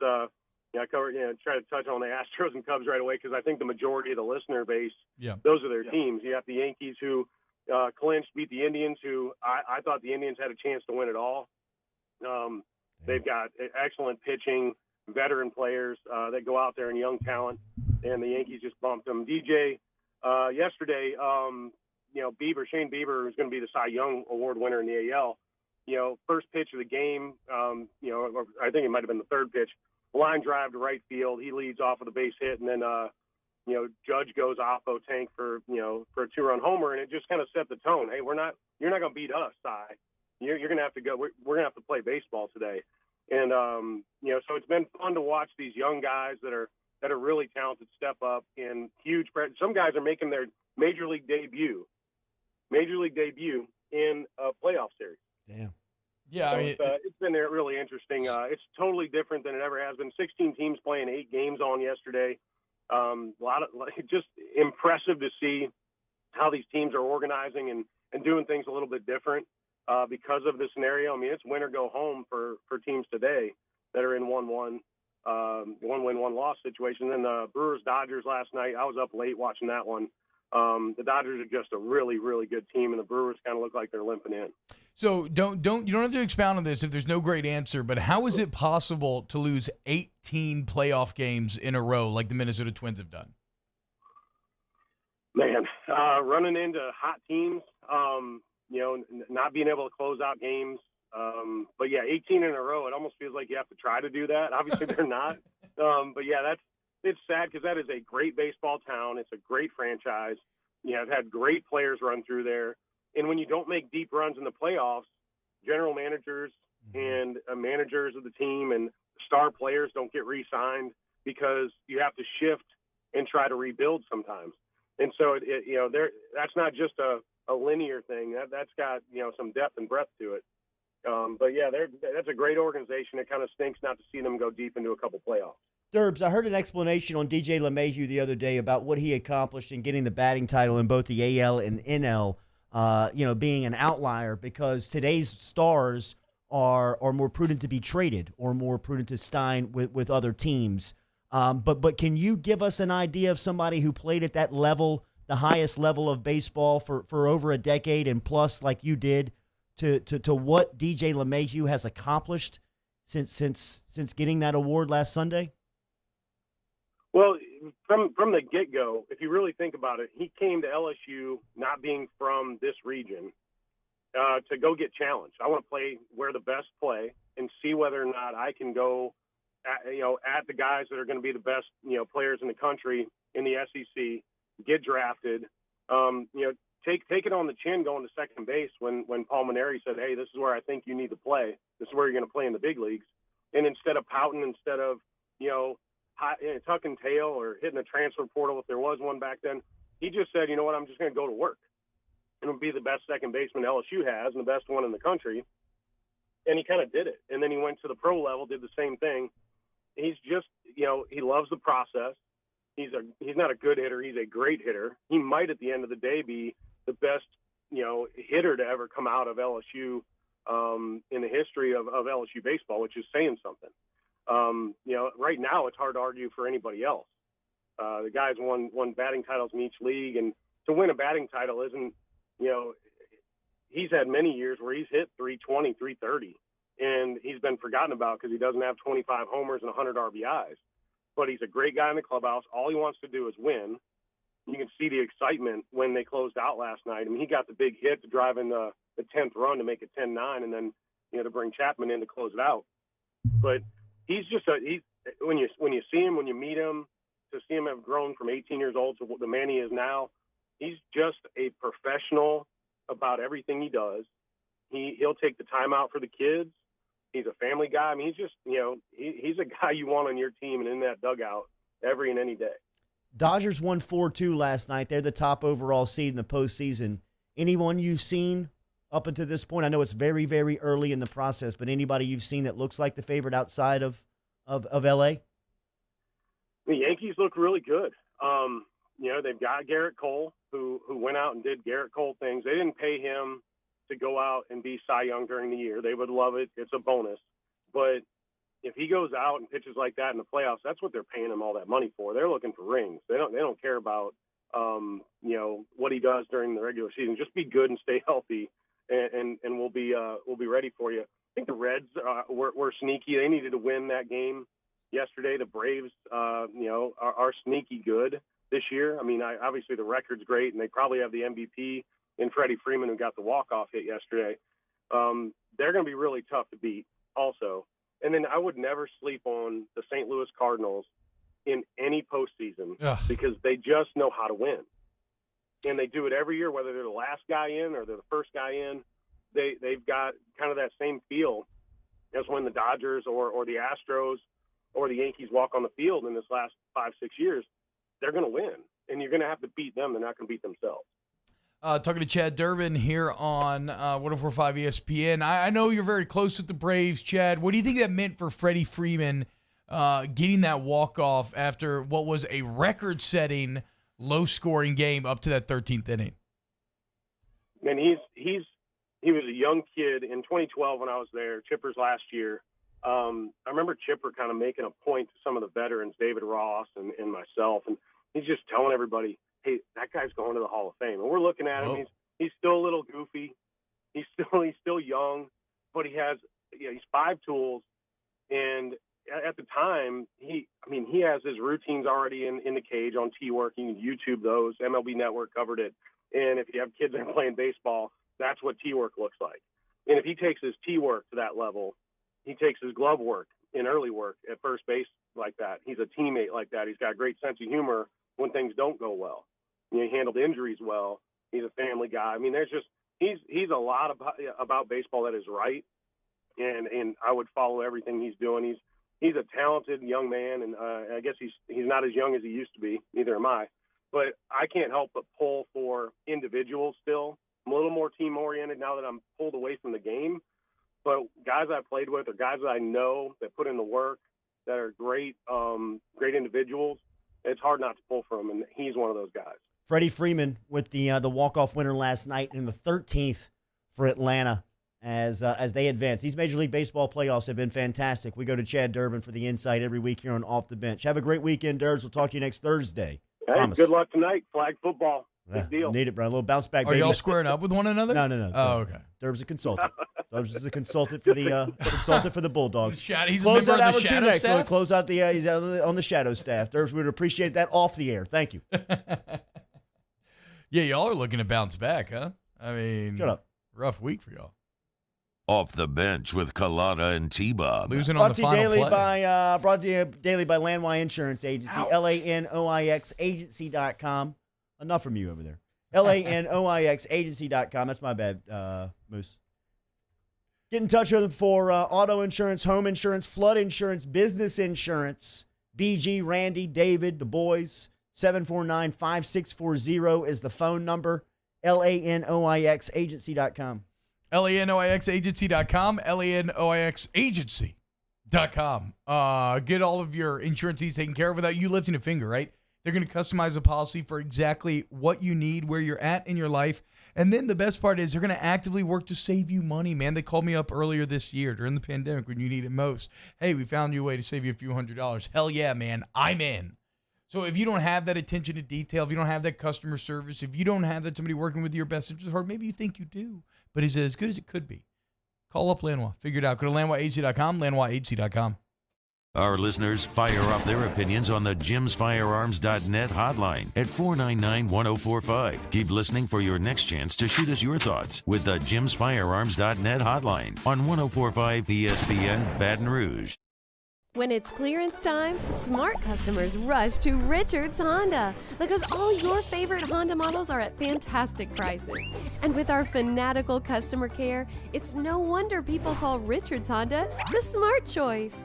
Speaker 9: I covered, try to touch on the Astros and Cubs right away because I think the majority of the listener base, those are their teams. You have the Yankees who clinched, beat the Indians, who I thought the Indians had a chance to win it all. They've got excellent pitching, veteran players that go out there and young talent, and the Yankees just bumped them. DJ, yesterday, Shane Bieber is going to be the Cy Young Award winner in the AL. First pitch of the game, or I think it might have been the third pitch, line drive to right field. He leads off with a base hit, and then, Judge goes oppo tank for a 2-run homer, and it just kind of set the tone. Hey, you're not going to beat us, Cy. You're going to have to go. We're going to have to play baseball today. And, so it's been fun to watch these young guys that are really talented step up in huge – some guys are making their major league debut in a playoff series.
Speaker 8: Damn.
Speaker 7: Yeah,
Speaker 9: so it's been really interesting. It's totally different than it ever has been. 16 teams playing 8 games on yesterday. Just impressive to see how these teams are organizing and doing things a little bit different because of the scenario. I mean, it's win or go home for teams today that are in 1-1, 1-win, 1-loss situation. And the Brewers-Dodgers last night, I was up late watching that one. The Dodgers are just a really, really good team, and the Brewers kind of look like they're limping in.
Speaker 7: So you don't have to expound on this if there's no great answer, but how is it possible to lose 18 playoff games in a row like the Minnesota Twins have done?
Speaker 9: Man, running into hot teams, not being able to close out games. But yeah, 18 in a row, it almost feels like you have to try to do that. Obviously they're not. But yeah, it's sad because that is a great baseball town. It's a great franchise. I've had great players run through there. And when you don't make deep runs in the playoffs, general managers and managers of the team and star players don't get re-signed because you have to shift and try to rebuild sometimes. And so, that's not just a linear thing. That's got, some depth and breadth to it. But yeah, that's a great organization. It kind of stinks not to see them go deep into a couple playoffs.
Speaker 6: Derbs, I heard an explanation on DJ LeMahieu the other day about what he accomplished in getting the batting title in both the AL and NL, being an outlier because today's stars are more prudent to be traded or more prudent to sign with other teams. But can you give us an idea of somebody who played at that level, the highest level of baseball for over a decade and plus like you did to what DJ LeMahieu has accomplished since getting that award last Sunday?
Speaker 9: Well, from the get-go, if you really think about it, he came to LSU not being from this region to go get challenged. I want to play where the best play and see whether or not I can go at the guys that are going to be the best, players in the country in the SEC, get drafted, take it on the chin going to second base when Paul Mainieri said, hey, this is where I think you need to play. This is where you're going to play in the big leagues. And instead of pouting, instead of, tuck and tail or hitting the transfer portal if there was one back then, he just said, you know what, I'm just going to go to work and be the best second baseman LSU has and the best one in the country. And he kind of did it. And then he went to the pro level, did the same thing. He's just, he loves the process. He's not a good hitter. He's a great hitter. He might at the end of the day be the best, hitter to ever come out of LSU in the history of LSU baseball, which is saying something. Right now it's hard to argue for anybody else. The guys won batting titles in each league, and to win a batting title isn't he's had many years where he's hit 320, 330, and he's been forgotten about because he doesn't have 25 homers and 100 RBIs. But he's a great guy in the clubhouse. All he wants to do is win. You can see the excitement when they closed out last night. I mean, he got the big hit to drive in the 10th run to make it 10-9, and then to bring Chapman in to close it out. But he's just when you see him, when you meet him, to see him have grown from 18 years old to the man he is now, he's just a professional about everything he does. He'll take the time out for the kids. He's a family guy. I mean, he's just, he's a guy you want on your team and in that dugout every and any day.
Speaker 6: Dodgers won 4-2 last night. They're the top overall seed in the postseason. Anyone you've seen up until this point? I know it's very, very early in the process, but anybody you've seen that looks like the favorite outside of L.A.?
Speaker 9: The Yankees look really good. They've got Garrett Cole, who went out and did Garrett Cole things. They didn't pay him to go out and be Cy Young during the year. They would love it. It's a bonus. But if he goes out and pitches like that in the playoffs, that's what they're paying him all that money for. They're looking for rings. They don't care about what he does during the regular season. Just be good and stay healthy, and we'll be ready for you. I think the Reds were sneaky. They needed to win that game yesterday. The Braves, are sneaky good this year. I mean, obviously the record's great, and they probably have the MVP in Freddie Freeman, who got the walk-off hit yesterday. They're going to be really tough to beat also. And then I would never sleep on the St. Louis Cardinals in any postseason because they just know how to win. And they do it every year, whether they're the last guy in or they're the first guy in. They've got kind of that same feel as when the Dodgers or the Astros or the Yankees walk on the field in this last 5-6 years. They're going to win, and you're going to have to beat them. They're not going to beat themselves.
Speaker 7: Talking to Chad Durbin here on 104.5 ESPN. I know you're very close with the Braves, Chad. What do you think that meant for Freddie Freeman getting that walk-off after what was a record-setting, low-scoring game up to that 13th inning?
Speaker 9: And he was a young kid in 2012 when I was there, Chipper's last year. I remember Chipper kind of making a point to some of the veterans, David Ross and myself, and he's just telling everybody, hey, that guy's going to the Hall of Fame. And we're looking at him. He's still a little goofy. He's still young, but he has he's 5 tools. And at the time, he has his routines already in the cage on T-Work. You can YouTube those. MLB Network covered it. And if you have kids that are playing baseball, that's what T-Work looks like. And if he takes his T-Work to that level, he takes his glove work in early work at first base like that. He's a teammate like that. He's got a great sense of humor when things don't go well. He handled injuries well. He's a family guy. I mean, he's a lot about baseball that is right, and I would follow everything he's doing. He's a talented young man, and I guess he's not as young as he used to be. Neither am I. But I can't help but pull for individuals still. I'm a little more team-oriented now that I'm pulled away from the game. But guys I played with or guys that I know that put in the work, that are great individuals, it's hard not to pull for him, and he's one of those guys.
Speaker 6: Freddie Freeman with the walk-off winner last night in the 13th for Atlanta as they advance. These Major League Baseball playoffs have been fantastic. We go to Chad Durbin for the insight every week here on Off the Bench. Have a great weekend, Durbs. We'll talk to you next Thursday.
Speaker 9: Hey,
Speaker 6: Promise.
Speaker 9: Good luck tonight. Flag football. Big deal.
Speaker 6: Need it, bro. A little bounce back.
Speaker 7: Are y'all squaring up with one another?
Speaker 6: No.
Speaker 7: Oh, okay.
Speaker 6: Durbs a consultant. Durbs is a consultant for the Bulldogs.
Speaker 7: He's a
Speaker 6: close
Speaker 7: member
Speaker 6: out
Speaker 7: of the
Speaker 6: hour 2
Speaker 7: Shadow
Speaker 6: next.
Speaker 7: staff?
Speaker 6: So close out he's on the Shadow staff. Durbs, we would appreciate that off the air. Thank you.
Speaker 7: Yeah, y'all are looking to bounce back, huh? I mean,
Speaker 6: shut up.
Speaker 7: Rough week for y'all.
Speaker 4: Off the Bench with Kalata and T-Bob.
Speaker 7: Losing on the final play.
Speaker 6: Brought to you daily by Landwine Insurance Agency, LANOIXagency.com. Enough from you over there. LANOIXagency.com. That's my bad, Moose. Get in touch with them for auto insurance, home insurance, flood insurance, business insurance. BG, Randy, David, the boys. 749-5640 is the phone number. LANOIXagency.com.
Speaker 7: LANOIXagency.com. LANOIXagency.com. Get all of your insurance needs taken care of without you lifting a finger, right? They're going to customize a policy for exactly what you need, where you're at in your life. And then the best part is they're going to actively work to save you money, man. They called me up earlier this year during the pandemic when you need it most. Hey, we found you a way to save you a few $100s. Hell yeah, man. I'm in. So if you don't have that attention to detail, if you don't have that customer service, if you don't have that somebody working with your best interest at heart, maybe you think you do, but is it as good as it could be? Call up Lanois. Figure it out. Go to LanoisHC.com, LanoisHC.com.
Speaker 4: Our listeners fire up their opinions on the JimsFirearms.net hotline at 499-1045. Keep listening for your next chance to shoot us your thoughts with the JimsFirearms.net hotline on 1045 ESPN Baton Rouge.
Speaker 8: When it's clearance time, smart customers rush to Richards Honda because all your favorite Honda models are at fantastic prices. And with our fanatical customer care, it's no wonder people call Richards Honda the smart choice.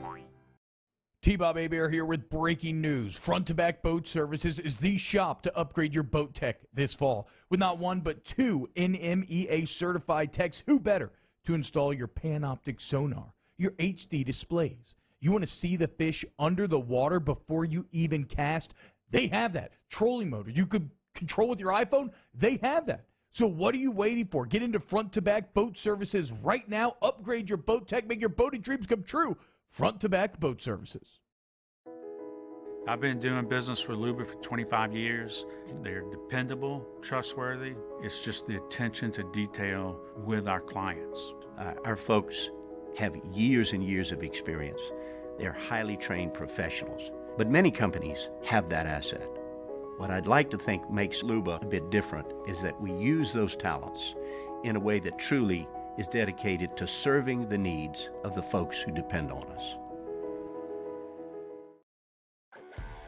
Speaker 7: T-Bob Hebert here with breaking news. Front to Back Boat Services is the shop to upgrade your boat tech this fall. With not one but two NMEA certified techs, who better to install your Panoptic sonar, your HD displays. You want to see the fish under the water before you even cast? They have that. Trolling motor you could control with your iPhone? They have that. So what are you waiting for? Get into Front to Back Boat Services right now. Upgrade your boat tech. Make your boating dreams come true. Front to Back Boat Services.
Speaker 19: I've been doing business with Luba for 25 years. They're dependable, trustworthy. It's just the attention to detail with our clients.
Speaker 20: Our folks have years and years of experience. They're highly trained professionals. But many companies have that asset. What I'd like to think makes Luba a bit different is that we use those talents in a way that truly is dedicated to serving the needs of the folks who depend on us.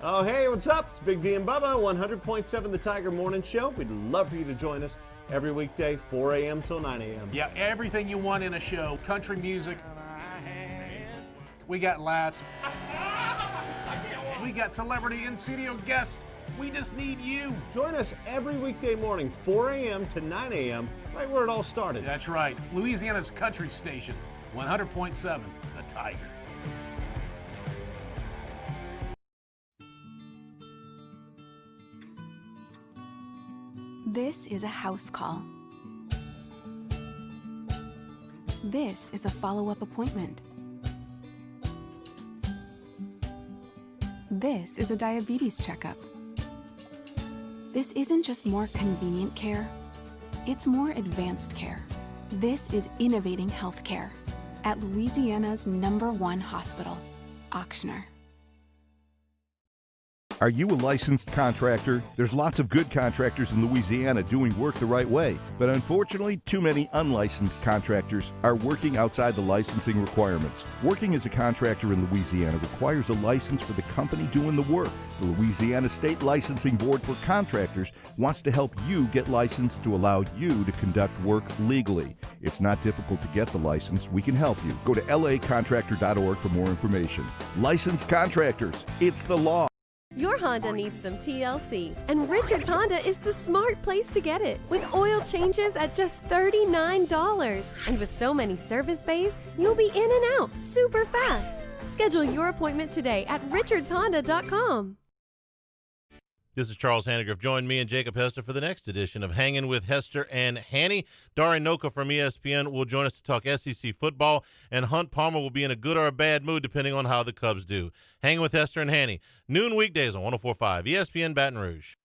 Speaker 23: Oh, hey, what's up? It's Big V and Bubba, 100.7 The Tiger Morning Show. We'd love for you to join us every weekday, 4 a.m. till 9 a.m.
Speaker 24: Yeah, everything you want in a show. Country music. We got laughs. We got celebrity in-studio guests. We just need you.
Speaker 23: Join us every weekday morning, 4 a.m. to 9 a.m., right where it all started.
Speaker 24: That's right. Louisiana's country station, 100.7 The Tiger.
Speaker 25: This is a house call. This is a follow-up appointment. This is a diabetes checkup. This isn't just more convenient care, it's more advanced care. This is innovating healthcare at Louisiana's #1 hospital, Auctioner.
Speaker 11: Are you a licensed contractor? There's lots of good contractors in Louisiana doing work the right way, but unfortunately, too many unlicensed contractors are working outside the licensing requirements. Working as a contractor in Louisiana requires a license for the company doing the work. The Louisiana State Licensing Board for Contractors wants to help you get licensed to allow you to conduct work legally. It's not difficult to get the license. We can help you. Go to lacontractor.org for more information. Licensed contractors, it's the law.
Speaker 8: Your Honda needs some TLC, and Richards Honda is the smart place to get it. With oil changes at just $39. And with so many service bays, you'll be in and out super fast. Schedule your appointment today at richardshonda.com.
Speaker 17: This is Charles Hannegriff. Join me and Jacob Hester for the next edition of Hanging with Hester and Hanny. Darian Noka from ESPN will join us to talk SEC football, and Hunt Palmer will be in a good or a bad mood depending on how the Cubs do. Hanging with Hester and Hanny, noon weekdays on 104.5 ESPN Baton Rouge.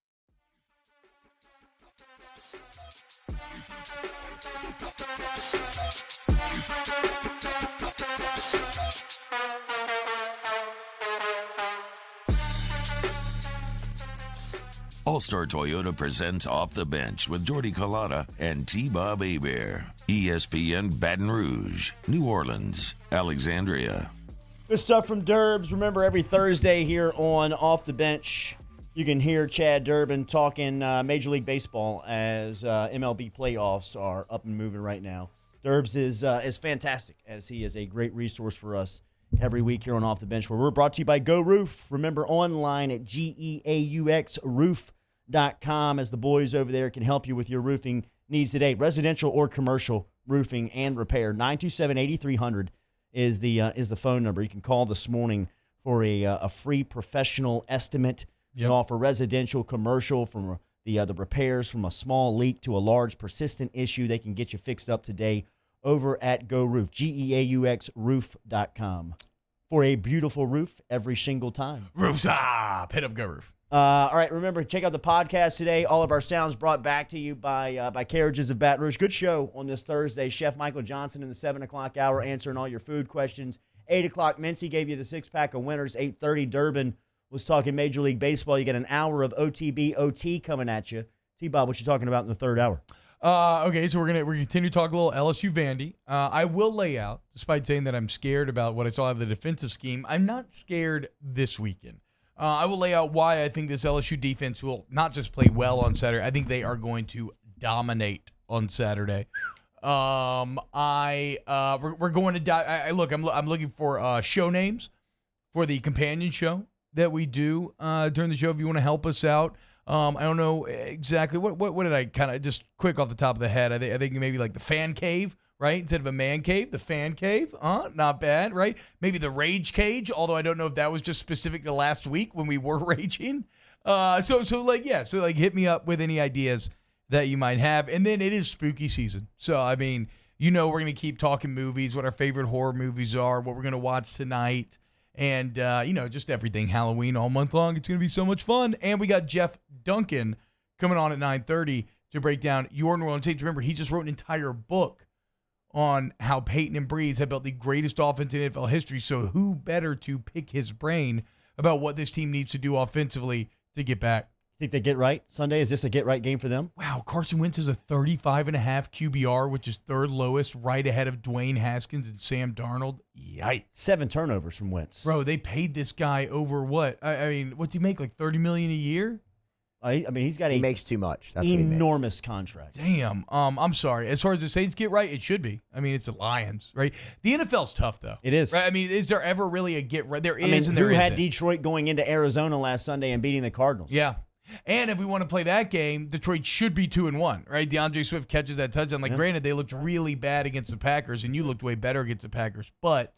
Speaker 4: All-Star Toyota presents Off the Bench with Jordy Collada and T-Bob Hebert. ESPN Baton Rouge, New Orleans, Alexandria.
Speaker 6: Good stuff from Derbs. Remember, every Thursday here on Off the Bench, you can hear Chad Durbin talking Major League Baseball as MLB playoffs are up and moving right now. Derbs is fantastic, as he is a great resource for us every week here on Off the Bench, where we're brought to you by Go Roof. Remember, online at GEAUXroof.com, as the boys over there can help you with your roofing needs today, residential or commercial roofing and repair. 927-8300 is the phone number. You can call this morning for a free professional estimate. You can offer residential, commercial, from the repairs from a small leak to a large persistent issue. They can get you fixed up today over at Go Roof, GEAUXroof.com. For a beautiful roof every single time.
Speaker 7: Roofs up. Hit up Go Roof.
Speaker 6: All right, remember, check out the podcast today. All of our sounds brought back to you by Carriages of Baton Rouge. Good show on this Thursday. Chef Michael Johnson in the 7 o'clock hour answering all your food questions. 8 o'clock, Mincy gave you the six-pack of winners. 8:30, Durbin was talking Major League Baseball. You get an hour of OTB OT coming at you. T-Bob, what you talking about in the third hour?
Speaker 7: Okay, so we're gonna continue to talk a little LSU Vandy. I will lay out, despite saying that I'm scared about what I saw of the defensive scheme, I'm not scared this weekend. I will lay out why I think this LSU defense will not just play well on Saturday. I think they are going to dominate on Saturday. We're going to dive. Look, I'm looking for show names for the companion show that we do during the show. If you want to help us out, I don't know exactly what did I kind of just quick off the top of the head. I think maybe like the fan cave. Right? Instead of a man cave, the fan cave. Not bad, right? Maybe the rage cage, although I don't know if that was just specific to last week when we were raging. So hit me up with any ideas that you might have. And then it is spooky season. So, I mean, we're going to keep talking movies, what our favorite horror movies are, what we're going to watch tonight, and, just everything Halloween all month long. It's going to be so much fun. And we got Jeff Duncan coming on at 9:30 to break down your New Orleans Saints. Remember, he just wrote an entire book on how Peyton and Breeze have built the greatest offense in NFL history. So who better to pick his brain about what this team needs to do offensively to get back?
Speaker 6: Think they get right Sunday? Is this a get right game for them?
Speaker 7: Wow, Carson Wentz is a 35.5 QBR, which is third lowest, right ahead of Dwayne Haskins and Sam Darnold. Yikes.
Speaker 6: 7 turnovers from Wentz.
Speaker 7: Bro, they paid this guy over what? I mean, what's he make, like $30 million a year?
Speaker 6: He's got
Speaker 5: he makes too much. That's
Speaker 6: enormous contract.
Speaker 7: Damn. I'm sorry. As far as the Saints get right, it should be. I mean, it's the Lions, right? The NFL's tough, though.
Speaker 6: It is.
Speaker 7: Right? I mean, is there ever really a get right? There is, and
Speaker 6: who
Speaker 7: there
Speaker 6: had
Speaker 7: isn't.
Speaker 6: Detroit going into Arizona last Sunday and beating the Cardinals?
Speaker 7: Yeah. And if we want to play that game, Detroit should be 2-1, right? DeAndre Swift catches that touchdown. Granted, they looked really bad against the Packers, and you looked way better against the Packers, but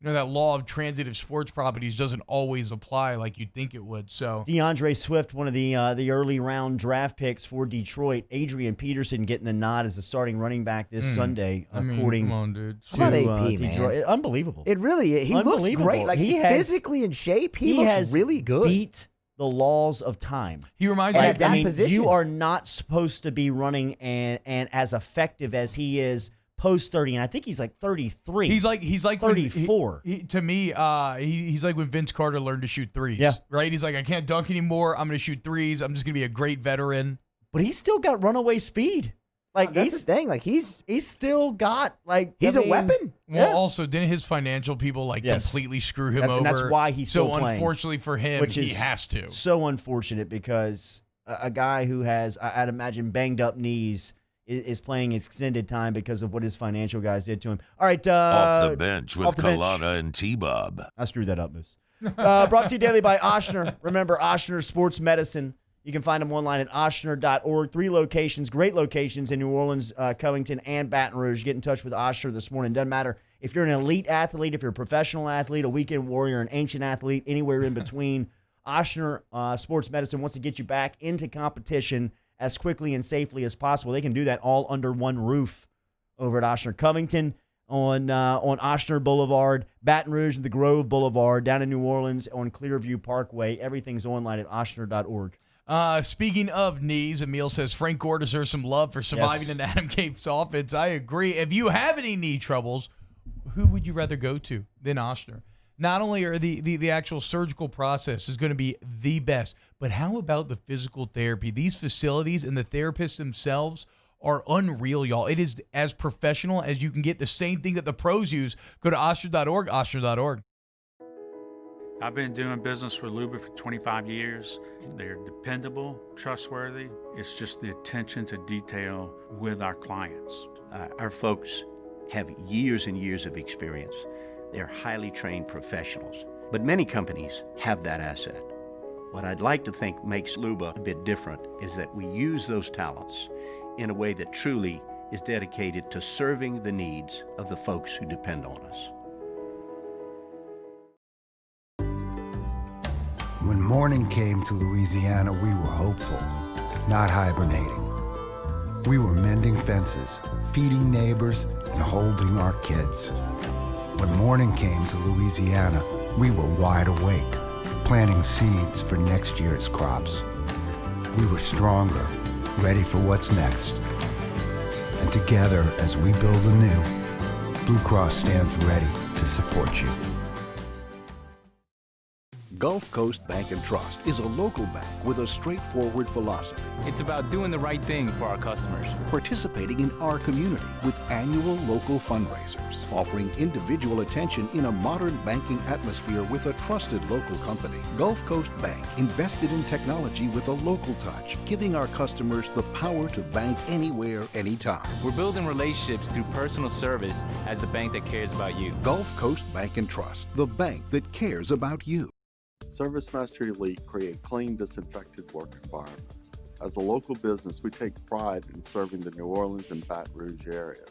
Speaker 7: that law of transitive sports properties doesn't always apply like you'd think it would. So
Speaker 6: DeAndre Swift, one of the early round draft picks for Detroit. Adrian Peterson getting the nod as the starting running back this Sunday, according
Speaker 7: come on, dude.
Speaker 6: to
Speaker 5: AP,
Speaker 6: Detroit.
Speaker 5: man.
Speaker 6: Unbelievable.
Speaker 5: It really, he looks great. Like physically in shape, he looks really good.
Speaker 6: Beat the laws of time.
Speaker 7: He reminds me
Speaker 5: of that position.
Speaker 6: You are not supposed to be running and as effective as he is post 30, and I think he's like 33.
Speaker 7: He's like
Speaker 6: 34.
Speaker 7: To me, he's like when Vince Carter learned to shoot threes.
Speaker 6: Yeah.
Speaker 7: Right? He's like, I can't dunk anymore. I'm going to shoot threes. I'm just going to be a great veteran.
Speaker 6: But he's still got runaway speed.
Speaker 5: That's the thing. Like he's
Speaker 6: still got
Speaker 5: he's a weapon.
Speaker 7: Well, also, didn't his financial people completely screw him over?
Speaker 6: And that's why he's still playing.
Speaker 7: So unfortunately for him, he has to.
Speaker 6: So unfortunate because a guy who has, I'd imagine, banged up knees is playing extended time because of what his financial guys did to him. All right.
Speaker 4: Off the bench with Kalana and T-Bob.
Speaker 6: I screwed that up, Moose. Brought to you daily by Ochsner. Remember, Ochsner Sports Medicine. You can find them online at ochsner.org. 3 locations, great locations in New Orleans, Covington, and Baton Rouge. Get in touch with Ochsner this morning. Doesn't matter if you're an elite athlete, if you're a professional athlete, a weekend warrior, an ancient athlete, anywhere in between. Ochsner Sports Medicine wants to get you back into competition as quickly and safely as possible. They can do that all under one roof over at Ochsner. Covington on Ochsner Boulevard, Baton Rouge and the Grove Boulevard, down in New Orleans on Clearview Parkway. Everything's online at ochsner.org.
Speaker 7: Speaking of knees, Emil says Frank Gore deserves some love for surviving an Adam Gates offense. I agree. If you have any knee troubles, who would you rather go to than Ochsner? Not only are the actual surgical process is going to be the best, but how about the physical therapy? These facilities and the therapists themselves are unreal, y'all. It is as professional as you can get. The same thing that the pros use. Go to ochsner.org, ochsner.org.
Speaker 19: I've been doing business with Luba for 25 years. They're dependable, trustworthy. It's just the attention to detail with our clients.
Speaker 20: Our folks have years and years of experience. They're highly trained professionals, but many companies have that asset. What I'd like to think makes Luba a bit different is that we use those talents in a way that truly is dedicated to serving the needs of the folks who depend on us.
Speaker 12: When morning came to Louisiana, we were hopeful, not hibernating. We were mending fences, feeding neighbors, and holding our kids. When morning came to Louisiana, we were wide awake, planting seeds for next year's crops. We were stronger, ready for what's next. And together, as we build anew, Blue Cross stands ready to support you.
Speaker 1: Gulf Coast Bank and Trust is a local bank with a straightforward philosophy.
Speaker 15: It's about doing the right thing for our customers.
Speaker 1: Participating in our community with annual local fundraisers. Offering individual attention in a modern banking atmosphere with a trusted local company. Gulf Coast Bank invested in technology with a local touch, giving our customers the power to bank anywhere, anytime.
Speaker 15: We're building relationships through personal service as the bank that cares about you.
Speaker 1: Gulf Coast Bank and Trust, the bank that cares about you.
Speaker 13: ServiceMaster Elite create clean, disinfected work environments. As a local business, we take pride in serving the New Orleans and Baton Rouge areas.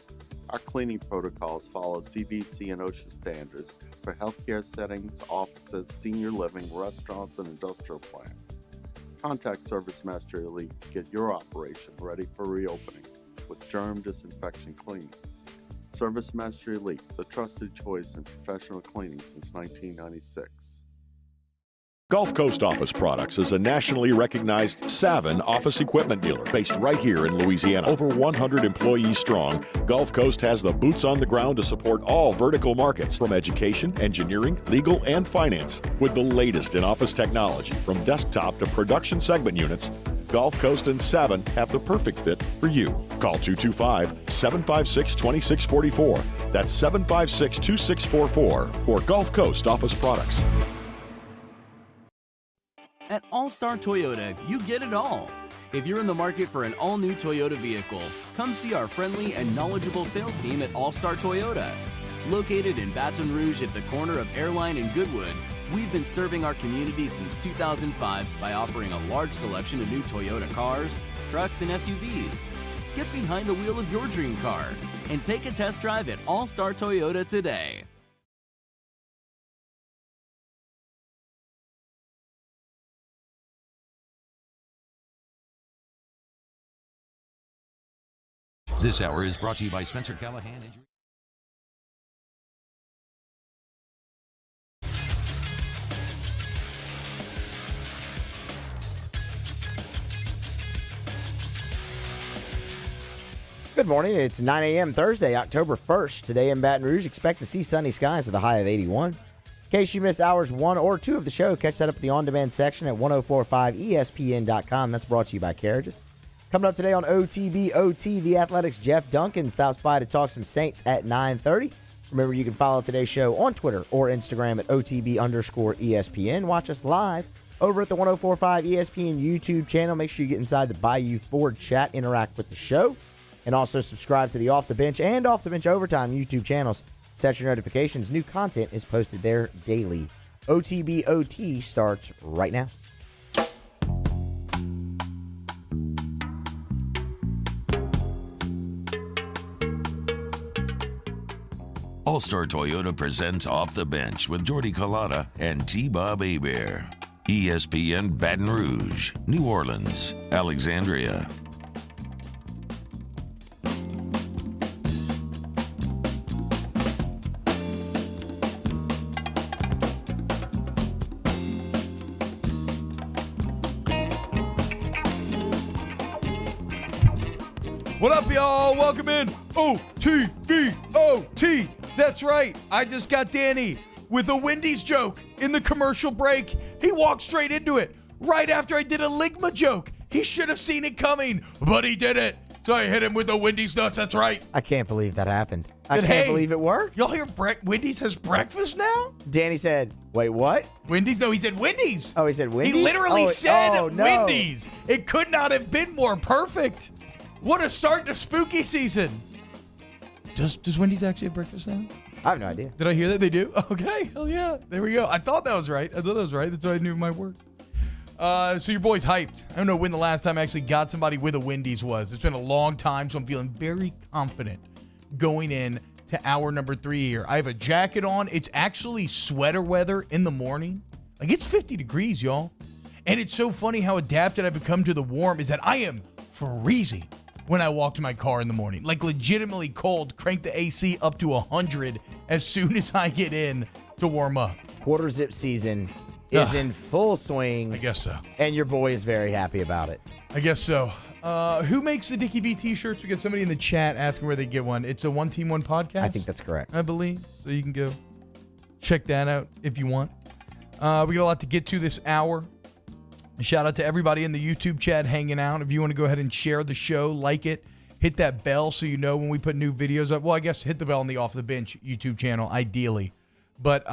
Speaker 13: Our cleaning protocols follow CDC and OSHA standards for healthcare settings, offices, senior living, restaurants, and industrial plants. Contact ServiceMaster Elite to get your operation ready for reopening with germ disinfection cleaning. ServiceMaster Elite, the trusted choice in professional cleaning since 1996.
Speaker 16: Gulf Coast Office Products is a nationally recognized Savin office equipment dealer based right here in Louisiana. Over 100 employees strong, Gulf Coast has the boots on the ground to support all vertical markets from education, engineering, legal, and finance. With the latest in office technology from desktop to production segment units, Gulf Coast and Savin have the perfect fit for you. Call 225-756-2644. That's 756-2644 for Gulf Coast Office Products.
Speaker 21: At All-Star Toyota, you get it all. If you're in the market for an all-new Toyota vehicle, come see our friendly and knowledgeable sales team at All-Star Toyota. Located in Baton Rouge at the corner of Airline and Goodwood, we've been serving our community since 2005 by offering a large selection of new Toyota cars, trucks, and SUVs. Get behind the wheel of your dream car and take a test drive at All-Star Toyota today.
Speaker 4: This hour is brought to you by Spencer Callahan.
Speaker 5: Good morning. It's 9 a.m. Thursday, October 1st. Today in Baton Rouge, expect to see sunny skies with a high of 81. In case you missed hours 1 or 2 of the show, catch that up at the on-demand section at 1045ESPN.com. That's brought to you by Carriages. Coming up today on OTB OT, the Athletics' Jeff Duncan stops by to talk some Saints at 9:30. Remember, you can follow today's show on Twitter or Instagram at OTB_ESPN. Watch us live over at the 1045 ESPN YouTube channel. Make sure you get inside the Bayou Ford chat, interact with the show, and also subscribe to the Off the Bench and Off the Bench Overtime YouTube channels. Set your notifications. New content is posted there daily. OTB OT starts right now.
Speaker 4: All-Star Toyota presents Off the Bench with Jordy Collada and T-Bob Hebert. ESPN Baton Rouge, New Orleans, Alexandria.
Speaker 7: What up, y'all? Welcome in. OTBOT. That's right. I just got Danny with a Wendy's joke in the commercial break. He walked straight into it right after I did a Ligma joke. He should have seen it coming, but he did it. So I hit him with the Wendy's nuts. That's right.
Speaker 5: I can't believe that happened. I can't believe it worked.
Speaker 7: Y'all hear Wendy's has breakfast now?
Speaker 5: Danny said, wait, what?
Speaker 7: Wendy's? No, he said Wendy's.
Speaker 5: Oh, he said Wendy's?
Speaker 7: He literally said
Speaker 5: no.
Speaker 7: Wendy's. It could not have been more perfect. What a start to spooky season. Does Wendy's actually have breakfast now?
Speaker 5: I have no idea.
Speaker 7: Did I hear that they do? Okay, hell yeah. There we go. I thought that was right. That's why I knew it might work. So your boy's hyped. I don't know when the last time I actually got somebody with a Wendy's was. It's been a long time, so I'm feeling very confident going in to hour number 3 here. I have a jacket on. It's actually sweater weather in the morning. Like, it's 50 degrees, y'all. And it's so funny how adapted I've become to the warm is that I am freezing when I walk to my car in the morning. Like, legitimately cold. Crank the AC up to 100 as soon as I get in to warm up.
Speaker 5: Quarter zip season is in full swing.
Speaker 7: I guess so.
Speaker 5: And your boy is very happy about it.
Speaker 7: I guess so. Who makes the Dickie V t-shirts? We got somebody in the chat asking where they get one. It's a One Team One podcast.
Speaker 5: I think that's correct.
Speaker 7: I believe. So you can go check that out if you want. We got a lot to get to this hour. Shout out to everybody in the YouTube chat hanging out. If you want to go ahead and share the show, like it, hit that bell so you know when we put new videos up. Well, I guess hit the bell on the Off the Bench YouTube channel, ideally. But,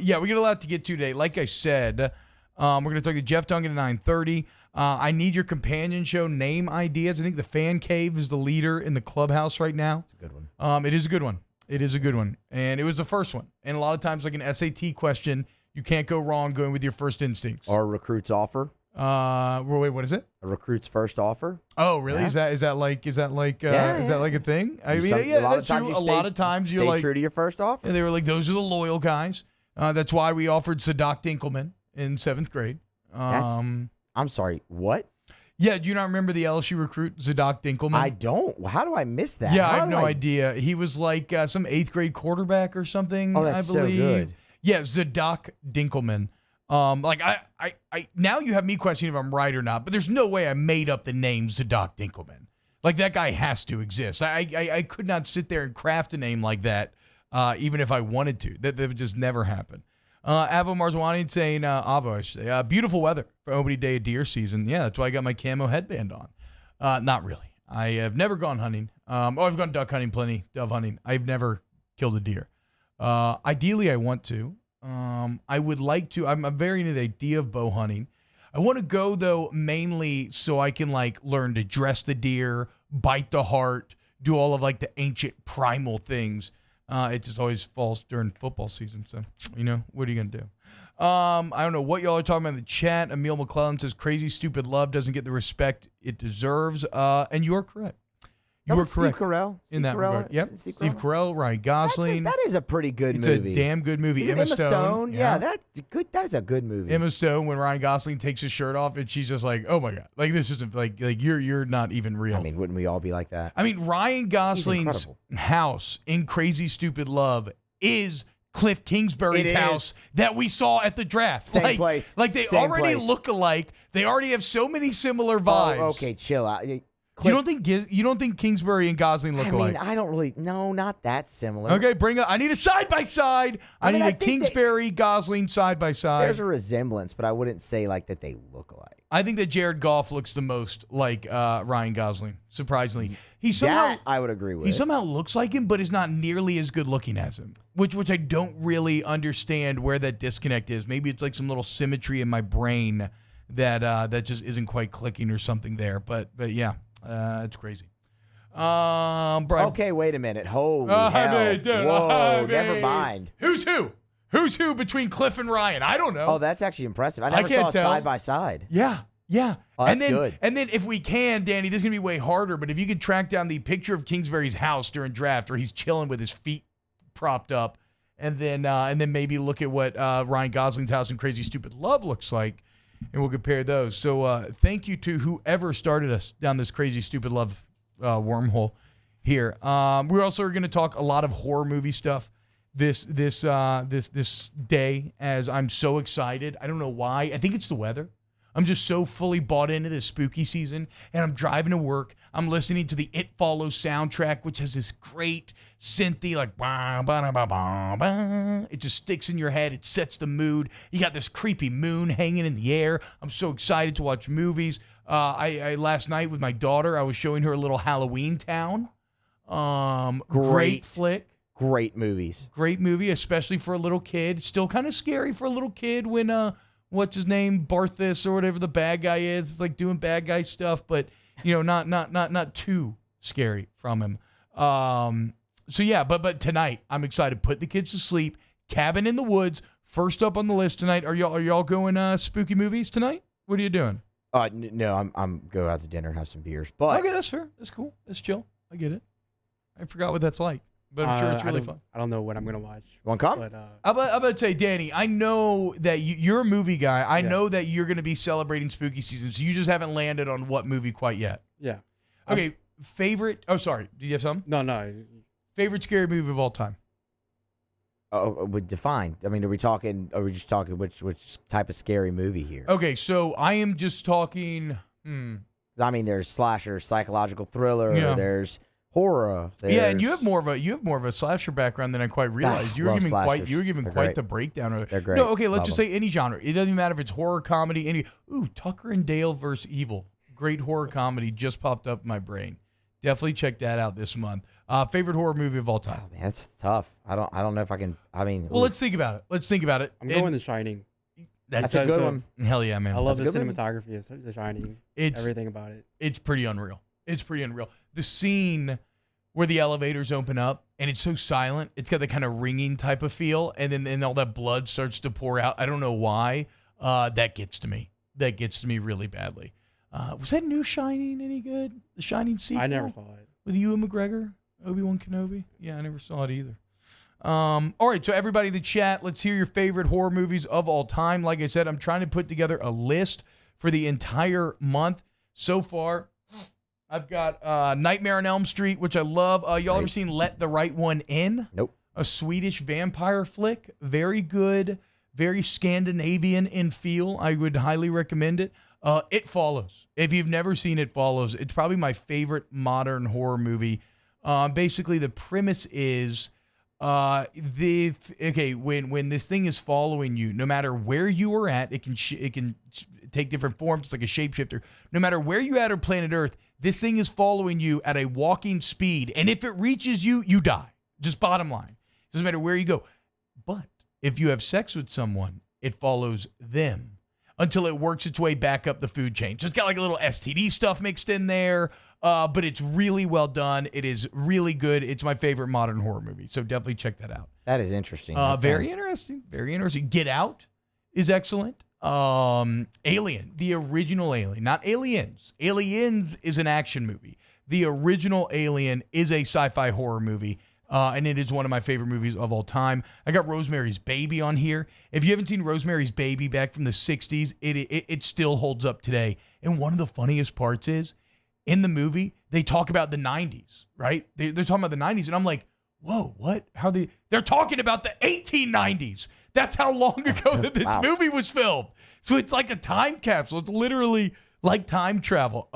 Speaker 7: yeah, we got a lot to get to today. Like I said, we're going to talk to Jeff Duncan at 9:30. I need your companion show name ideas. I think the Fan Cave is the leader in the clubhouse right now.
Speaker 5: It's a good one.
Speaker 7: It is a good one. It is a good one. And it was the first one. And a lot of times, like an SAT question, you can't go wrong going with your first instincts.
Speaker 5: Or a recruit's offer.
Speaker 7: Wait, what is it?
Speaker 5: A recruit's first offer.
Speaker 7: Oh, really?
Speaker 5: Yeah.
Speaker 7: Is that like a thing? I mean,
Speaker 5: a lot
Speaker 7: that's true. A lot of times you're like
Speaker 5: true to your first offer.
Speaker 7: And they were like, those are the loyal guys. That's why we offered Sadak Dinkelman in 7th grade.
Speaker 5: I'm sorry, what?
Speaker 7: Yeah, do you not remember the LSU recruit, Sadak Dinkelman?
Speaker 5: I don't. How do I miss that?
Speaker 7: Yeah, I have no idea. He was like some 8th grade quarterback or something,
Speaker 5: Oh, that's
Speaker 7: I believe.
Speaker 5: so good.
Speaker 7: Yeah, Sadak Dinkelman. Like I now you have me questioning if I'm right or not, but there's no way I made up the name Sadak Dinkelman. Like that guy has to exist. I could not sit there and craft a name like that, even if I wanted to. That would just never happen. Avo Marzwani saying, Avo, I should say, beautiful weather for opening day of deer season. Yeah, that's why I got my camo headband on. Not really. I have never gone hunting. I've gone duck hunting plenty, dove hunting. I've never killed a deer. Ideally, I want to. I would like to. I'm very into the idea of bow hunting. I want to go, though, mainly so I can, like, learn to dress the deer, bite the heart, do all of, like, the ancient primal things. It just always falls during football season. So, you know, what are you going to do? I don't know what y'all are talking about in the chat. Emil McClellan says, crazy, stupid love doesn't get the respect it deserves. And you are correct. You were correct.
Speaker 5: Steve Carell?
Speaker 7: In that regard. Yep. Steve Carell, Ryan Gosling.
Speaker 5: That is a pretty good
Speaker 7: it's
Speaker 5: movie.
Speaker 7: It's a damn good movie.
Speaker 5: Is it
Speaker 7: Emma Stone.
Speaker 5: Yeah, that's good. That is a good movie.
Speaker 7: Emma Stone, when Ryan Gosling takes his shirt off, and she's just like, "Oh my god, like this isn't like you're not even real."
Speaker 5: I mean, wouldn't we all be like that?
Speaker 7: I mean, Ryan Gosling's house in Crazy Stupid Love is Cliff Kingsbury's house that we saw at the draft.
Speaker 5: Same place.
Speaker 7: Like they
Speaker 5: Same
Speaker 7: already
Speaker 5: place.
Speaker 7: look alike. They already have so many similar vibes.
Speaker 5: Oh, okay, chill out.
Speaker 7: You don't think Kingsbury and Gosling look alike?
Speaker 5: I don't really. No, not that similar.
Speaker 7: Okay, bring up. I need a side by side. I need a Kingsbury Gosling side by side.
Speaker 5: There's a resemblance, but I wouldn't say like that they look alike.
Speaker 7: I think that Jared Goff looks the most like Ryan Gosling. Surprisingly,
Speaker 5: I would agree with.
Speaker 7: He somehow looks like him, but is not nearly as good looking as him. Which I don't really understand where that disconnect is. Maybe it's like some little symmetry in my brain that just isn't quite clicking or something there. But yeah. It's crazy.
Speaker 5: Okay, wait a minute. Holy hell. Whoa, never mind.
Speaker 7: Who's who? Who's who between Cliff and Ryan? I don't know.
Speaker 5: Oh, that's actually impressive. I never saw side by side.
Speaker 7: Yeah.
Speaker 5: Oh, that's good.
Speaker 7: And then if we can, Danny, this is going to be way harder, but if you could track down the picture of Kingsbury's house during draft where he's chilling with his feet propped up, and then maybe look at what Ryan Gosling's house in Crazy Stupid Love looks like, and we'll compare those. So thank you to whoever started us down this Crazy Stupid Love wormhole here. We're also going to talk a lot of horror movie stuff this day, as I'm so excited. I don't know why. I think it's the weather. I'm just so fully bought into this spooky season, and I'm driving to work. I'm listening to the It Follows soundtrack, which has this great synthy, like, bah, bah, bah, bah, bah. It just sticks in your head. It sets the mood. You got this creepy moon hanging in the air. I'm so excited to watch movies. I last night with my daughter, I was showing her a little Halloween Town. Great flick.
Speaker 5: Great movies.
Speaker 7: Great movie, especially for a little kid. Still kind of scary for a little kid when what's his name, Barthus or whatever the bad guy is. It's like doing bad guy stuff, but not too scary from him. So yeah, but tonight I'm excited. Put the kids to sleep. Cabin in the Woods, first up on the list tonight. Are y'all going spooky movies tonight? What are you doing?
Speaker 5: No, I'm go out to dinner and have some beers. But
Speaker 7: okay, that's fair. That's cool. That's chill. I get it. I forgot what that's like. But I'm sure it's really fun.
Speaker 2: I don't know what I'm going to watch.
Speaker 5: Want to come?
Speaker 2: But,
Speaker 7: I'm about to say, Danny, I know that you're a movie guy. I know that you're going to be celebrating spooky season, so you just haven't landed on what movie quite yet.
Speaker 2: Yeah.
Speaker 7: Okay, favorite... Oh, sorry. Do you have some?
Speaker 2: No.
Speaker 7: Favorite scary movie of all time?
Speaker 5: Would define. I mean, are we just talking which type of scary movie here?
Speaker 7: Okay, so I am just talking.
Speaker 5: I mean, there's slasher, psychological thriller.
Speaker 7: Yeah.
Speaker 5: There's horror.
Speaker 7: Yeah, and you have more of a slasher background than I quite realized. You were giving
Speaker 5: They're
Speaker 7: quite
Speaker 5: great.
Speaker 7: the breakdown of it.
Speaker 5: They're great.
Speaker 7: No, okay, let's
Speaker 5: Love
Speaker 7: just
Speaker 5: them.
Speaker 7: say any genre. It doesn't matter if it's horror, comedy, Tucker and Dale versus Evil. Great horror comedy just popped up in my brain. Definitely check that out this month. Favorite horror movie of all time.
Speaker 5: Man, that's tough. I don't know if I can. I mean,
Speaker 7: Well, let's think about it.
Speaker 2: I'm going The Shining.
Speaker 5: That's a good one.
Speaker 7: Hell yeah, man.
Speaker 2: I love the
Speaker 5: That's a good
Speaker 2: cinematography of The Shining. Everything about it.
Speaker 7: It's pretty unreal. The scene where the elevators open up and it's so silent, it's got the kind of ringing type of feel, and then all that blood starts to pour out. I don't know why. That gets to me. That gets to me really badly. Was that new Shining any good? The Shining sequel?
Speaker 2: I never saw it.
Speaker 7: With Ewan McGregor? Obi-Wan Kenobi? Yeah, I never saw it either. All right, so everybody in the chat, let's hear your favorite horror movies of all time. Like I said, I'm trying to put together a list for the entire month. So far, I've got Nightmare on Elm Street, which I love. Y'all ever seen Let the Right One In?
Speaker 5: Nope.
Speaker 7: A Swedish vampire flick. Very good. Very Scandinavian in feel. I would highly recommend it. It Follows. If you've never seen It Follows, it's probably my favorite modern horror movie. Basically, the premise is when this thing is following you, no matter where you are at, it can take different forms. It's like a shapeshifter. No matter where you at on planet Earth, this thing is following you at a walking speed, and if it reaches you, you die. Just bottom line. Doesn't matter where you go. But if you have sex with someone, it follows them until it works its way back up the food chain. So it's got like a little STD stuff mixed in there, but it's really well done. It is really good. It's my favorite modern horror movie, so definitely check that out.
Speaker 5: That is interesting.
Speaker 7: Very interesting. Very interesting. Get Out is excellent. Alien, the original Alien, not Aliens. Aliens is an action movie. The original Alien is a sci-fi horror movie. And it is one of my favorite movies of all time. I got Rosemary's Baby on here. If you haven't seen Rosemary's Baby back from the 60s, it still holds up today. And one of the funniest parts is, in the movie, they talk about the 90s, right? They're talking about the 90s, and I'm like, whoa, what? They're talking about the 1890s. That's how long ago that this movie was filmed. So it's like a time capsule. It's literally like time travel.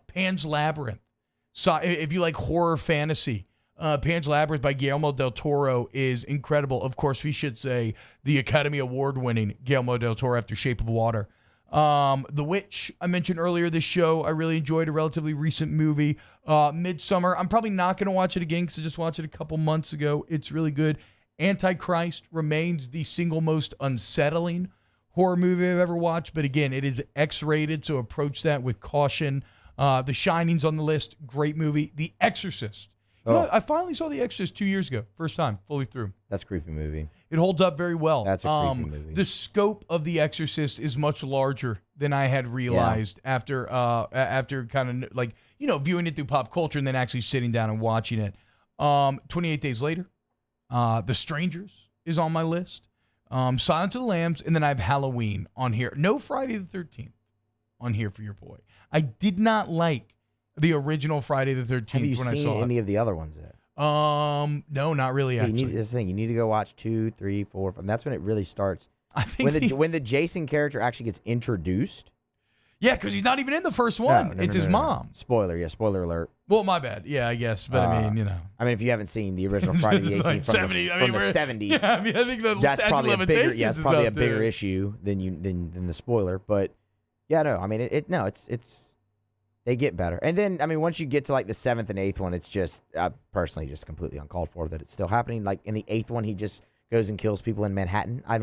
Speaker 7: Pan's Labyrinth. So if you like horror fantasy, Pan's Labyrinth by Guillermo del Toro is incredible. Of course, we should say the Academy Award-winning Guillermo del Toro after Shape of Water. The Witch, I mentioned earlier this show. I really enjoyed a relatively recent movie. Midsummer, I'm probably not going to watch it again because I just watched it a couple months ago. It's really good. Antichrist remains the single most unsettling horror movie I've ever watched. But again, it is X-rated, so approach that with caution. The Shining's on the list. Great movie. The Exorcist. You know, I finally saw The Exorcist 2 years ago. First time, fully through.
Speaker 5: That's a creepy movie.
Speaker 7: It holds up very well.
Speaker 5: That's a creepy movie.
Speaker 7: The scope of The Exorcist is much larger than I had realized after kind of like, viewing it through pop culture and then actually sitting down and watching it. 28 Days Later. The Strangers is on my list. Silence of the Lambs, and then I have Halloween on here. No Friday the 13th on here for your boy. I did not like the original Friday the 13th
Speaker 5: Have you
Speaker 7: when I
Speaker 5: seen
Speaker 7: saw
Speaker 5: any
Speaker 7: it.
Speaker 5: of the other ones yet?
Speaker 7: No, not really. Actually,
Speaker 5: this thing you need to go watch 2, 3, 4, 5. That's when it really starts.
Speaker 7: I think
Speaker 5: when the Jason character actually gets introduced.
Speaker 7: Yeah, because he's not even in the first one. It's his mom.
Speaker 5: Spoiler alert.
Speaker 7: Well, my bad. Yeah, I guess, but I mean,
Speaker 5: if you haven't seen the original Friday the 18th from the 70s,
Speaker 7: yeah, I think
Speaker 5: that's probably a bigger.
Speaker 7: Yeah,
Speaker 5: it's probably a bigger issue than the spoiler. But yeah, no, I mean it's they get better. And then, once you get to like the 7th and 8th one, it's just personally just completely uncalled for that it's still happening. Like in the 8th one, he just goes and kills people in Manhattan. I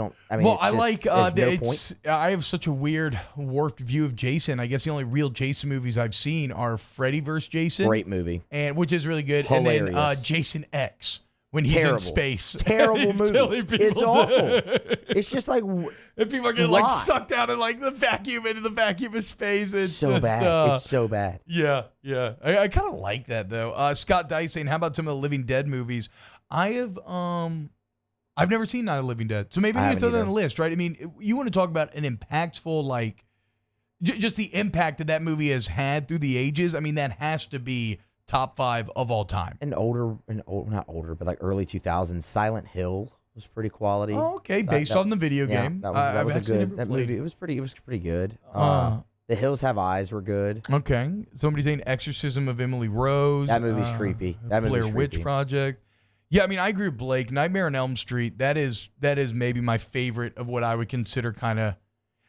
Speaker 5: have such a weird, warped view of Jason. I guess the only real Jason movies I've seen are Freddy vs. Jason. Great movie.
Speaker 7: And which is really good.
Speaker 5: Hilarious.
Speaker 7: And then Jason X. When he's in space.
Speaker 5: Terrible movie. It's awful. It's just like...
Speaker 7: And people are getting like sucked out of like the vacuum into the vacuum of space. It's
Speaker 5: so bad. It's so bad.
Speaker 7: Yeah. I kind of like that though. Scott Dice saying, how about some of the Living Dead movies? I've never seen Night of the Living Dead. So maybe I need to throw that on the list, right? I mean, you want to talk about an impactful, like, just the impact that movie has had through the ages. I mean, that has to be top 5 of all time.
Speaker 5: Not older, but like early 2000s, Silent Hill. was pretty quality.
Speaker 7: Oh, okay, based on the video game.
Speaker 5: That was a good
Speaker 7: played
Speaker 5: movie. It was pretty good. The Hills Have Eyes were good.
Speaker 7: Okay, somebody saying Exorcism of Emily Rose.
Speaker 5: That movie's creepy. That movie's
Speaker 7: Blair Witch
Speaker 5: creepy.
Speaker 7: Project. Yeah, I mean, I agree with Blake. Nightmare on Elm Street. That is maybe my favorite of what I would consider kind of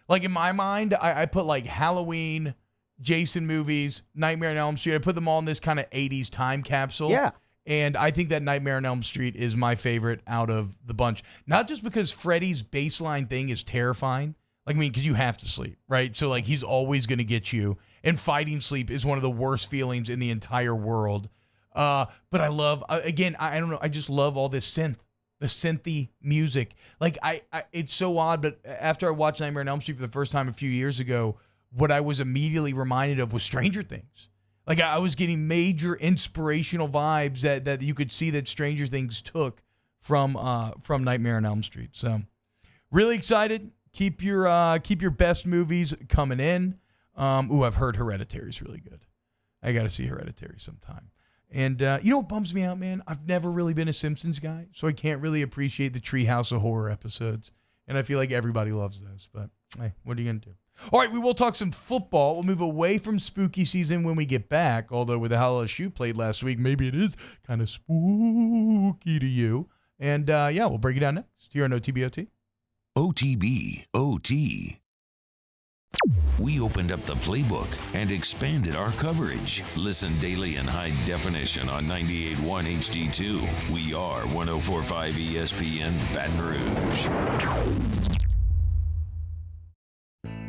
Speaker 7: like in my mind. I put like Halloween, Jason movies, Nightmare on Elm Street. I put them all in this kind of 80s time capsule.
Speaker 5: Yeah.
Speaker 7: And I think that Nightmare on Elm Street is my favorite out of the bunch. Not just because Freddy's baseline thing is terrifying. Like, I mean, because you have to sleep, right? So, like, he's always going to get you. And fighting sleep is one of the worst feelings in the entire world. But I love, again, I don't know. I just love all this the synthy music. Like, it's so odd. But after I watched Nightmare on Elm Street for the first time a few years ago, what I was immediately reminded of was Stranger Things. Like, I was getting major inspirational vibes that you could see that Stranger Things took from Nightmare on Elm Street. So, really excited. Keep your best movies coming in. I've heard Hereditary is really good. I got to see Hereditary sometime. And you know what bums me out, man? I've never really been a Simpsons guy, so I can't really appreciate the Treehouse of Horror episodes. And I feel like everybody loves those. But hey, what are you gonna do? All right, we will talk some football. We'll move away from spooky season when we get back. Although with how LSU played last week, maybe it is kind of spooky to you. And we'll break it down next here on OTBOT.
Speaker 4: OTB, OT. We opened up the playbook and expanded our coverage. Listen daily in high definition on 98.1 HD2. We are 104.5 ESPN Baton Rouge.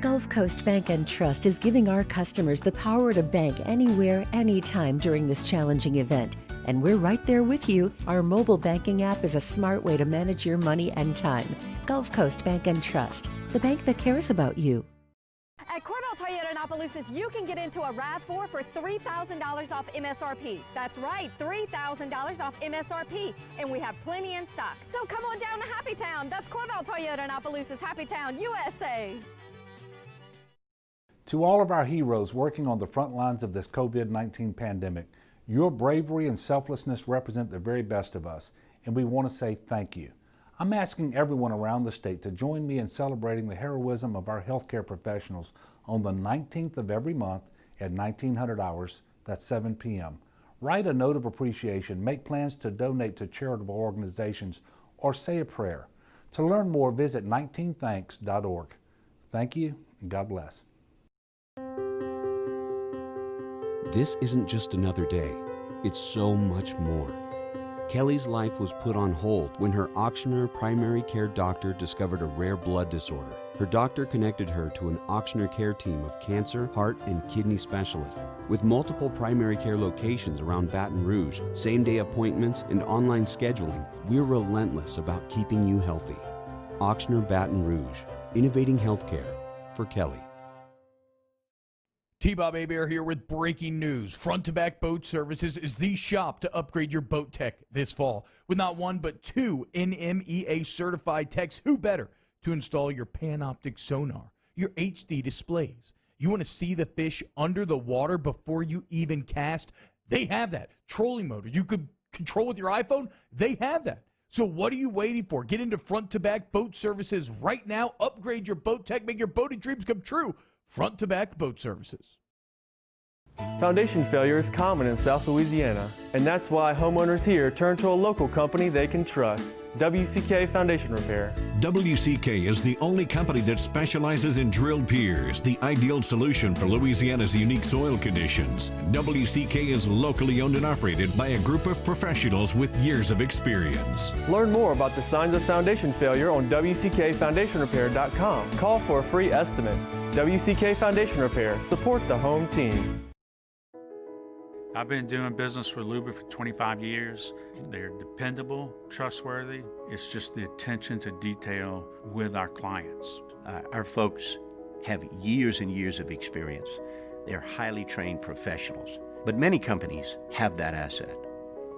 Speaker 3: Gulf Coast Bank and Trust is giving our customers the power to bank anywhere, anytime during this challenging event. And we're right there with you. Our mobile banking app is a smart way to manage your money and time. Gulf Coast Bank and Trust, the bank that cares about you.
Speaker 10: At Corval Toyota in Opelousas, you can get into a RAV4 for $3,000 off MSRP. That's right, $3,000 off MSRP. And we have plenty in stock. So come on down to Happy Town. That's Corval Toyota in Opelousas, Happy Town, USA.
Speaker 14: To all of our heroes working on the front lines of this COVID-19 pandemic, your bravery and selflessness represent the very best of us, and we want to say thank you. I'm asking everyone around the state to join me in celebrating the heroism of our healthcare professionals on the 19th of every month at 1900 hours, that's 7 p.m. Write a note of appreciation, make plans to donate to charitable organizations, or say a prayer. To learn more, visit 19thanks.org. Thank you, and God bless.
Speaker 18: This isn't just another day. It's so much more. Kelly's life was put on hold when her auctioneer primary care doctor discovered a rare blood disorder. Her doctor connected her to an auctioneer care team of cancer, heart, and kidney specialists. With multiple primary care locations around Baton Rouge, same-day appointments, and online scheduling, we're relentless about keeping you healthy. Auctioneer Baton Rouge, innovating healthcare for Kelly.
Speaker 7: T-Bob Hebert here with breaking news. Front to Back Boat Services is the shop to upgrade your boat tech this fall. With not one but two NMEA certified techs, who better to install your Panoptic sonar, your HD displays. You want to see the fish under the water before you even cast? They have that. Trolling motor you could control with your iPhone? They have that. So what are you waiting for? Get into Front to Back Boat Services right now. Upgrade your boat tech. Make your boating dreams come true. Front to Back Boat Services.
Speaker 22: Foundation failure is common in South Louisiana, and that's why homeowners here turn to a local company they can trust, WCK Foundation Repair.
Speaker 26: WCK is the only company that specializes in drilled piers, the ideal solution for Louisiana's unique soil conditions. WCK is locally owned and operated by a group of professionals with years of experience.
Speaker 22: Learn more about the signs of foundation failure on WCKFoundationRepair.com. Call for a free estimate. WCK Foundation Repair. Support the home team.
Speaker 19: I've been doing business with Luba for 25 years. They're dependable, trustworthy. It's just the attention to detail with our clients.
Speaker 20: Our folks have years and years of experience. They're highly trained professionals. But many companies have that asset.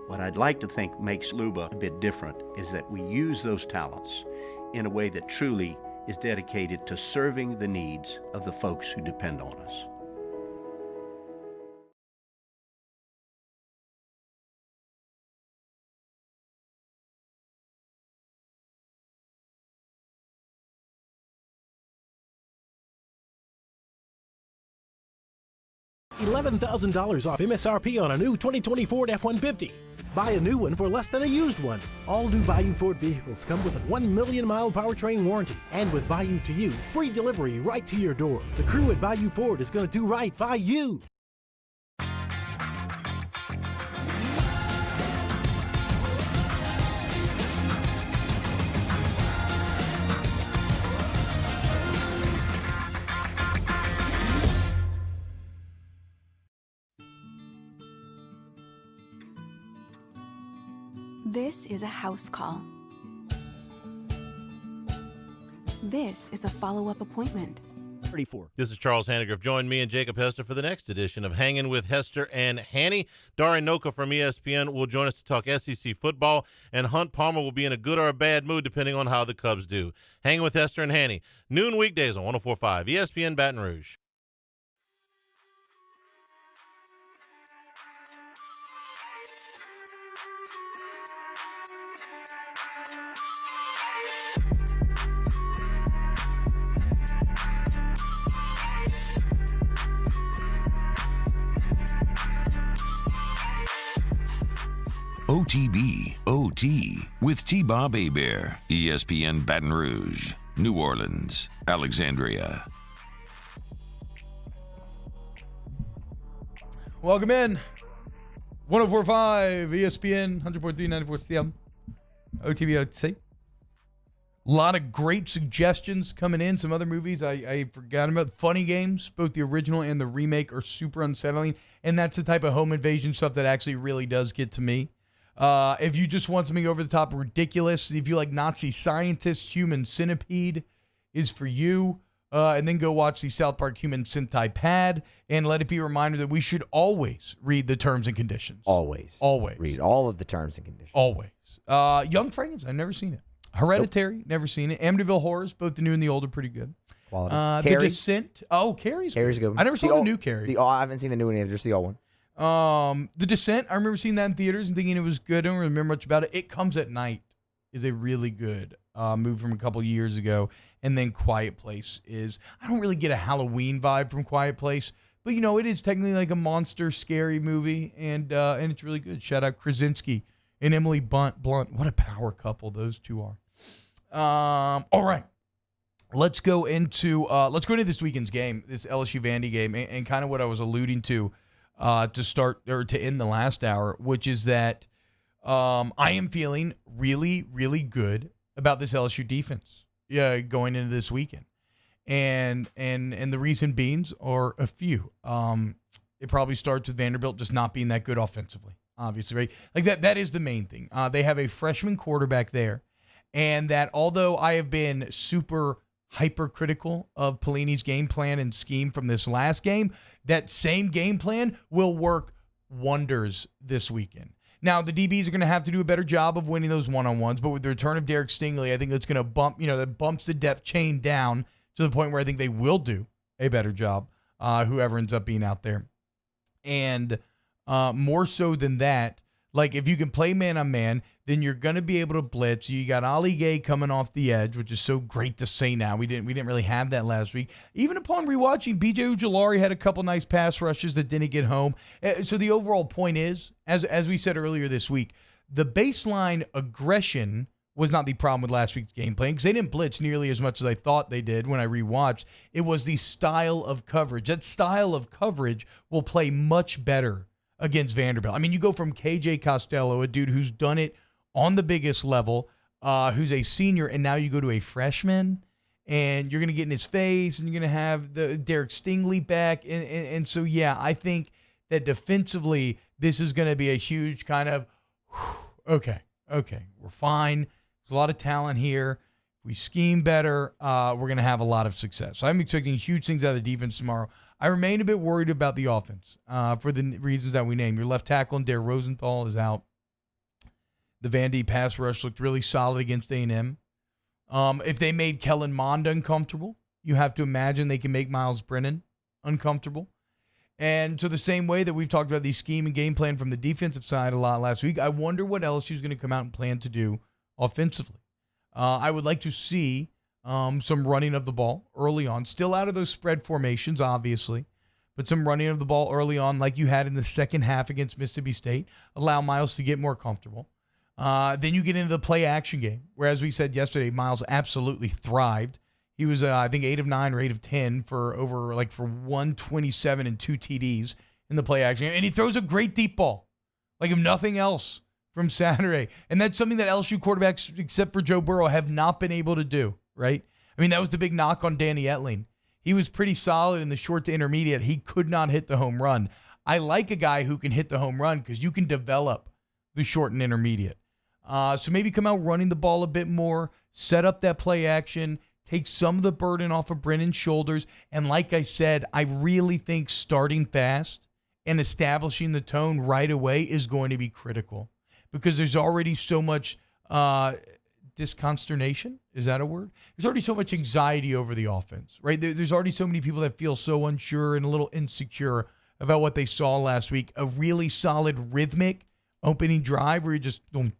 Speaker 20: What I'd like to think makes Luba a bit different is that we use those talents in a way that truly is dedicated to serving the needs of the folks who depend on us.
Speaker 8: $11,000 off MSRP on a new 2020 Ford F-150. Buy a new one for less than a used one. All new Bayou Ford vehicles come with a 1 million mile powertrain warranty. And with Bayou to You, free delivery right to your door. The crew at Bayou Ford is going to do right by you.
Speaker 9: This is a house call. This is a follow-up appointment.
Speaker 17: 34. This is Charles Hannigrove. Join me and Jacob Hester for the next edition of Hanging with Hester and Hanny. Darian Noka from ESPN will join us to talk SEC football, and Hunt Palmer will be in a good or a bad mood depending on how the Cubs do. Hanging with Hester and Hanny, noon weekdays on 104.5 ESPN Baton Rouge.
Speaker 4: OTB, OT, with T-Bob Hebert, ESPN Baton Rouge, New Orleans, Alexandria.
Speaker 7: Welcome in. 104.5 ESPN, 100.3, 94 CM, OTB, OT. A lot of great suggestions coming in. Some other movies I forgot about. Funny Games, both the original and the remake, are super unsettling. And that's the type of home invasion stuff that actually really does get to me. If you just want something over the top ridiculous, if you like Nazi scientists, Human Centipede is for you. And then go watch the South Park Human Centipede, and let it be a reminder that we should always read the terms and conditions.
Speaker 5: Always.
Speaker 7: Always.
Speaker 5: Read all of the terms and conditions.
Speaker 7: Always. Young Frankenstein, I've never seen it. Hereditary, never seen it. Amityville Horrors, both the new and the old are pretty good.
Speaker 5: Quality.
Speaker 7: The Descent. Oh, Carrie's
Speaker 5: Carrie's a good one.
Speaker 7: I never saw the new Carrie.
Speaker 5: I haven't seen the new one either, just the old one.
Speaker 7: The Descent, I remember seeing that in theaters and thinking it was good. I don't remember much about it. It Comes at Night is a really good movie from a couple years ago. And then Quiet Place is, I don't really get a Halloween vibe from Quiet Place, but it is technically like a monster scary movie, and it's really good. Shout out Krasinski and Emily Blunt. What a power couple those two are. All right. Let's go into this weekend's game, this LSU Vandy game, and kind of what I was alluding to start or to end the last hour, which is that I am feeling really, really good about this LSU defense going into this weekend. And the reason beings are a few. It probably starts with Vanderbilt just not being that good offensively, obviously, right? Like that is the main thing. They have a freshman quarterback there, and that although I have been super hypercritical of Pelini's game plan and scheme from this last game, that same game plan will work wonders this weekend. Now, the DBs are going to have to do a better job of winning those one-on-ones, but with the return of Derek Stingley, I think that's going to that bumps the depth chain down to the point where I think they will do a better job, whoever ends up being out there. And more so than that, like if you can play man-on-man, then you're going to be able to blitz. You got Ali Gay coming off the edge, which is so great to say now. We didn't really have that last week. Even upon rewatching, B.J. Ujulari had a couple nice pass rushes that didn't get home. So the overall point is, as we said earlier this week, the baseline aggression was not the problem with last week's game plan because they didn't blitz nearly as much as I thought they did when I rewatched. It was the style of coverage. That style of coverage will play much better against Vanderbilt. I mean, you go from KJ Costello, a dude who's done it on the biggest level, who's a senior, and now you go to a freshman, and you're going to get in his face, and you're going to have the Derek Stingley back. And so, yeah, I think that defensively, this is going to be a huge kind of, okay, we're fine. There's a lot of talent here. If we scheme better, we're going to have a lot of success. So I'm expecting huge things out of the defense tomorrow. I remain a bit worried about the offense for the reasons that we named. Your left tackle, Dare Rosenthal, is out. The Vandy pass rush looked really solid against A&M. If they made Kellen Mond uncomfortable, you have to imagine they can make Miles Brennan uncomfortable. And so the same way that we've talked about the scheme and game plan from the defensive side a lot last week, I wonder what LSU is going to come out and plan to do offensively. I would like to see some running of the ball early on, still out of those spread formations, obviously, Put some running of the ball early on like you had in the second half against Mississippi State. Allow Miles to get more comfortable. Then you get into the play action game, where, as we said yesterday, Miles absolutely thrived. He was, I think, 8 of 9 or 8 of 10 for 127 and 2 TDs in the play action game. And he throws a great deep ball, like if nothing else, from Saturday. And that's something that LSU quarterbacks, except for Joe Burrow, have not been able to do, right? I mean, that was the big knock on Danny Etling. He was pretty solid in the short to intermediate. He could not hit the home run. I like a guy who can hit the home run because you can develop the short and intermediate. So maybe come out running the ball a bit more, set up that play action, take some of the burden off of Brennan's shoulders. And like I said, I really think starting fast and establishing the tone right away is going to be critical because there's already so much disconsternation. Is that a word? There's already so much anxiety over the offense, right? There's already so many people that feel so unsure and a little insecure about what they saw last week. A really solid rhythmic opening drive where you just don't.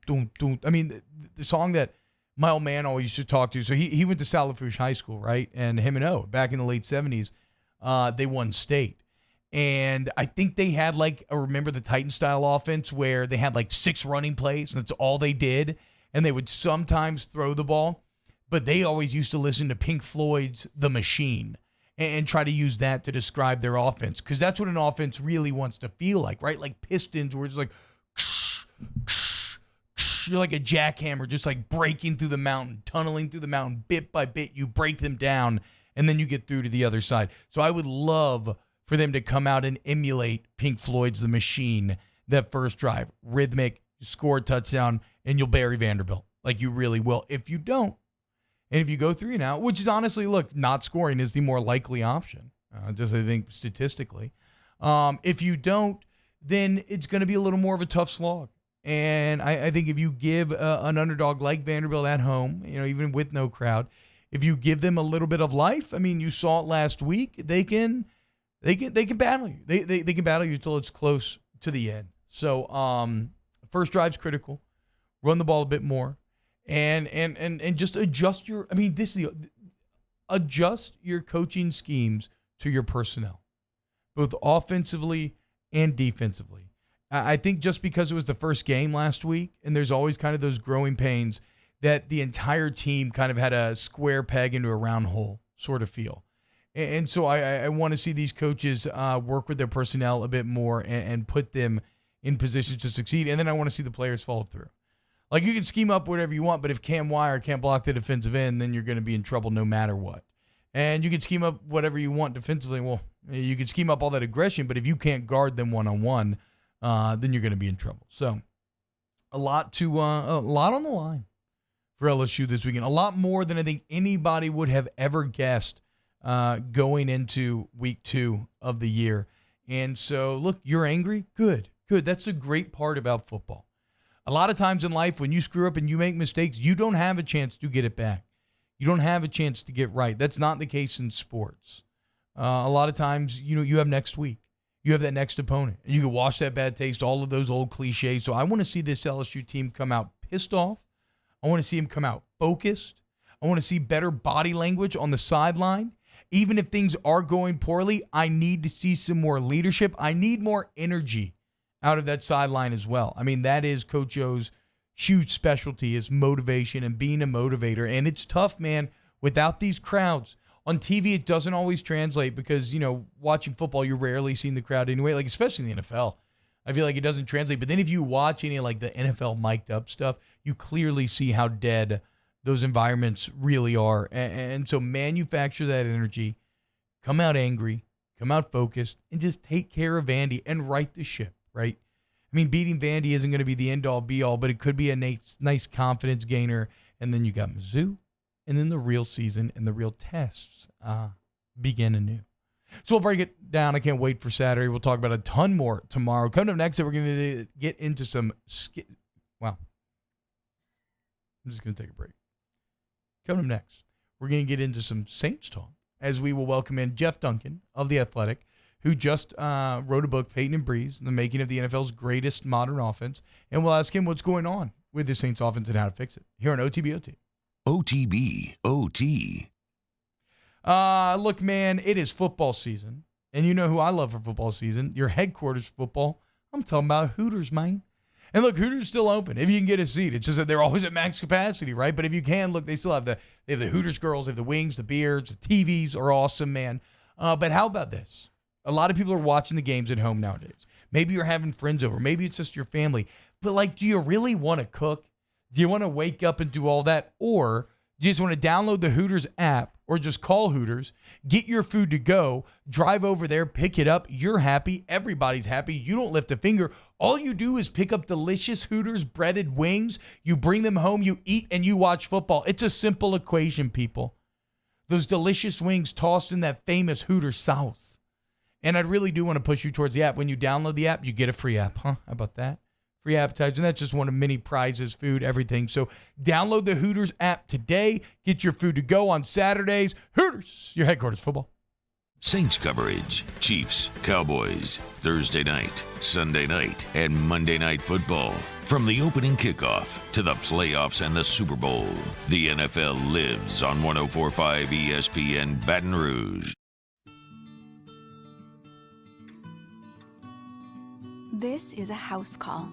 Speaker 7: I mean, the song that my old man always used to talk to. So he went to Salafouche High School, right? And him and O, back in the late 70s, they won state. And I think they had remember the Titan-style offense where they had 6 running plays, and that's all they did. And they would sometimes throw the ball. But they always used to listen to Pink Floyd's The Machine and try to use that to describe their offense. Because that's what an offense really wants to feel like, right? Like Pistons, where it's like, you're like a jackhammer, just breaking through the mountain, tunneling through the mountain, bit by bit. You break them down, and then you get through to the other side. So I would love for them to come out and emulate Pink Floyd's The Machine, that first drive. Rhythmic, you score a touchdown, and you'll bury Vanderbilt. Like you really will. If you don't, and if you go 3 and out, which is honestly, look, not scoring is the more likely option, just I think statistically. If you don't, then it's going to be a little more of a tough slog. And I think if you give an underdog like Vanderbilt at home, even with no crowd, if you give them a little bit of life, I mean, you saw it last week, they can battle you. They can battle you until it's close to the end. So first drive's critical. Run the ball a bit more, and just adjust your. I mean, adjust your coaching schemes to your personnel, both offensively and defensively. I think just because it was the first game last week, and there's always kind of those growing pains, that the entire team kind of had a square peg into a round hole sort of feel. And so I want to see these coaches work with their personnel a bit more and put them in positions to succeed. And then I want to see the players follow through. Like, you can scheme up whatever you want, but if Cam Wire can't block the defensive end, then you're going to be in trouble no matter what. And you can scheme up whatever you want defensively. Well, you can scheme up all that aggression, but if you can't guard them one-on-one, then you're going to be in trouble. So a lot on the line for LSU this weekend. A lot more than I think anybody would have ever guessed going into week 2 of the year. And so, look, you're angry? Good. That's a great part about football. A lot of times in life, when you screw up and you make mistakes, you don't have a chance to get it back. You don't have a chance to get right. That's not the case in sports. A lot of times, you have next week. You have that next opponent. And you can wash that bad taste, all of those old cliches. So I want to see this LSU team come out pissed off. I want to see them come out focused. I want to see better body language on the sideline. Even if things are going poorly, I need to see some more leadership. I need more energy out of that sideline as well. I mean, that is Coach O's huge specialty, is motivation and being a motivator. And it's tough, man, without these crowds. On TV, it doesn't always translate because, watching football, you're rarely seeing the crowd anyway, like especially in the NFL. I feel like it doesn't translate. But then if you watch any like the NFL mic'd up stuff, you clearly see how dead those environments really are. And so manufacture that energy, come out angry, come out focused, and just take care of Vandy and right the ship, right? I mean, beating Vandy isn't going to be the end-all, be-all, but it could be a nice confidence gainer. And then you got Mizzou, and then the real season and the real tests begin anew. So we'll break it down. I can't wait for Saturday. We'll talk about a ton more tomorrow. Coming up next, we're going to get into some wow. I'm just going to take a break. Coming up next, we're going to get into some Saints talk as we will welcome in Jeff Duncan of The Athletic, who just wrote a book, Peyton and Breeze, The Making of the NFL's Greatest Modern Offense. And we'll ask him what's going on with the Saints offense and how to fix it here on OTBOT.
Speaker 4: OTB OT.
Speaker 7: Look, man, it is football season. And you know who I love for football season? Your headquarters football. I'm talking about Hooters, man. And look, Hooters still open if you can get a seat. It's just that they're always at max capacity, right? But if you can, look, they still have the Hooters girls, they have the wings, the beers, the TVs are awesome, man. But how about this? A lot of people are watching the games at home nowadays. Maybe you're having friends over. Maybe it's just your family. But, like, do you really want to cook? Do you want to wake up and do all that? Or do you just want to download the Hooters app or just call Hooters, get your food to go, drive over there, pick it up. You're happy. Everybody's happy. You don't lift a finger. All you do is pick up delicious Hooters breaded wings. You bring them home, you eat, and you watch football. It's a simple equation, people. Those delicious wings tossed in that famous Hooters sauce. And I really do want to push you towards the app. When you download the app, you get a free app. Huh? How about that? Free appetizer. And that's just one of many prizes, food, everything. So download the Hooters app today. Get your food to go on Saturdays. Hooters, your headquarters football.
Speaker 4: Saints coverage, Chiefs, Cowboys, Thursday night, Sunday night, and Monday night football. From the opening kickoff to the playoffs and the Super Bowl, the NFL lives on 104.5 ESPN Baton Rouge.
Speaker 9: This is a house call.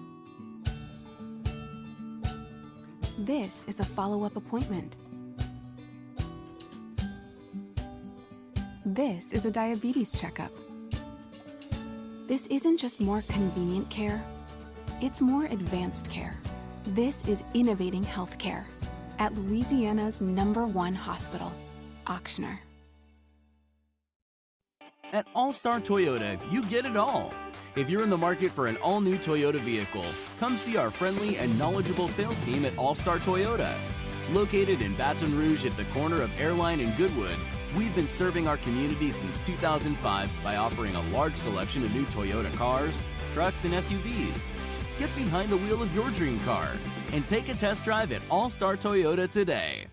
Speaker 9: This is a follow-up appointment. This is a diabetes checkup. This isn't just more convenient care, it's more advanced care. This is innovating healthcare at Louisiana's #1 hospital, Ochsner.
Speaker 21: At All-Star Toyota, you get it all. If you're in the market for an all-new Toyota vehicle, come see our friendly and knowledgeable sales team at All-Star Toyota. Located in Baton Rouge at the corner of Airline and Goodwood, we've been serving our community since 2005 by offering a large selection of new Toyota cars, trucks, and SUVs. Get behind the wheel of your dream car and take a test drive at All-Star Toyota today.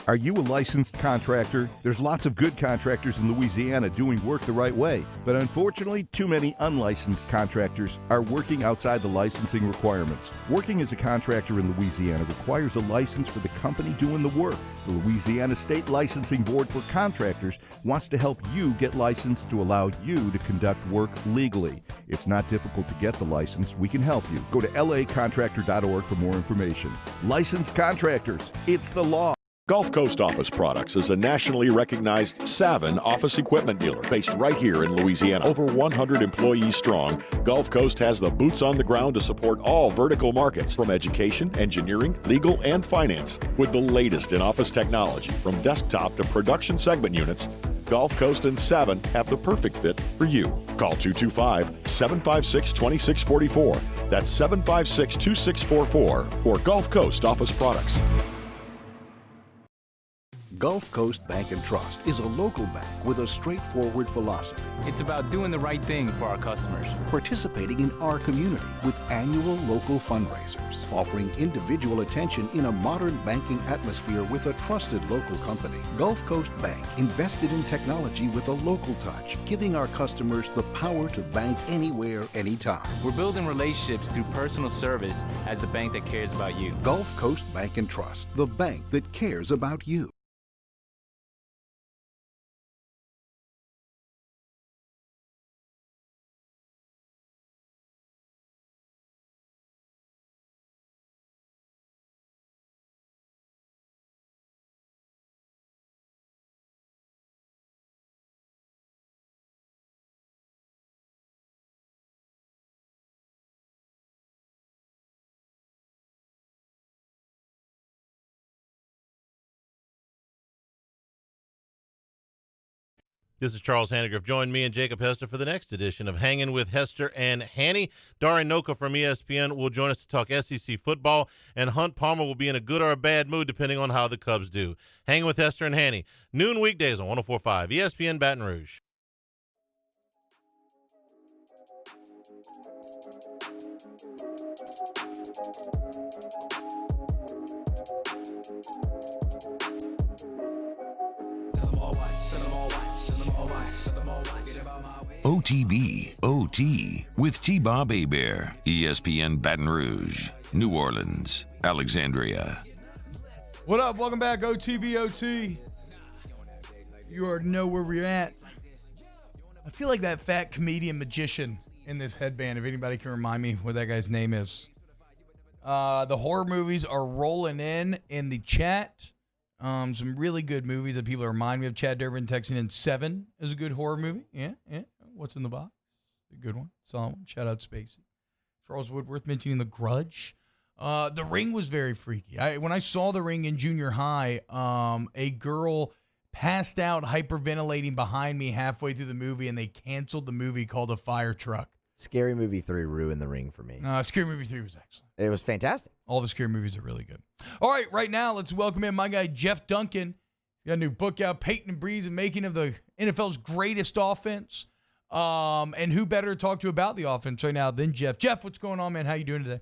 Speaker 6: Are you a licensed contractor? There's lots of good contractors in Louisiana doing work the right way, but unfortunately, too many unlicensed contractors are working outside the licensing requirements. Working as a contractor in Louisiana requires a license for the company doing the work. The Louisiana State Licensing Board for Contractors wants to help you get licensed to allow you to conduct work legally. It's not difficult to get the license. We can help you. Go to lacontractor.org for more information. Licensed contractors, it's the law.
Speaker 16: Gulf Coast Office Products is a nationally recognized Savin office equipment dealer based right here in Louisiana. Over 100 employees strong, Gulf Coast has the boots on the ground to support all vertical markets, from education, engineering, legal, and finance. With the latest in office technology, from desktop to production segment units, Gulf Coast and Savin have the perfect fit for you. Call 225-756-2644. That's 756-2644 for Gulf Coast Office Products.
Speaker 1: Gulf Coast Bank and Trust is a local bank with a straightforward philosophy.
Speaker 15: It's about doing the right thing for our customers.
Speaker 1: Participating in our community with annual local fundraisers, offering individual attention in a modern banking atmosphere with a trusted local company. Gulf Coast Bank invested in technology with a local touch, giving our customers the power to bank anywhere, anytime.
Speaker 15: We're building relationships through personal service as the bank that cares about you.
Speaker 1: Gulf Coast Bank and Trust, the bank that cares about you.
Speaker 17: This is Charles Hannegriff. Join me and Jacob Hester for the next edition of Hanging with Hester and Hanny. Darian Noka from ESPN will join us to talk SEC football, and Hunt Palmer will be in a good or a bad mood depending on how the Cubs do. Hanging with Hester and Hanny, noon weekdays on 104.5 ESPN Baton Rouge.
Speaker 4: OTB, OT, with T-Bob Hebert, ESPN Baton Rouge, New Orleans, Alexandria.
Speaker 7: What up? Welcome back, OTB, OT. You already know where we're at. I feel like that fat comedian magician in this headband, if anybody can remind me what that guy's name is. The horror movies are rolling in the chat. Some really good movies that people remind me of. Chad Durbin texting in 7 is a good horror movie. Yeah. What's in the Box? A good one. Solid one. Shout out Spacey. Charles Woodworth mentioning The Grudge. The Ring was very freaky. When I saw The Ring in junior high, a girl passed out hyperventilating behind me halfway through the movie, and they canceled the movie called A Fire Truck.
Speaker 5: Scary Movie 3 ruined The Ring for me.
Speaker 7: Scary Movie 3 was excellent.
Speaker 5: It was fantastic.
Speaker 7: All the scary movies are really good. All right, right now, let's welcome in my guy, Jeff Duncan. Got a new book out, Peyton and Breeze, and Making of the NFL's Greatest Offense. And who better to talk to about the offense right now than Jeff? Jeff, what's going on, man? How you doing today?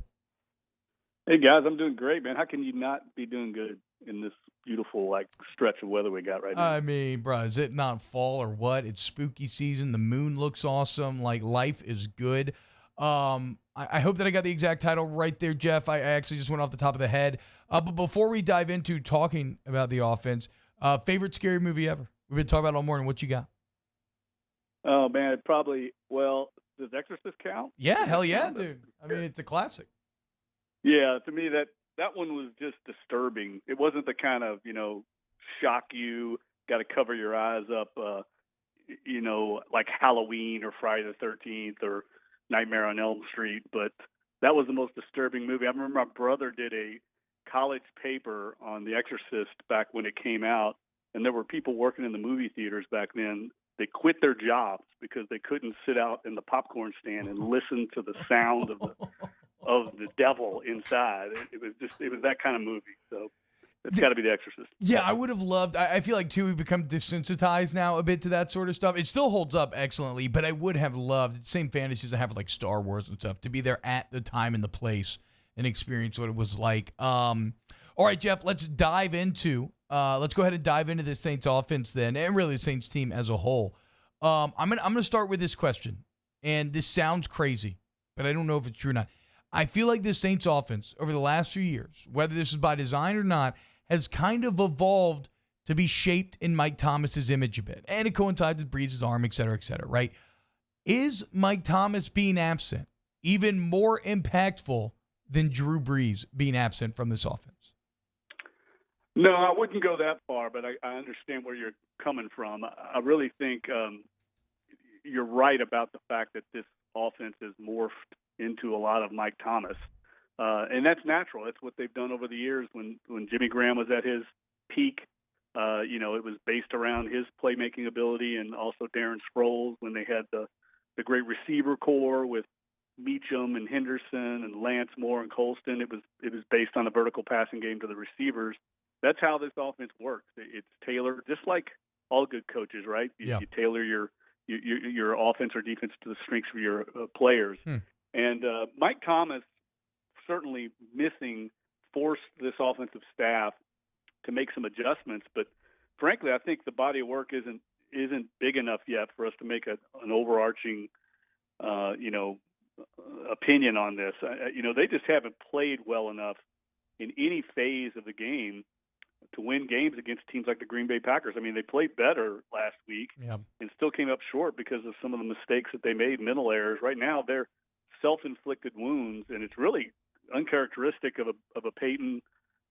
Speaker 11: Hey, guys, I'm doing great, man. How can you not be doing good in this beautiful, stretch of weather we got right now?
Speaker 7: I mean, bro, is it not fall or what? It's spooky season. The moon looks awesome. Life is good. I hope that I got the exact title right there, Jeff. I actually just went off the top of the head. But before we dive into talking about the offense, favorite scary movie ever? We've been talking about it all morning. What you got?
Speaker 11: Oh, man, does Exorcist count?
Speaker 7: Yeah, hell yeah, dude. I mean, it's a classic.
Speaker 11: Yeah, to me, that one was just disturbing. It wasn't the kind of, shock you, got to cover your eyes up, like Halloween or Friday the 13th or Nightmare on Elm Street. But that was the most disturbing movie. I remember my brother did a college paper on The Exorcist back when it came out, and there were people working in the movie theaters back then. They quit their jobs because they couldn't sit out in the popcorn stand and listen to the sound of the devil inside. It was that kind of movie. So it's got to be The Exorcist.
Speaker 7: Yeah, I would have loved. I feel like too we've become desensitized now a bit to that sort of stuff. It still holds up excellently, but I would have loved the same fantasies I have with Star Wars and stuff to be there at the time and the place and experience what it was like. All right, Jeff, let's dive into. Let's go ahead and dive into the Saints offense then, and really the Saints team as a whole. I'm gonna start with this question, and this sounds crazy, but I don't know if it's true or not. I feel like the Saints offense over the last few years, whether this is by design or not, has kind of evolved to be shaped in Mike Thomas's image a bit, and it coincides with Breeze's arm, et cetera, right? Is Mike Thomas being absent even more impactful than Drew Brees being absent from this offense?
Speaker 11: No, I wouldn't go that far, but I understand where you're coming from. I really think you're right about the fact that this offense has morphed into a lot of Mike Thomas. And that's natural. That's what they've done over the years. When Jimmy Graham was at his peak, it was based around his playmaking ability, and also Darren Sproles when they had the great receiver core with Meacham and Henderson and Lance Moore and Colston. It was based on a vertical passing game to the receivers. That's how this offense works. It's tailored, just like all good coaches, right? You tailor your offense or defense to the strengths of your players. And Mike Thomas, certainly missing, forced this offensive staff to make some adjustments. But frankly, I think the body of work isn't big enough yet for us to make an overarching, opinion on this. They just haven't played well enough in any phase of the game to win games against teams like the Green Bay Packers. I mean, they played better last week and still came up short because of some of the mistakes that they made, mental errors. Right now, they're self-inflicted wounds, and it's really uncharacteristic of a Peyton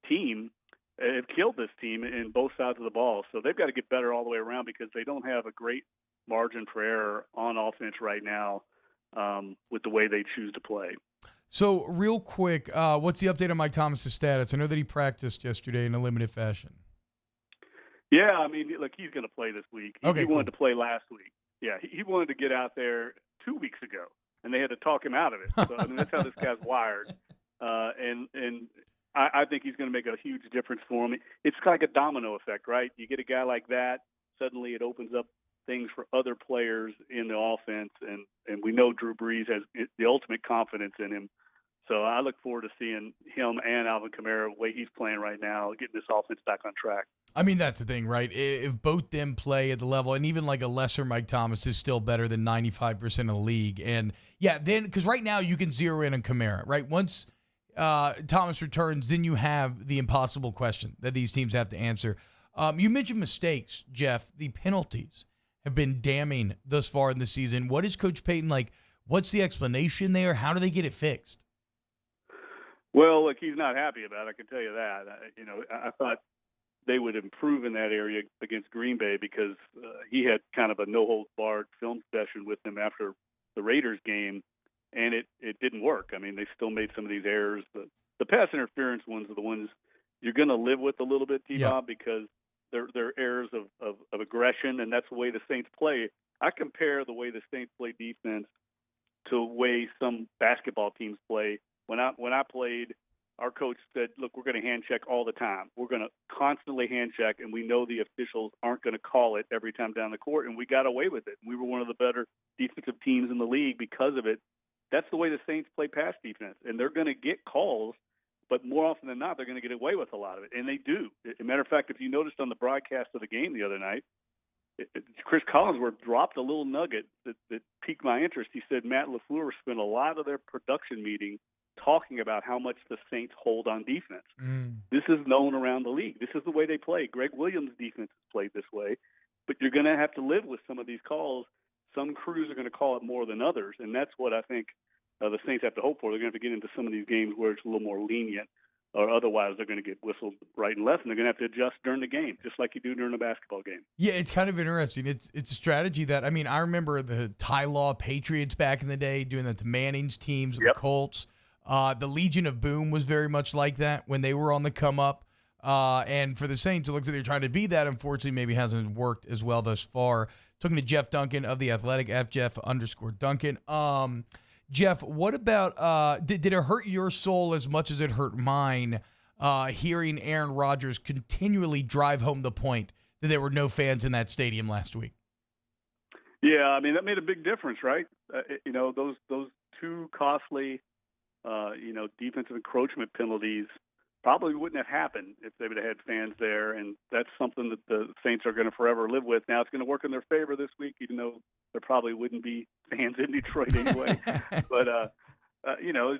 Speaker 11: team. Have killed this team in both sides of the ball. So they've got to get better all the way around because they don't have a great margin for error on offense right now with the way they choose to play.
Speaker 7: So real quick, what's the update on Mike Thomas's status? I know that he practiced yesterday in a limited fashion.
Speaker 11: Yeah, I mean, look, he's going to play this week. He wanted to play last week. Yeah, he wanted to get out there 2 weeks ago, and they had to talk him out of it. So, I mean, that's how this guy's wired. And I think he's going to make a huge difference for him. It's like a domino effect, right? You get a guy like that, suddenly it opens up things for other players in the offense, and we know Drew Brees has the ultimate confidence in him. So I look forward to seeing him and Alvin Kamara, the way he's playing right now, getting this offense back on track.
Speaker 7: I mean, that's the thing, right? If both them play at the level, and even like a lesser Mike Thomas is still better than 95% of the league. And yeah, then because right now you can zero in on Kamara, right? Once Thomas returns, then you have the impossible question that these teams have to answer. You mentioned mistakes, Jeff, the penalties. have been damning thus far in the season. What is Coach Payton like? What's the explanation there? How do they get it fixed?
Speaker 11: Well, look, he's not happy about it, I can tell you that. I thought they would improve in that area against Green Bay because he had kind of a no-holds-barred film session with them after the Raiders game, and it didn't work. I mean, they still made some of these errors. The pass interference ones are the ones you're going to live with a little bit, T-Bob, because they're errors of aggression, and that's the way the Saints play. I compare the way the Saints play defense to the way some basketball teams play. When I played, our coach said, look, we're going to hand check all the time. We're going to constantly hand check, and we know the officials aren't going to call it every time down the court, and we got away with it. We were one of the better defensive teams in the league because of it. That's the way the Saints play pass defense, and they're going to get calls, but more often than not, they're going to get away with a lot of it, and they do. As a matter of fact, if you noticed on the broadcast of the game the other night, Chris Collinsworth dropped a little nugget that piqued my interest. He said Matt LaFleur spent a lot of their production meeting talking about how much the Saints hold on defense. This is known around the league. This is the way they play. Greg Williams' defense is played this way, but you're going to have to live with some of these calls. Some crews are going to call it more than others, and that's what I think the Saints have to hope for. They're going to have to get into some of these games where it's a little more lenient, or otherwise they're going to get whistled right and left, and they're going to have to adjust during the game, just like you do during a basketball game.
Speaker 7: Yeah, it's kind of interesting. It's a strategy that, I mean, I remember the Ty Law Patriots back in the day doing that to Manning's teams, the Colts. The Legion of Boom was very much like that when they were on the come up. And for the Saints, it looks like they're trying to be that. Unfortunately, maybe hasn't worked as well thus far. Talking to Jeff Duncan of The Athletic, FJeff_Duncan. Jeff, what about did it hurt your soul as much as it hurt mine hearing Aaron Rodgers continually drive home the point that there were no fans in that stadium last week?
Speaker 11: Yeah, I mean, that made a big difference, right? Those two costly defensive encroachment penalties probably wouldn't have happened if they would have had fans there, and that's something that the Saints are going to forever live with. Now it's going to work in their favor this week, even though there probably wouldn't be fans in Detroit anyway. But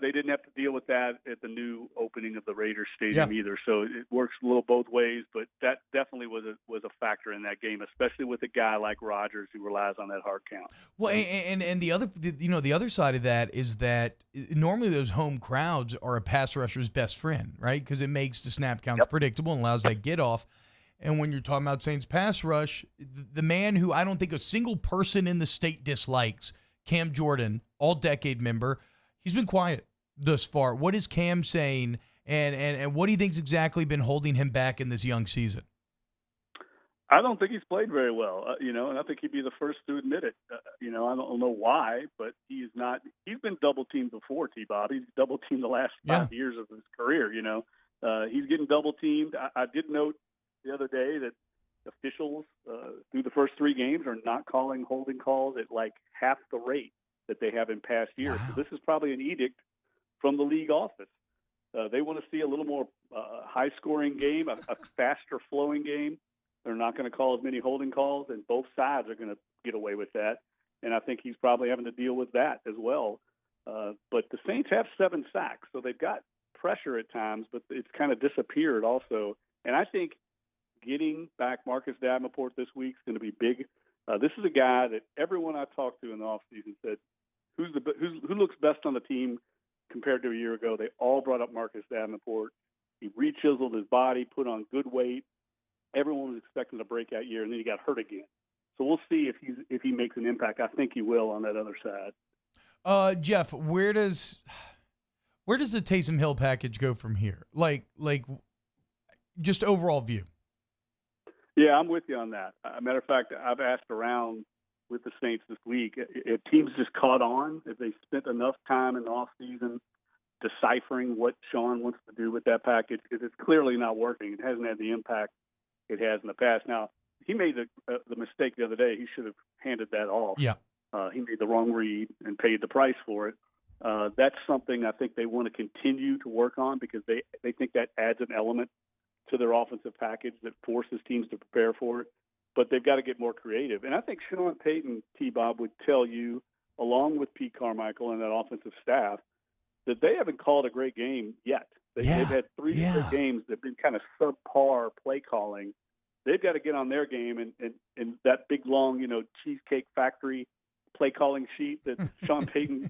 Speaker 11: they didn't have to deal with that at the new opening of the Raiders Stadium either. So it works a little both ways, but that definitely was a factor in that game, especially with a guy like Rodgers who relies on that hard count.
Speaker 7: Well, and the other side of that is that normally those home crowds are a pass rusher's best friend, right? Because it makes the snap counts predictable and allows that get off. And when you're talking about Saints pass rush, the man who I don't think a single person in the state dislikes, Cam Jordan, all-decade member, he's been quiet thus far. What is Cam saying, and what do you think's exactly been holding him back in this young season?
Speaker 11: I don't think he's played very well, and I think he'd be the first to admit it. I don't know why, but he's not. He's been double-teamed before, T-Bob. He's double-teamed the last 5 years of his career, He's getting double-teamed. I did note the other day that officials through the first 3 games are not calling holding calls at like half the rate that they have in past years. Wow. So this is probably an edict from the league office. They want to see a little more high-scoring game, a faster flowing game. They're not going to call as many holding calls, and both sides are going to get away with that. And I think he's probably having to deal with that as well. But the Saints have 7 sacks, so they've got pressure at times, but it's kind of disappeared also. And I think getting back Marcus Davenport this week is going to be big. This is a guy that everyone I talked to in the offseason said, who looks best on the team compared to a year ago? They all brought up Marcus Davenport. He re-chiseled his body, put on good weight. Everyone was expecting a breakout year, and then he got hurt again. So we'll see if he makes an impact. I think he will on that other side.
Speaker 7: Jeff, where does the Taysom Hill package go from here? Like just overall view.
Speaker 11: Yeah, I'm with you on that. As a matter of fact, I've asked around with the Saints this week if teams just caught on, if they spent enough time in the offseason deciphering what Sean wants to do with that package, because it's clearly not working. It hasn't had the impact it has in the past. Now, he made the mistake the other day. He should have handed that off.
Speaker 7: Yeah.
Speaker 11: He made the wrong read and paid the price for it. That's something I think they want to continue to work on because they think that adds an element to their offensive package that forces teams to prepare for it. But they've got to get more creative. And I think Sean Payton, T-Bob, would tell you, along with Pete Carmichael and that offensive staff, that they haven't called a great game yet. They've had 3 different games that have been kind of subpar play calling. they've got to get on their game and that big, long, Cheesecake Factory play calling sheet that Sean Payton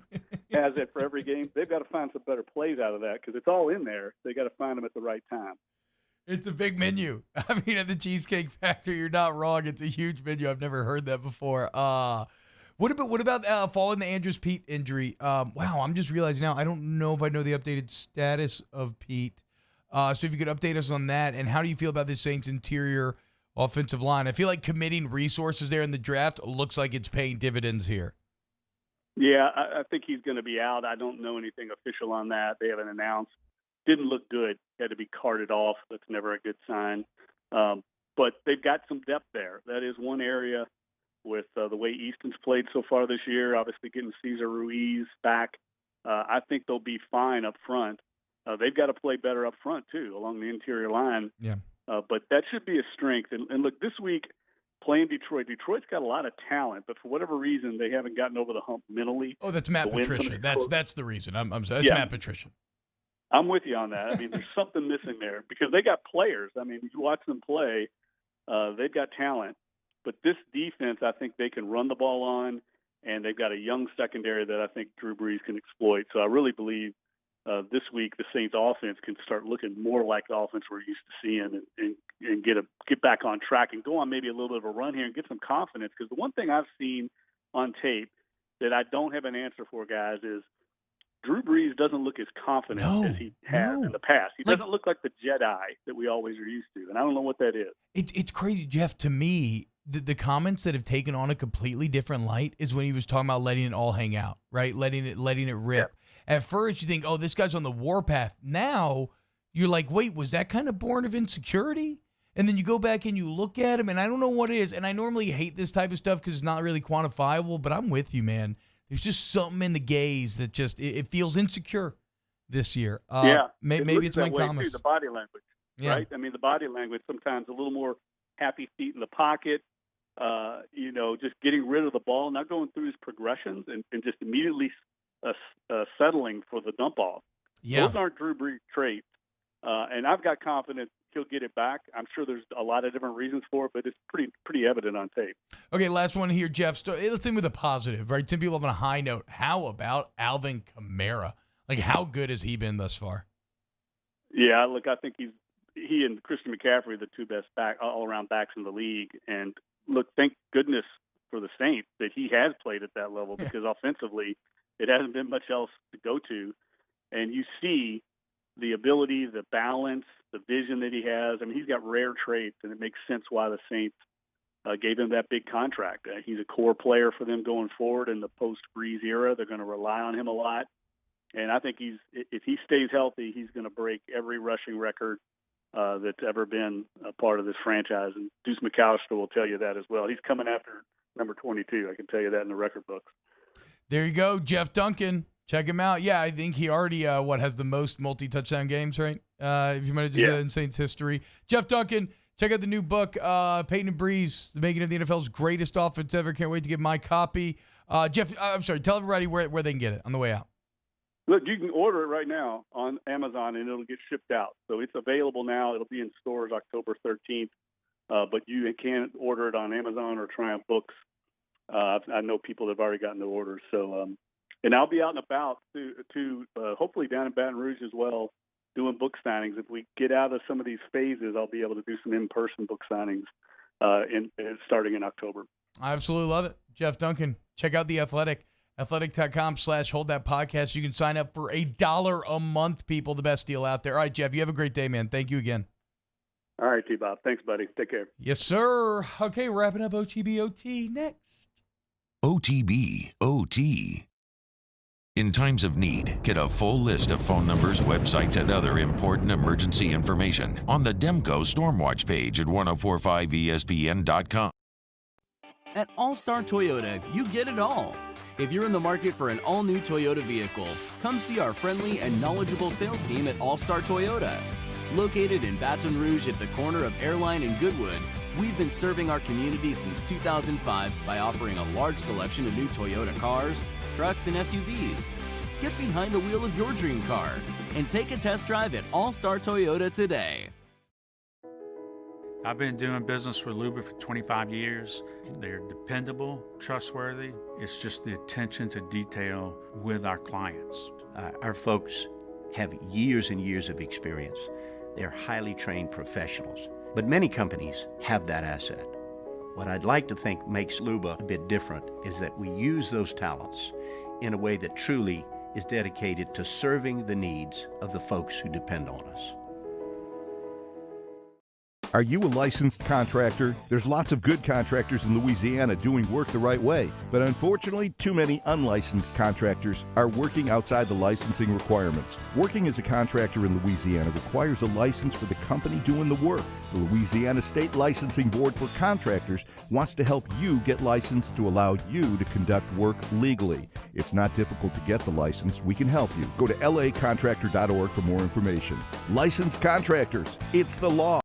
Speaker 11: has it for every game. They've got to find some better plays out of that because it's all in there. They got to find them at the right time.
Speaker 7: It's a big menu. I mean, at the Cheesecake Factory, you're not wrong. It's a huge menu. I've never heard that before. What about following the Andrews Pete injury? Wow, I'm just realizing now, I don't know if I know the updated status of Pete. So if you could update us on that, and how do you feel about the Saints' interior offensive line? I feel like committing resources there in the draft looks like it's paying dividends here.
Speaker 11: Yeah, I think he's going to be out. I don't know anything official on that. They haven't announced. Didn't look good. Had to be carted off. That's never a good sign. But they've got some depth there. That is one area with the way Easton's played so far this year, obviously getting Cesar Ruiz back. I think they'll be fine up front. They've got to play better up front, too, along the interior line.
Speaker 7: Yeah.
Speaker 11: But that should be a strength. And look, this week, playing Detroit's got a lot of talent, but for whatever reason, they haven't gotten over the hump mentally.
Speaker 7: Oh, that's Matt Patricia. That's the reason. I'm sorry. That's Matt Patricia.
Speaker 11: I'm with you on that. I mean, there's something missing there because they got players. I mean, you watch them play, they've got talent. But this defense, I think they can run the ball on, and they've got a young secondary that I think Drew Brees can exploit. So I really believe this week the Saints offense can start looking more like the offense we're used to seeing and get back on track and go on maybe a little bit of a run here and get some confidence. Because the one thing I've seen on tape that I don't have an answer for, guys, is Drew Brees doesn't look as confident as he has in the past. He doesn't look like the Jedi that we always are used to, and I don't know what that is.
Speaker 7: It's crazy, Jeff. To me, the comments that have taken on a completely different light is when he was talking about letting it all hang out, right? Letting it rip. Yeah. At first, you think, oh, this guy's on the warpath. Now, you're like, wait, was that kind of born of insecurity? And then you go back and you look at him, and I don't know what it is. And I normally hate this type of stuff because it's not really quantifiable, but I'm with you, man. There's just something in the gaze that just it feels insecure this year. Maybe it's Mike Thomas.
Speaker 11: Too, the body language, right? I mean, the body language sometimes a little more happy feet in the pocket, just getting rid of the ball, not going through his progressions, and just immediately settling for the dump off.
Speaker 7: Yeah.
Speaker 11: Those aren't Drew Brees traits, and I've got confidence he'll get it back. I'm sure there's a lot of different reasons for it, but it's pretty evident on tape.
Speaker 7: Okay, last one here, Jeff. Let's end with a positive, right? Some people have on a high note. How about Alvin Kamara? Like, how good has he been thus far?
Speaker 11: Yeah, look, I think he and Christian McCaffrey are the two best all-around backs in the league. And look, thank goodness for the Saints that he has played at that level because offensively it hasn't been much else to go to. And you see the ability, the balance, the vision that he has. I mean, he's got rare traits, and it makes sense why the Saints gave him that big contract. He's a core player for them going forward in the post-Brees era. They're going to rely on him a lot. And I think if he stays healthy, he's going to break every rushing record that's ever been a part of this franchise. And Deuce McAllister will tell you that as well. He's coming after number 22. I can tell you that in the record books.
Speaker 7: There you go, Jeff Duncan. Check him out. Yeah, I think he already has the most multi-touchdown games, right? If you might have just said in Saints history. Jeff Duncan, check out the new book, Peyton and Brees, The Making of the NFL's Greatest Offense Ever. Can't wait to get my copy. Jeff, I'm sorry, tell everybody where they can get it on the way out.
Speaker 11: Look, you can order it right now on Amazon, and it'll get shipped out. So it's available now. It'll be in stores October 13th, but you can order it on Amazon or Triumph Books. I know people have already gotten their orders. So, and I'll be out and about to hopefully down in Baton Rouge as well, doing book signings. If we get out of some of these phases, I'll be able to do some in-person book signings starting in October.
Speaker 7: I absolutely love it. Jeff Duncan, check out The Athletic. Athletic.com/holdthatpodcast. You can sign up for $1 a month, people. The best deal out there. All right, Jeff, you have a great day, man. Thank you again.
Speaker 11: All right, T-Bob. Thanks, buddy. Take care.
Speaker 7: Yes, sir. Okay, wrapping up OTB-OT next.
Speaker 4: OTB-OT. In times of need, get a full list of phone numbers, websites, and other important emergency information on the Demco Stormwatch page at 1045ESPN.com.
Speaker 21: At All-Star Toyota, you get it all. If you're in the market for an all-new Toyota vehicle, come see our friendly and knowledgeable sales team at All-Star Toyota. Located in Baton Rouge at the corner of Airline and Goodwood, we've been serving our community since 2005 by offering a large selection of new Toyota cars, trucks, and SUVs. Get behind the wheel of your dream car and take a test drive at All-Star Toyota today.
Speaker 19: I've been doing business with Luba for 25 years. They're dependable, trustworthy. It's just the attention to detail with our clients.
Speaker 20: Our folks have years and years of experience. They're highly trained professionals. But many companies have that asset. What I'd like to think makes Luba a bit different is that we use those talents in a way that truly is dedicated to serving the needs of the folks who depend on us.
Speaker 6: Are you a licensed contractor? There's lots of good contractors in Louisiana doing work the right way, but unfortunately, too many unlicensed contractors are working outside the licensing requirements. Working as a contractor in Louisiana requires a license for the company doing the work. The Louisiana State Licensing Board for Contractors wants to help you get licensed to allow you to conduct work legally. It's not difficult to get the license. We can help you. Go to lacontractor.org for more information. Licensed contractors, it's the law.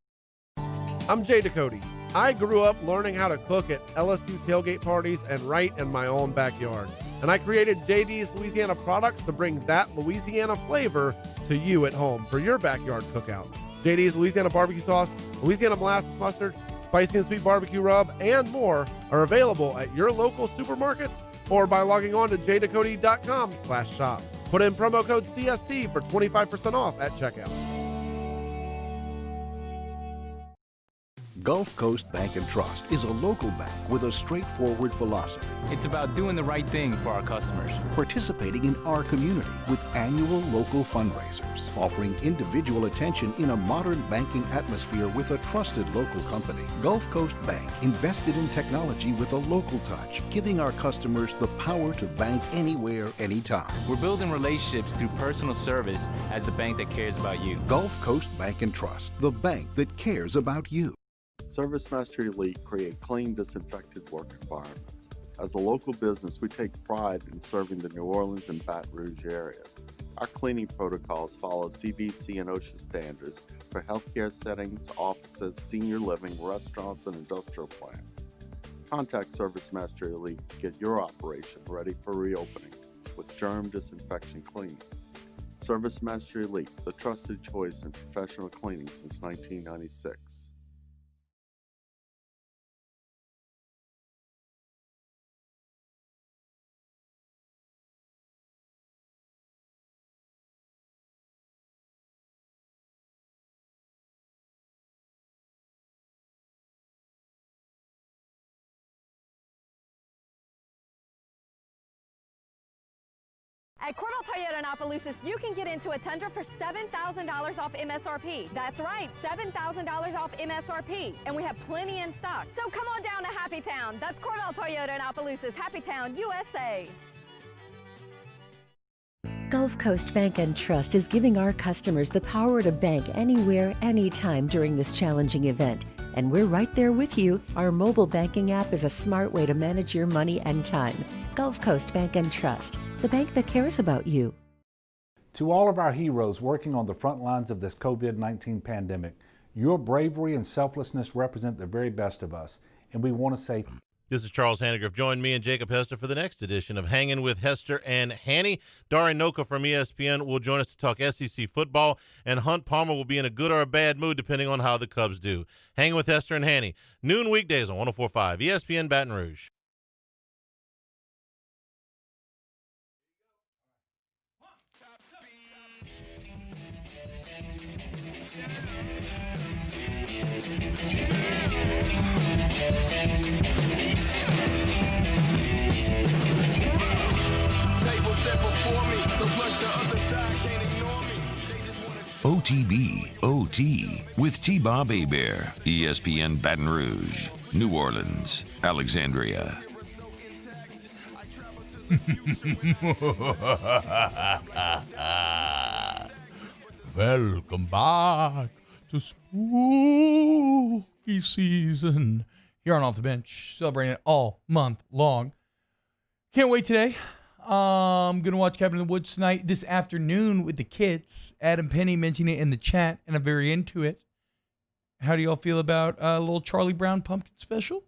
Speaker 2: I'm Jay Ducote. I grew up learning how to cook at LSU tailgate parties and right in my own backyard. And I created JD's Louisiana products to bring that Louisiana flavor to you at home for your backyard cookout. JD's Louisiana barbecue sauce, Louisiana molasses mustard, spicy and sweet barbecue rub, and more are available at your local supermarkets or by logging on to jducote.com/shop. Put in promo code CST for 25% off at checkout.
Speaker 1: Gulf Coast Bank and Trust is a local bank with a straightforward philosophy.
Speaker 15: It's about doing the right thing for our customers.
Speaker 1: Participating in our community with annual local fundraisers, offering individual attention in a modern banking atmosphere with a trusted local company. Gulf Coast Bank invested in technology with a local touch, giving our customers the power to bank anywhere, anytime.
Speaker 15: We're building relationships through personal service as the bank that cares about you.
Speaker 1: Gulf Coast Bank and Trust, the bank that cares about you.
Speaker 12: Service Master Elite create clean, disinfected work environments. As a local business, we take pride in serving the New Orleans and Baton Rouge areas. Our cleaning protocols follow CDC and OSHA standards for healthcare settings, offices, senior living, restaurants, and industrial plants. Contact Service Master Elite to get your operation ready for reopening with germ disinfection cleaning. Service Master Elite, the trusted choice in professional cleaning since 1996.
Speaker 10: At Cordell Toyota in Opelousas, you can get into a Tundra for $7,000 off MSRP. That's right, $7,000 off MSRP. And we have plenty in stock. So come on down to Happy Town. That's Cordell Toyota in Opelousas, Happy Town, USA.
Speaker 3: Gulf Coast Bank and Trust is giving our customers the power to bank anywhere, anytime during this challenging event. And we're right there with you. Our mobile banking app is a smart way to manage your money and time. Gulf Coast Bank and Trust, the bank that cares about you.
Speaker 14: To all of our heroes working on the front lines of this COVID-19 pandemic, your bravery and selflessness represent the very best of us, and we want to say
Speaker 17: This is Charles Hannegriff. Join me and Jacob Hester for the next edition of Hanging with Hester and Hanny. Darian Noka from ESPN will join us to talk SEC football, and Hunt Palmer will be in a good or a bad mood depending on how the Cubs do. Hanging with Hester and Hanny, noon weekdays on 104.5 ESPN Baton Rouge.
Speaker 4: OTB, OT, with T-Bob Hebert, ESPN Baton Rouge, New Orleans, Alexandria.
Speaker 7: Welcome back to spooky season. Here on Off the Bench, celebrating it all month long. Can't wait today. I'm going to watch Cabin in the Woods tonight, this afternoon with the kids. Adam Penny mentioned it in the chat, and I'm very into it. How do y'all feel about a little Charlie Brown pumpkin special?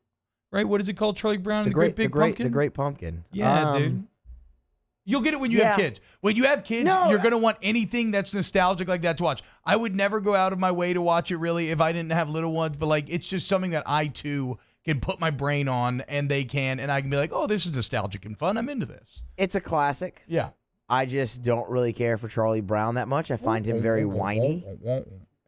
Speaker 7: Right? What is it called, Charlie Brown? The Great Pumpkin?
Speaker 5: The Great Pumpkin.
Speaker 7: Yeah, dude. You'll get it when you have kids. When you have kids,
Speaker 5: No.
Speaker 7: you're going to want anything that's nostalgic like that to watch. I would never go out of my way to watch it, really, if I didn't have little ones. But, like, it's just something that I, too, can put my brain on, and they can. And I can be like, oh, this is nostalgic and fun. I'm into this.
Speaker 5: It's a classic.
Speaker 7: Yeah.
Speaker 5: I just don't really care for Charlie Brown that much. I find him very whiny.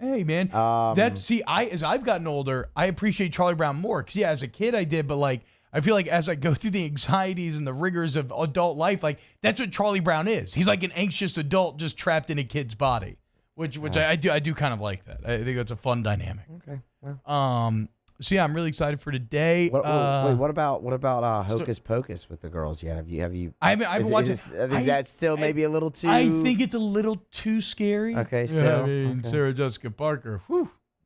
Speaker 7: Hey, man. As I've gotten older, I appreciate Charlie Brown more. Because, as a kid I did, but, like, I feel like as I go through the anxieties and the rigors of adult life, like, that's what Charlie Brown is. He's like an anxious adult just trapped in a kid's body, which I do kind of like that. I think that's a fun dynamic.
Speaker 5: Okay. Well.
Speaker 7: So yeah, I'm really excited for today.
Speaker 5: Wait, what about Hocus Pocus with the girls yet? Have you?
Speaker 7: I haven't watched it.
Speaker 5: Is that still maybe a little too?
Speaker 7: I think it's a little too scary.
Speaker 5: Okay, still.
Speaker 7: Okay. Sarah Jessica Parker,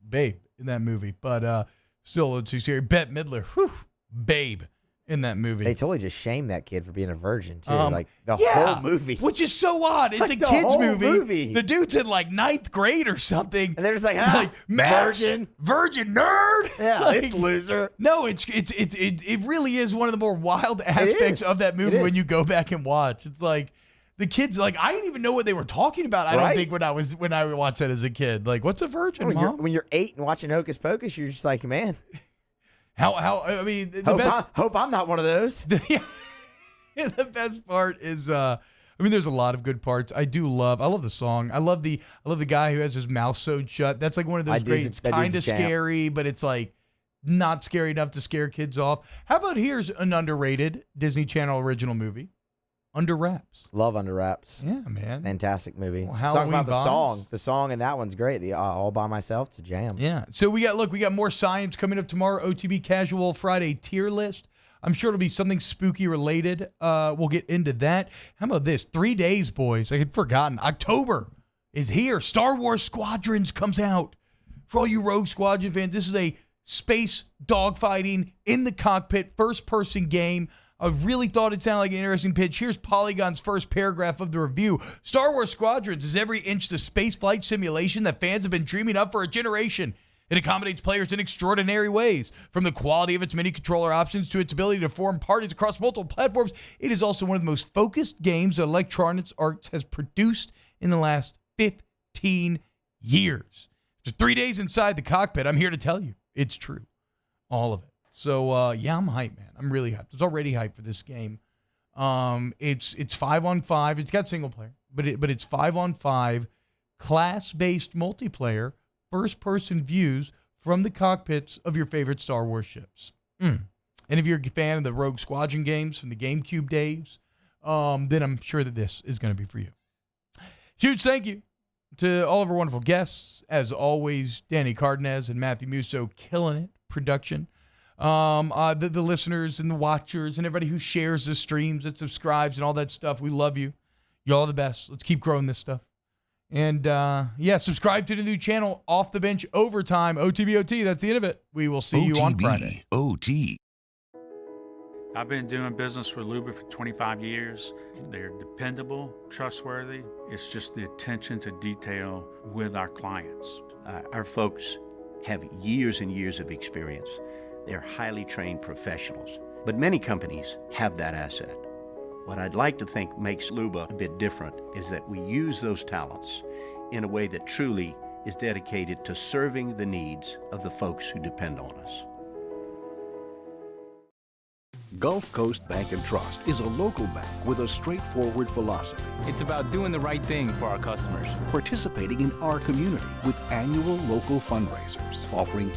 Speaker 7: babe in that movie, but still a little too scary. Bette Midler, babe in that movie.
Speaker 5: They totally just shamed that kid for being a virgin too. Like the whole movie,
Speaker 7: which is so odd. It's
Speaker 5: like
Speaker 7: a
Speaker 5: the
Speaker 7: kids
Speaker 5: whole
Speaker 7: movie. The dude's in like 9th grade or something,
Speaker 5: and they're just like,
Speaker 7: Max,
Speaker 5: virgin
Speaker 7: nerd.
Speaker 5: Yeah,
Speaker 7: like,
Speaker 5: it's loser.
Speaker 7: No, it really is one of the more wild aspects of that movie when you go back and watch. It's like the kids, like, I didn't even know what they were talking about. I don't think when I watched that as a kid. Like, what's a virgin, Mom?
Speaker 5: When you're 8 and watching Hocus Pocus, you're just like, man.
Speaker 7: I mean,
Speaker 5: hope I'm not one of those.
Speaker 7: The best part is, there's a lot of good parts. I love the song. I love the guy who has his mouth sewed shut. That's like one of those great. It's kind of scary, but it's like not scary enough to scare kids off. How about here's an underrated Disney Channel original movie, Under Wraps.
Speaker 5: Love Under Wraps.
Speaker 7: Yeah, man.
Speaker 5: Fantastic movie.
Speaker 7: Well,
Speaker 5: Talk about the
Speaker 7: vibes.
Speaker 5: song. The song in that one's great. The All By Myself, it's a jam.
Speaker 7: Yeah. So we got more science coming up tomorrow. OTB Casual Friday tier list. I'm sure it'll be something spooky related. We'll get into that. How about this? 3 days, boys. I had forgotten. October is here. Star Wars Squadrons comes out. For all you Rogue Squadron fans, this is a space dogfighting in the cockpit, first-person game. I really thought it sounded like an interesting pitch. Here's Polygon's first paragraph of the review. Star Wars Squadrons is every inch the spaceflight simulation that fans have been dreaming of for a generation. It accommodates players in extraordinary ways. From the quality of its mini controller options to its ability to form parties across multiple platforms, it is also one of the most focused games that Electronic Arts has produced in the last 15 years. After 3 days inside the cockpit, I'm here to tell you, it's true. All of it. So, I'm hyped, man. I'm really hyped. It's already hyped for this game. It's 5-on-5. It's got single player, but it's 5-on-5 class-based multiplayer, first-person views from the cockpits of your favorite Star Wars ships. And if you're a fan of the Rogue Squadron games from the GameCube days, then I'm sure that this is going to be for you. Huge thank you to all of our wonderful guests. As always, Danny Cardenas and Matthew Musso killing it, production. The listeners and the watchers and everybody who shares the streams and subscribes and all that stuff. We love you. Y'all are the best. Let's keep growing this stuff. And, subscribe to the new channel, Off the Bench Overtime, OTBOT. That's the end of it. We will see you on Friday.
Speaker 4: OT.
Speaker 19: I've been doing business with Luba for 25 years. They're dependable, trustworthy. It's just the attention to detail with our clients.
Speaker 20: Our folks have years and years of experience. They're highly trained professionals. But many companies have that asset. What I'd like to think makes Luba a bit different is that we use those talents in a way that truly is dedicated to serving the needs of the folks who depend on us.
Speaker 1: Gulf Coast Bank and Trust is a local bank with a straightforward philosophy.
Speaker 15: It's about doing the right thing for our customers.
Speaker 1: Participating in our community with annual local fundraisers, offering